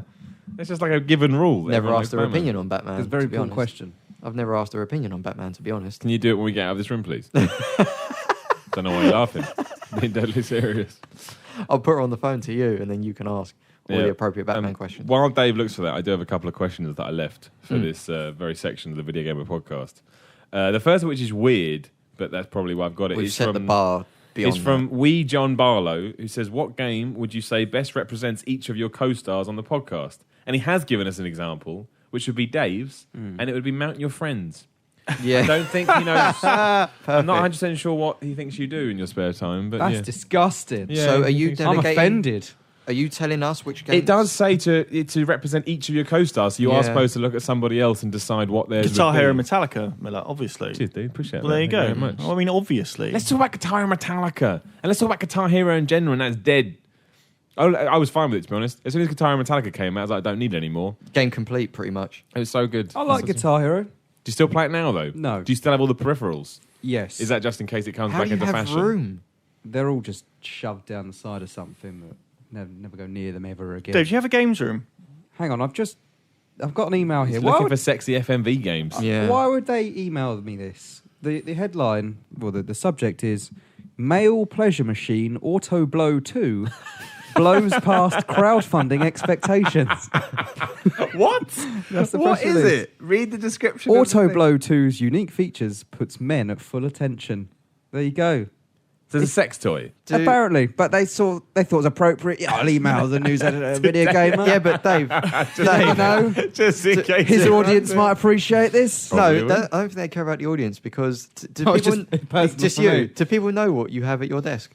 B: It's just like a given rule.
A: never
B: Everyone
A: asked her
B: likes Batman.
A: opinion on Batman.
C: It's a very
A: to be
C: important
A: honest.
C: question.
A: I've never asked her opinion on Batman, to be honest.
B: Can you do it when we get out of this room, please? Don't know why you're laughing. Being deadly serious.
A: I'll put her on the phone to you, and then you can ask all
B: Yeah.
A: the appropriate Batman questions.
B: While Dave looks for that, I do have a couple of questions that I left for this very section of the Video Gamer podcast. The first of which is weird, but that's probably why I've got it.
A: We've
B: It's
A: set
B: from,
A: the bar beyond.
B: It's from Wee John Barlow, who says, what game would you say best represents each of your co-stars on the podcast? And he has given us an example, which would be Dave's, and it would be Mount Your Friends.
A: that.
B: I
A: Yeah,
B: don't think he knows. I'm not
A: Perfect.
B: 100% sure what he thinks you do in your spare time, but
C: That's
B: yeah.
C: disgusting.
B: Yeah,
A: So are
B: I
A: you
B: think so.
C: I'm
A: delegating?
C: offended.
A: Are you telling us which games?
B: It does say to represent each of your co-stars, so you are
A: Yeah.
B: supposed to look at somebody else and decide what theirs
D: Guitar
B: would
D: Hero
B: be.
D: Metallica, Miller, obviously.
B: Cheers, dude. Appreciate
D: Well,
B: that.
D: there you
B: Thank
D: go.
B: very much.
D: Well, I mean, obviously.
B: Let's talk about Guitar Hero Metallica, and let's talk about Guitar Hero in general, and that's dead. I was fine with it, to be honest. As soon as Guitar Hero Metallica came out, I was like, I don't need it anymore.
A: Game complete, pretty much.
B: It was so good.
C: I like
B: Do
C: Guitar Hero.
B: you still play it now, though?
C: No.
B: Do you still have all the peripherals?
C: Yes.
B: Is that just in case it comes
A: How
B: back
A: do you
B: into
A: have
B: fashion?
A: room?
C: They're all just shoved down the side of something that never go near them ever again.
D: Dave, do you have a games room?
C: Hang on, I've got an email here.
B: He's
C: Why
B: looking
C: would,
B: for sexy FMV games.
A: Yeah.
C: why would they email me this? The headline, well, the subject is Male Pleasure Machine Auto Blow 2 blows past crowdfunding expectations.
B: What?
C: That's the
B: What
C: press
B: is
C: release.
B: it? Read the description.
C: Auto Blow 2's unique features puts men at full attention. There you go.
B: So it's a sex toy.
C: Apparently, but they thought it was appropriate. Yeah, I'll email the news editor, Video Gamer.
A: Yeah, but Dave,
C: You never know.
B: Just in case.
C: His audience might appreciate this.
B: Probably
A: no,
B: will.
A: I don't think they care about the audience because do
C: Oh,
A: people,
C: just personal
A: just
C: for
A: you.
C: me.
A: Do people know what you have at your desk?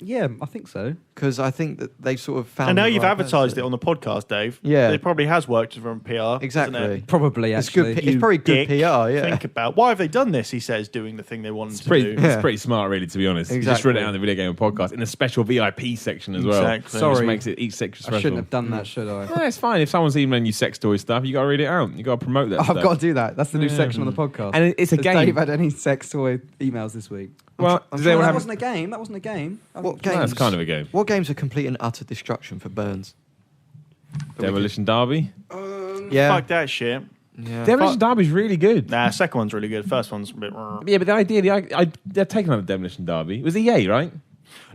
C: Yeah, I think so.
A: Because I think that they've sort of found.
D: And now
A: the
D: you've
A: right
D: advertised
A: person.
D: it on the podcast, Dave.
A: Yeah.
D: It probably has worked from PR. hasn't
A: Exactly.
D: it?
C: Probably,
A: It's
C: actually.
A: good. It's probably good
D: Dick.
A: PR. Yeah.
D: Think about why have they done this? He says, doing the thing they wanted
B: It's
D: to
B: pretty,
D: do.
A: Yeah.
B: it's pretty smart, really, to be honest. You just read it
A: Exactly.
B: out on the Video Gamer podcast in a special VIP section as well.
D: Exactly.
B: Which
C: Sorry.
B: makes it each section
C: I
B: special.
C: shouldn't have done that, should I?
B: No, it's fine. If someone's emailing you sex toy stuff, you got to read it out. You got to promote that
C: I've
B: stuff.
C: got to do that. That's the new
B: Yeah.
C: section on the podcast.
B: And it's a
C: Has
B: game.
C: Dave had any sex toy emails this week?
B: Well,
A: I'm
B: does
A: trying-
B: anyone
C: that
B: have...
C: wasn't a game. That wasn't a game.
A: What
B: No,
A: games?
B: it's kind of a game.
A: What games are complete and utter destruction for Burns?
B: Demolition Derby.
A: Yeah.
D: Fuck that shit.
A: Yeah.
B: Demolition Derby's really good.
D: Nah, second one's really good. First one's a bit.
B: Yeah, but the idea, they're taking on the Demolition Derby. It was EA, right?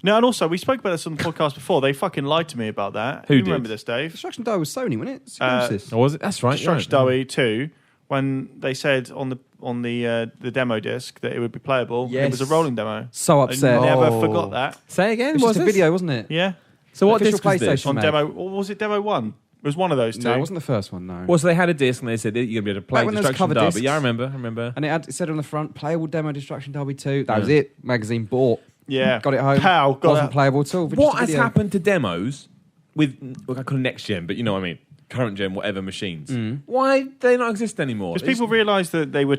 D: No, and also we spoke about this on the podcast before. They fucking lied to me about that.
B: Who
D: you
B: did?
D: remember this, Dave?
C: Destruction Die was Sony, wasn't it? Exclusive.
B: Or was it? That's right.
D: Destruction
B: yeah.
D: Derby 2, when they said on the demo disc that it would be playable, it
C: Yes.
D: was a rolling demo.
C: So upset.
D: I never
A: Oh.
D: forgot that.
B: Say
C: It
B: again.
C: was
B: Was
C: just a
B: this?
C: video, wasn't it?
D: Yeah.
B: So what
C: Official
B: disc was this?
C: PlayStation.
D: On
C: mate.
D: demo, or was it demo 1? It was one of those two.
C: No, it wasn't the first one, no.
B: Well, so they had a disc and they said that you're going to be able to play
C: Back when there was
B: Destruction
C: cover
B: Derby.
C: discs.
B: Yeah, I remember.
C: And it said on the front, playable demo Destruction Derby 2. That was
B: Yeah.
C: it. Magazine bought.
D: Yeah.
C: Got it home.
D: Pow, got
C: Wasn't
D: it.
C: playable at all. but
B: What
C: just a
B: has
C: video.
B: happened to demos with, well, I call it next gen, but you know what I mean, current gen, whatever machines? Why do they not exist anymore?
D: Because people realised that they were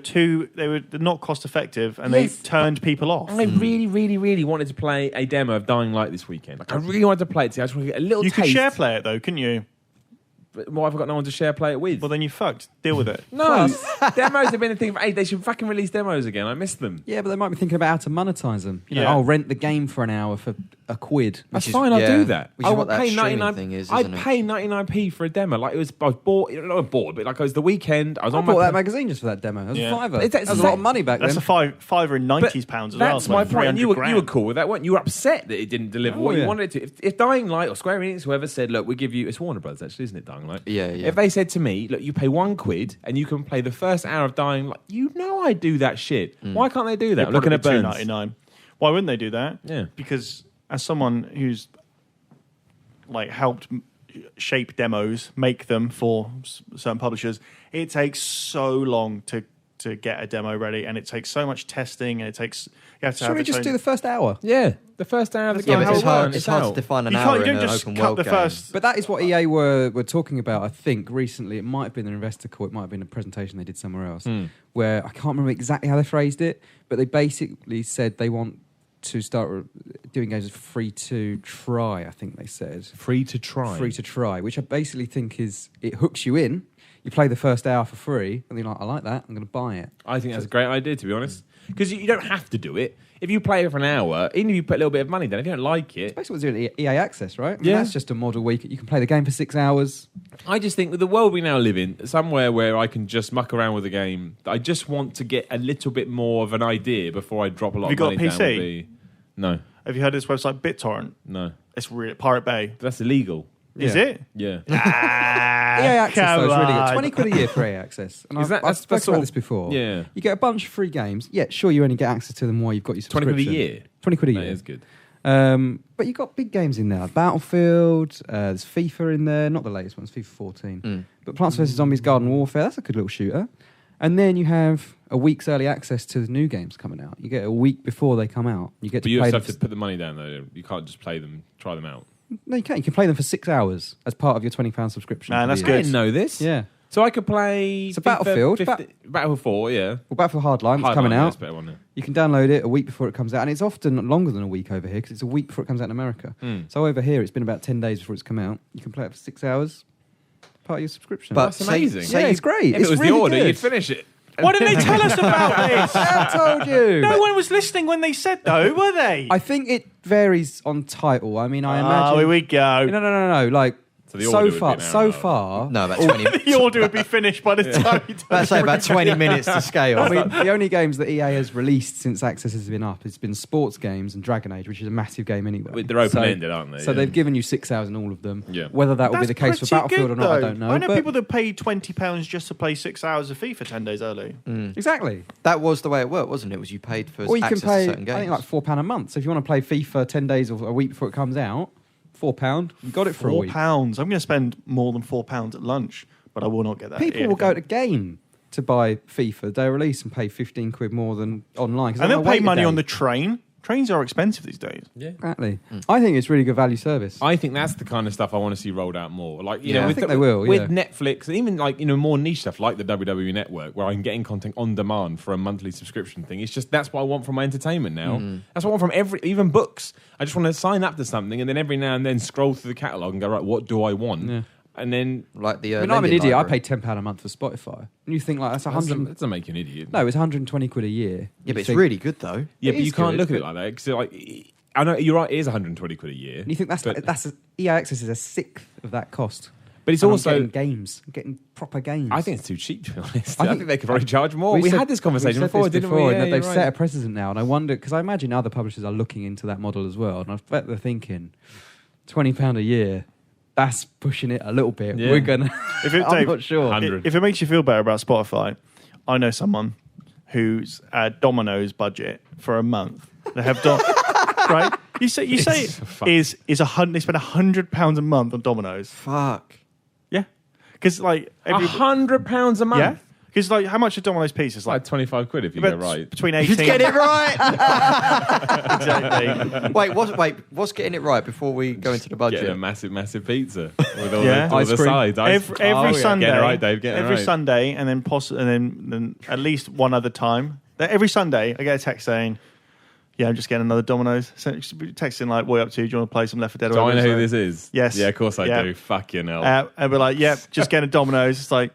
D: not cost effective, and
B: Yes.
D: they turned people off.
B: I really, really, really wanted to play a demo of Dying Light this weekend. Like, I really wanted to play it. I just want to get a little
D: You
B: taste.
D: could share play it though, couldn't you?
B: But why have I got no one to share play it with?
D: Well, then you fucked. Deal with it.
B: no, demos have been a thing for ages. They should fucking release demos again. I miss them.
C: Yeah, but they might be thinking about how to monetize them. You know,
D: Yeah.
C: I'll rent the game for an hour for £1.
B: That's
A: is-
B: fine. I'll
A: yeah,
B: do that.
A: which is
B: I
A: what
B: would
A: that
B: pay
A: streaming
B: 99.
A: thing is,
B: I'd
A: isn't it?
B: pay 99p for a demo. Like it was, I was bored. Not bored, but like it was the weekend. I was
C: I
B: on
C: bought
B: my.
C: that magazine just for that demo. It was
D: Yeah.
C: a fiver.
B: It's-
C: That was a lot of money back
D: That's
C: then.
D: a fiver and
B: But
D: £90 as well.
B: That's
D: It's
B: my
D: like
B: point. And you
D: 300
B: were cool with that, weren't you? You were upset that it didn't deliver
C: Oh,
B: what you
C: yeah.
B: wanted it to. If Dying Light or Square Enix, whoever said, look, we give you, it's Warner Brothers actually, isn't it, Dying Light?
A: Yeah, yeah.
B: If they said to me, look, you pay £1 and you can play the first hour of Dying Light, you know I'd do that shit. Why can't they do that? I'm looking at Burns.
D: $2.99. Why wouldn't they do that?
B: Yeah.
D: Because as someone who's like helped shape demos, make them for certain publishers, it takes so long to to get a demo ready, and it takes so much testing, and it takes you have to
C: Should
D: have
C: we
D: its
C: just
D: own-
C: do the first hour?
B: Yeah, the first hour of the
D: That's
B: game.
D: not
A: Yeah,
D: how
A: but
D: it
A: it's hard.
D: works.
A: It's hard to define an
D: You
A: hour
D: can't, you
A: in
D: don't
A: an
D: just
A: open
D: cut
A: world
D: the
A: game.
D: first.
C: But that is what EA were talking about, I think, recently. It might have been an investor call, it might have been a presentation they did somewhere else, where I can't remember exactly how they phrased it, but they basically said they want to start doing games as free to try, I think they said.
B: Free to try.
C: Free to try, which I basically think is, it hooks you in. You play the first hour for free, and you're like, I like that, I'm going to buy it.
B: I think that's a great idea, to be honest. Because you don't have to do it. If you play it for an hour, even if you put a little bit of money down, if you don't like it...
C: Basically what's doing EA Access, right? I mean,
B: Yeah.
C: that's just a model where you can play the game for 6 hours.
B: I just think with the world we now live in, somewhere where I can just muck around with a game, I just want to get a little bit more of an idea before I drop a lot
D: Have you
B: of money
D: got a
B: down.
D: PC?
B: No,
D: Have you heard of this website BitTorrent?
B: no.
D: It's really Pirate Bay.
B: That's illegal.
D: Is
C: Yeah.
D: it?
B: Yeah.
C: EA Access though is really good. 20 quid a year for EA Access. And
B: Is
C: I've
B: that's
C: spoken
B: sort
C: about
B: of-
C: this before.
B: Yeah.
C: You get a bunch of free games. Yeah, sure, you only get access to them while you've got your
B: 20
C: subscription.
B: quid a year.
C: 20 quid a
B: That
C: year.
B: is good.
C: But you've got big games in there. Battlefield, there's FIFA in there. Not the latest one, it's FIFA 14. But Plants vs. Zombies Garden Warfare, that's a good little shooter. And then you have a week's early access to the new games coming out. You get a week before they come out. You get
B: But
C: to
B: you
C: play
B: also
C: them
B: have to put the money down, though. You can't just play them, try them out.
C: No, you can't. You can play them for 6 hours as part of your £20 subscription.
D: Man,
C: for
D: that's
C: the
D: good.
C: year.
B: I didn't know this.
C: Yeah.
B: So I could play...
C: So
B: FIFA
C: Battlefield,
B: 50 Battlefield 4, yeah.
C: Well, Battlefield Hardline, it's coming
B: Hardline,
C: out.
B: that's a better one, yeah.
C: You can download it a week before it comes out, and it's often longer than a week over here because it's a week before it comes out in America. So over here, it's been about 10 days before it's come out. You can play it for 6 hours, part of your subscription.
A: But
B: That's
A: say-
B: amazing.
A: say
C: yeah,
A: you-
C: it's great.
B: If
C: It's
B: it was
C: really
B: the order,
C: good.
B: you'd finish it.
D: Why didn't they tell us about this?
C: I told you.
D: No one was listening when they said, though, were they?
C: I think it varies on title. I mean, I
D: Oh,
C: imagine.
D: here we go.
C: No. Like
B: So the order would be
C: far,
B: an hour and a half.
A: No, about 20.
D: The order would be finished by the time you
A: Let's say about 20 minutes to scale.
C: I mean, the only games that EA has released since Access has been up has been sports games and Dragon Age, which is a massive game anyway.
B: They're open-ended, aren't they?
C: So
B: Yeah.
C: they've given you 6 hours in all of them.
B: Yeah.
C: Whether that will be
D: That's
C: the case for
D: pretty
C: Battlefield
D: good,
C: or not, I
D: though.
C: don't know.
D: I know
C: but
D: people that paid £20 just to play 6 hours of FIFA 10 days early.
C: exactly.
A: That was the way it worked, wasn't it? Was you paid for
C: Or you
A: access
C: can pay,
A: to certain games.
C: I think, like £4 a month. So if you want to play FIFA 10 days or a week before it comes out, £4, you got it for a week.
D: £4. I'm going to spend more than £4 at lunch, but I will not get that.
C: People will go to Game to buy FIFA day of release and pay 15 quid more than online. 'cause
D: and
C: they
D: they'll
C: don't
D: pay
C: wait a
D: money
C: day.
D: on the train. Trains are expensive these days.
B: Yeah.
C: Exactly. I think it's really good value service.
B: I think that's the kind of stuff I want to see rolled out more. Like, you
A: Yeah.
B: know,
A: I
B: with
C: think they will,
B: with
C: yeah.
B: Netflix and even like, you know, more niche stuff like the WWE Network, where I'm getting content on demand for a monthly subscription thing. It's just that's what I want from my entertainment now. That's what I want from even books. I just want to sign up to something and then every now and then scroll through the catalogue and go, right, what do I want?
C: Yeah.
B: And then
A: like the.
C: I mean, I'm an
A: lending
C: idiot. I
A: library.
C: pay £10 a month for Spotify. And you think, like, that's 100...
B: that's a make you an idiot.
C: No, it's 120 quid a year.
A: Yeah,
C: You
A: but it's
C: think-
A: really good though.
B: Yeah,
C: It
B: but you
C: is
B: can't
C: good,
B: look at
C: but-
B: it like that because like I know you're right. It is 120 quid a year.
C: And you think that's
B: but,
C: EA Access is a sixth of that cost.
B: but it's
C: And I'm
B: also.
C: getting games. I'm getting proper games.
B: I think it's too cheap to be honest.
C: I
B: I
C: think-
B: think they could probably charge more. We
C: said-
B: had this conversation
C: we've said
B: before,
C: this
B: didn't
C: before,
B: we?
C: and that
B: Yeah,
C: they've
B: you're
C: set a
B: right.
C: precedent now, and I wonder because I imagine other publishers are looking into that model as well, and I bet they're thinking, £20 a year, that's pushing it a little bit.
B: Yeah.
C: We're gonna.
D: If it,
C: I'm
D: Dave,
C: not sure.
B: 100.
D: If it makes you feel better about Spotify, I know someone whose Domino's budget for a month. They have right. You say
B: fuck.
D: is they spend £100 a month on Domino's.
A: Fuck.
D: Yeah, because like
B: £100 a month.
D: yeah, because like how much are Domino's pizzas?
B: It's like 25 quid if you
D: about
B: go right.
D: between 18.
A: Get it right.
D: exactly.
A: What's getting it right before we go into the budget?
B: Getting a massive pizza with all
D: Yeah.
B: the, all
C: Ice
B: the
C: cream.
B: sides.
D: Every Sunday,
B: Get it right, Dave. Get it
D: every
B: right.
D: Sunday, and then at least one other time. Every Sunday, I get a text saying, "Yeah, I'm just getting another Domino's." So texting like, "What are you up to? Do you want to play some Left 4 Dead?" or
B: Do I
D: whatever?"
B: know who
D: So-
B: this is?
D: Yes.
B: Yeah, of course I
D: Yeah.
B: do. Fuck you hell.
D: And we're like, "Yep, just getting a Domino's." It's like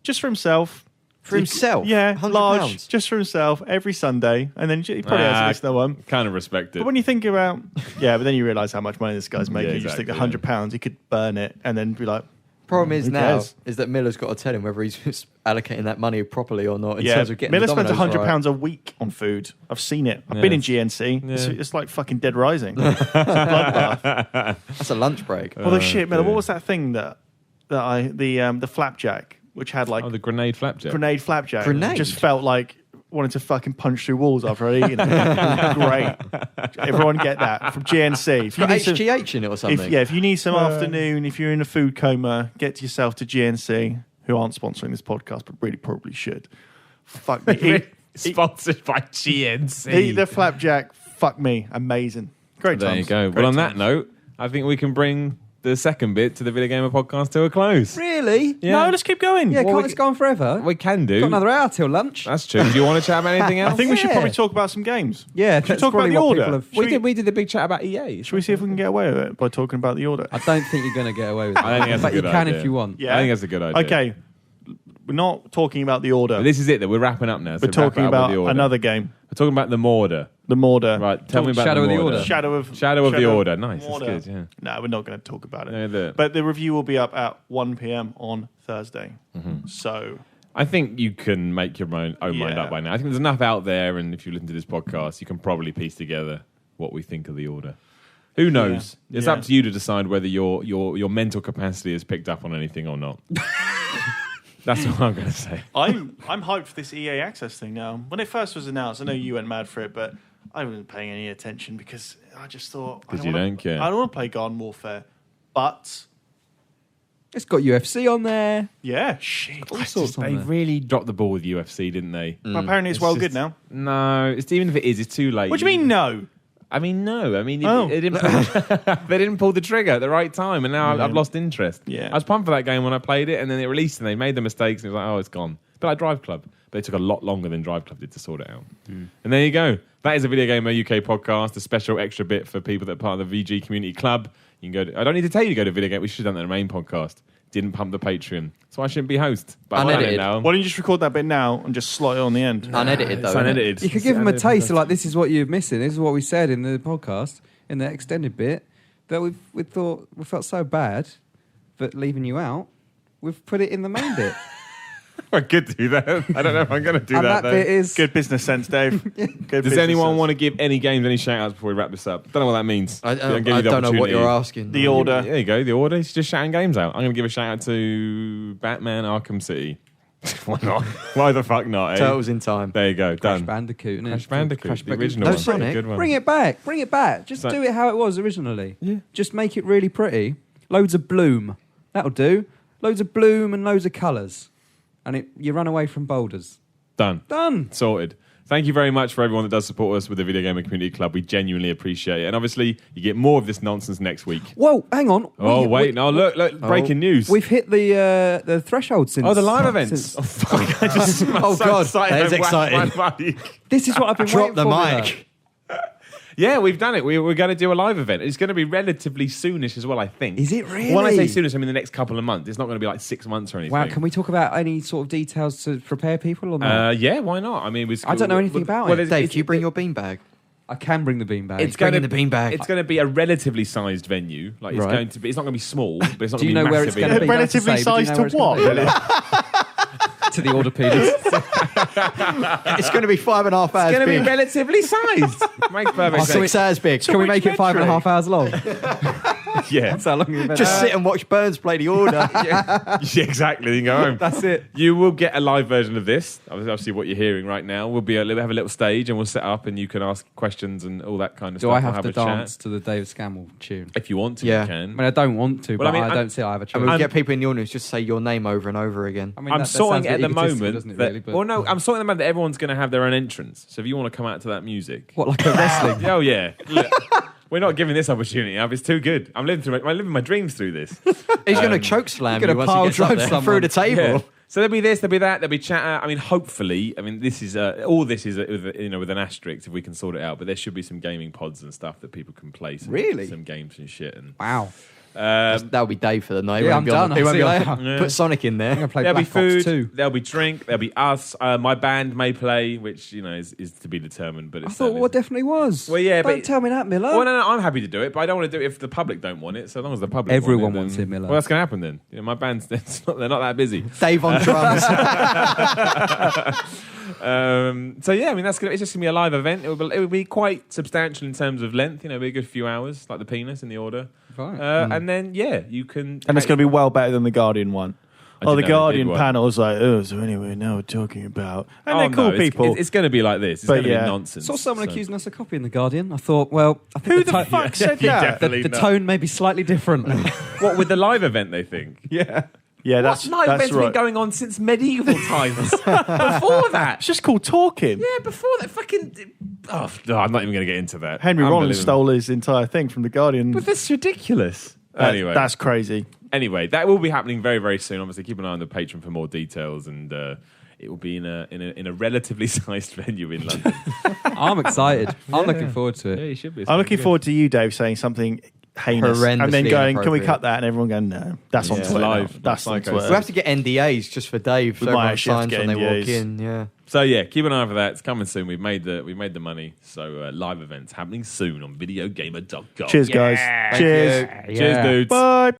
D: just for himself.
A: For himself?
D: Yeah,
A: £100?
D: large, just for himself every Sunday, and then he probably has this other one.
B: Kind of respect it.
D: But when you think about, yeah, but then you realise how much money this guy's making.
B: Yeah,
D: You just think
B: exactly,
D: £100, he could burn it, and then be like,
A: Problem is
D: Who
A: now
D: cares?
A: is that Miller's got to tell him whether he's allocating that money properly or not in
D: yeah,
A: terms of getting
D: Miller
A: the
D: spends
A: Domino's
D: £100
A: right.
D: a week on food. I've seen it. I've
B: Yeah,
D: been in
B: it's-
D: GNC.
B: yeah.
D: It's like fucking Dead Rising. It's a bloodbath.
A: That's a lunch break.
D: Although shit, Miller,
B: dear.
D: what was that thing the flapjack, which had like
B: Oh, the grenade flapjack.
D: grenade flapjack?
A: Grenade?
D: Just felt like wanted to fucking punch through walls after I'd eaten it. It was great. Everyone get that from GNC. If you
A: Got
D: need some,
A: HGH in it or something.
D: if you need some afternoon, if you're in a food coma, get yourself to GNC, who aren't sponsoring this podcast but really probably should. Fuck me.
B: Sponsored by GNC.
D: Eat the flapjack. Fuck me. Amazing. Great
B: There you
D: times.
B: go.
D: Great
B: Well, on that
D: times.
B: note, I think we can bring the second bit to the Video Gamer podcast to a close.
C: Really?
B: Yeah.
D: No, let's keep going.
C: Yeah,
B: Well,
C: can't
B: we
C: this go on forever?
B: We can do.
C: Got another hour till lunch.
B: That's true. Do you want to chat about anything else?
D: I think we should
C: Yeah.
D: probably talk about some games.
C: Yeah,
D: Should we
C: that's
D: talk about
C: probably
D: the
C: what
D: order?
C: people have-
B: we did the big chat about EA.
D: Should we see if we can get away with it by talking about the order?
C: I don't think you're going to get away with it.
B: I think that's a
C: but you
B: good
C: can
B: idea.
C: if you want.
D: Yeah.
B: I think that's a good idea.
D: Okay. We're not talking about the order.
B: But this is it. That we're wrapping up now. So
D: We're talking
B: wrap it up
D: about
B: with the order.
D: another game.
B: We're talking about the Mortar.
D: The Mortar.
B: Right. Tell me about
C: Shadow
B: the
C: of the
B: Mortar.
C: Order.
D: Shadow of
B: the Order. Nice.
D: Mortar.
B: That's good. Yeah.
D: No, we're not going to talk about it.
B: Yeah, the-
D: But the review will be up at 1 p.m. on Thursday.
B: Mm-hmm.
D: So
B: I think you can make your own mind
D: Yeah.
B: up by now. I think there's enough out there, and if you listen to this podcast, you can probably piece together what we think of the order. Who knows?
D: Yeah.
B: It's
D: Yeah.
B: up to you to decide whether your mental capacity has picked up on anything or not. That's what I'm going to say.
D: I'm hyped for this EA Access thing now. When it first was announced, I know you went mad for it, but I wasn't paying any attention because I just thought I
B: 'Cause you don't care.
D: I don't want to play Garden Warfare, but
C: It's got UFC on there.
D: yeah, shit.
C: All sorts on
B: They
C: there.
B: really dropped the ball with UFC, didn't they?
D: But apparently it's well
B: just-
D: good now.
B: No, even if it is, it's too late.
D: What do you mean no?
B: I mean, no. I mean,
D: Oh.
B: they didn't pull the trigger at the right time, and now I've lost interest.
D: Yeah.
B: I was pumped for that game when I played it, and then it released, and they made the mistakes, and it was like, oh, it's gone. But like Drive Club, but it took a lot longer than Drive Club did to sort it out. And there you go. That is a Video Gamer UK podcast, a special extra bit for people that are part of the VG Community Club. You can go. I don't need to tell you to go to Video Game. We should have done that in the main podcast. Didn't pump the Patreon, so I shouldn't be host. But I'm on it
A: Unedited.
B: now.
D: Why don't you just record that bit now and just slot it on the end?
A: Unedited, though.
B: It's
A: innit?
B: unedited.
C: You could give them a taste of like, this is what you're missing. This is what we said in the podcast, in the extended bit, that we thought we felt so bad that leaving you out, we've put it in the main bit.
B: I could do that. I don't know if I'm going to do
C: And
B: that,
C: that
B: though.
C: bit is...
D: Good business sense, Dave. Good
B: Does
D: business
B: anyone
D: sense.
B: want to give any games any shout outs before we wrap this up? Don't know what that means.
A: I
B: I'll give you the
A: don't know what
B: opportunity.
A: you're asking.
D: The order.
B: There you go, the order. It's just shouting games out. I'm going to give a shout out to Batman Arkham City. Why not? Why the fuck not, eh?
A: Turtles in Time.
B: There you go,
C: Crash
B: done.
C: Bandicoot, innit?
B: Crash Bandicoot, the original
A: No
B: one.
A: Sonic.
B: Good one.
C: Bring it back. Bring it back. Just
B: So-
C: do it how it was originally.
B: Yeah.
C: Just make it really pretty. Loads of bloom. That'll do. Loads of bloom and loads of colours. And you run away from boulders.
B: Done.
C: Done.
B: Sorted. Thank you very much for everyone that does support us with the Video Gamer Community Club. We genuinely appreciate it. And obviously, you get more of this nonsense next week.
C: Whoa, hang on.
B: Oh, wait. No, look. Breaking news.
C: We've hit the threshold since...
B: Oh, the live events.
C: since-
B: Oh, fuck. I just,
A: Oh, God. That is exciting.
C: This is what I've been
A: Drop
C: waiting
A: the
C: for.
A: mic.
B: Yeah, we've done it. We're going to do a live event. It's going to be relatively soonish as well, I think.
C: Is it really?
B: When I say soonish, I mean the next couple of months. It's not going to be like 6 months or anything.
C: Wow, can we talk about any sort of details to prepare people or not?
B: Yeah, why not? I mean,
C: I don't know anything about it.
B: it's-
A: Dave,
B: it's-
A: can you bring your beanbag?
C: I can bring the beanbag.
B: It's
A: Bring
B: going
A: in
B: to
A: the beanbag.
B: It's going to be a relatively sized venue. Like it's
C: Right.
B: going to be. It's not going to be small, but it's not
C: Do you
B: going to
C: know
B: be
C: where it's
B: massive
C: going to
B: either.
C: be?
D: Relatively
C: Don't say, but do you
D: sized
C: know
D: to
C: where it's
D: what?
C: gonna be? To the orthopedist.
A: It's going to be 5.5 hours
B: It's going to be
A: big.
B: relatively sized. Makes perfect
A: So
B: sense.
A: it's as big.
C: Can we make it 5.5 hours long?
B: Yeah.
C: That's how long the event
A: Just
C: is.
A: sit and watch Burns play the order.
B: Yeah, exactly. You go home.
C: That's it.
B: You will get a live version of this. Obviously, what you're hearing right now will be have a little stage, and we'll set up, and you can ask questions and all that kind of
C: Do
B: stuff.
C: I
B: We'll
C: have to
B: a chat.
C: dance to the David Scammell tune?
B: If you want to?
A: Yeah.
B: You
C: I
B: can.
C: mean, I don't want to,
B: Well,
C: but
B: I mean,
C: I don't see I have a choice.
A: And we'll
B: I'm-
A: get people in the audience just say your name over and over again.
C: I mean,
B: I'm
C: that
B: sorting
C: sounds
B: at the
C: egotistical,
B: moment
C: doesn't it,
B: that.
C: really? But
B: Well, no, I'm sorting at the moment that everyone's going to have their own entrance. So if you want to come out to that music,
C: what, like a wrestling?
B: oh yeah. Look, we're not giving this opportunity up. It's too good. I'm living my dreams through this.
A: He's going to choke slam
C: you're
A: you
C: gonna
A: once he
C: pile
A: gets up
C: drive
A: there
C: someone.
A: through the table.
B: Yeah. So there'll be this, there'll be that, there'll be chatter. I mean, hopefully, this is all this is with an asterisk if we can sort it out. But there should be some gaming pods and stuff that people can play.
C: Really?
B: Some games and shit. And
C: Wow.
A: That'll be Dave for the night.
C: Yeah,
A: He won't
C: I'm
A: be on-
C: done.
A: he
C: I'll
A: won't
C: see
A: be
C: you
A: on-
C: later.
B: Yeah.
A: Put Sonic in there.
C: I'm going to play
B: there'll be
C: Black Ops
B: food,
C: 2.
B: there'll be drink, there'll be us. My band may play, which is to be determined. But
C: I
B: it's
C: thought
B: certainly-
C: what definitely was.
B: Well, yeah,
C: Don't
B: but-
C: tell me that, Miller.
B: Well, no, I'm happy to do it, but I don't want to do it if the public don't want it. So long as the public
C: Everyone
B: want
C: wants it, Miller.
B: Well, that's going to happen then. My band's they're not that busy.
A: Dave on drums.
B: So yeah, I mean it's just gonna be a live event. It will be quite substantial in terms of length. It'll be a good few hours, like the penis in the order.
C: Right.
B: And then yeah, you can.
D: And it's going to be well better than the Guardian one.
B: I
D: Oh,
B: didn't
D: the
B: know they
D: Guardian
B: did one.
D: panel was like, oh, so anyway, now we're talking about... And
B: Oh,
D: they're cool
B: no, it's-
D: people.
B: It's going to be like this. It's
D: But
B: going to
D: yeah.
B: be nonsense.
C: Saw someone
B: So-
C: accusing us of copying the Guardian. I thought, well, I think
D: Who
C: the,
D: the fuck said
B: You
D: that?
B: definitely
C: the
B: not.
C: tone may be slightly different.
B: What with the live event? They think.
C: Yeah.
D: Yeah, that's
B: live events
D: right.
B: been going on since medieval times. Before that,
D: It's just called talking.
B: yeah, before that, fucking. Oh, no, I'm not even going to get into that.
D: Henry Rollins
B: Unbelievable.
D: stole his entire thing from the Guardian.
B: But that's ridiculous. Anyway,
D: That's crazy.
B: Anyway, that will be happening very, very soon. Obviously, keep an eye on the Patreon for more details, and it will be in a relatively sized venue in London.
C: I'm excited. I'm looking forward to it.
B: Yeah, you should be.
D: I'm looking forward to you, Dave, saying something heinous and then
A: Horrendously
D: going, "Can we
A: inappropriate.
D: cut that?" And everyone going, "No, that's on
A: Yeah.
D: Twitter.
B: Live.
D: Now. That's on
B: Psycho.
D: Twitter."
A: We have to get NDAs just for Dave, so
D: We might
A: everyone
D: actually have to
A: signs
D: get
A: when they walk
D: NDAs.
A: in. Yeah.
B: So yeah, keep an eye out for that. It's coming soon. We've made the money. So live events happening soon on VideoGamer.com.
D: Cheers, guys.
A: Thank
D: Cheers.
A: you.
B: Cheers, dudes.
D: Bye.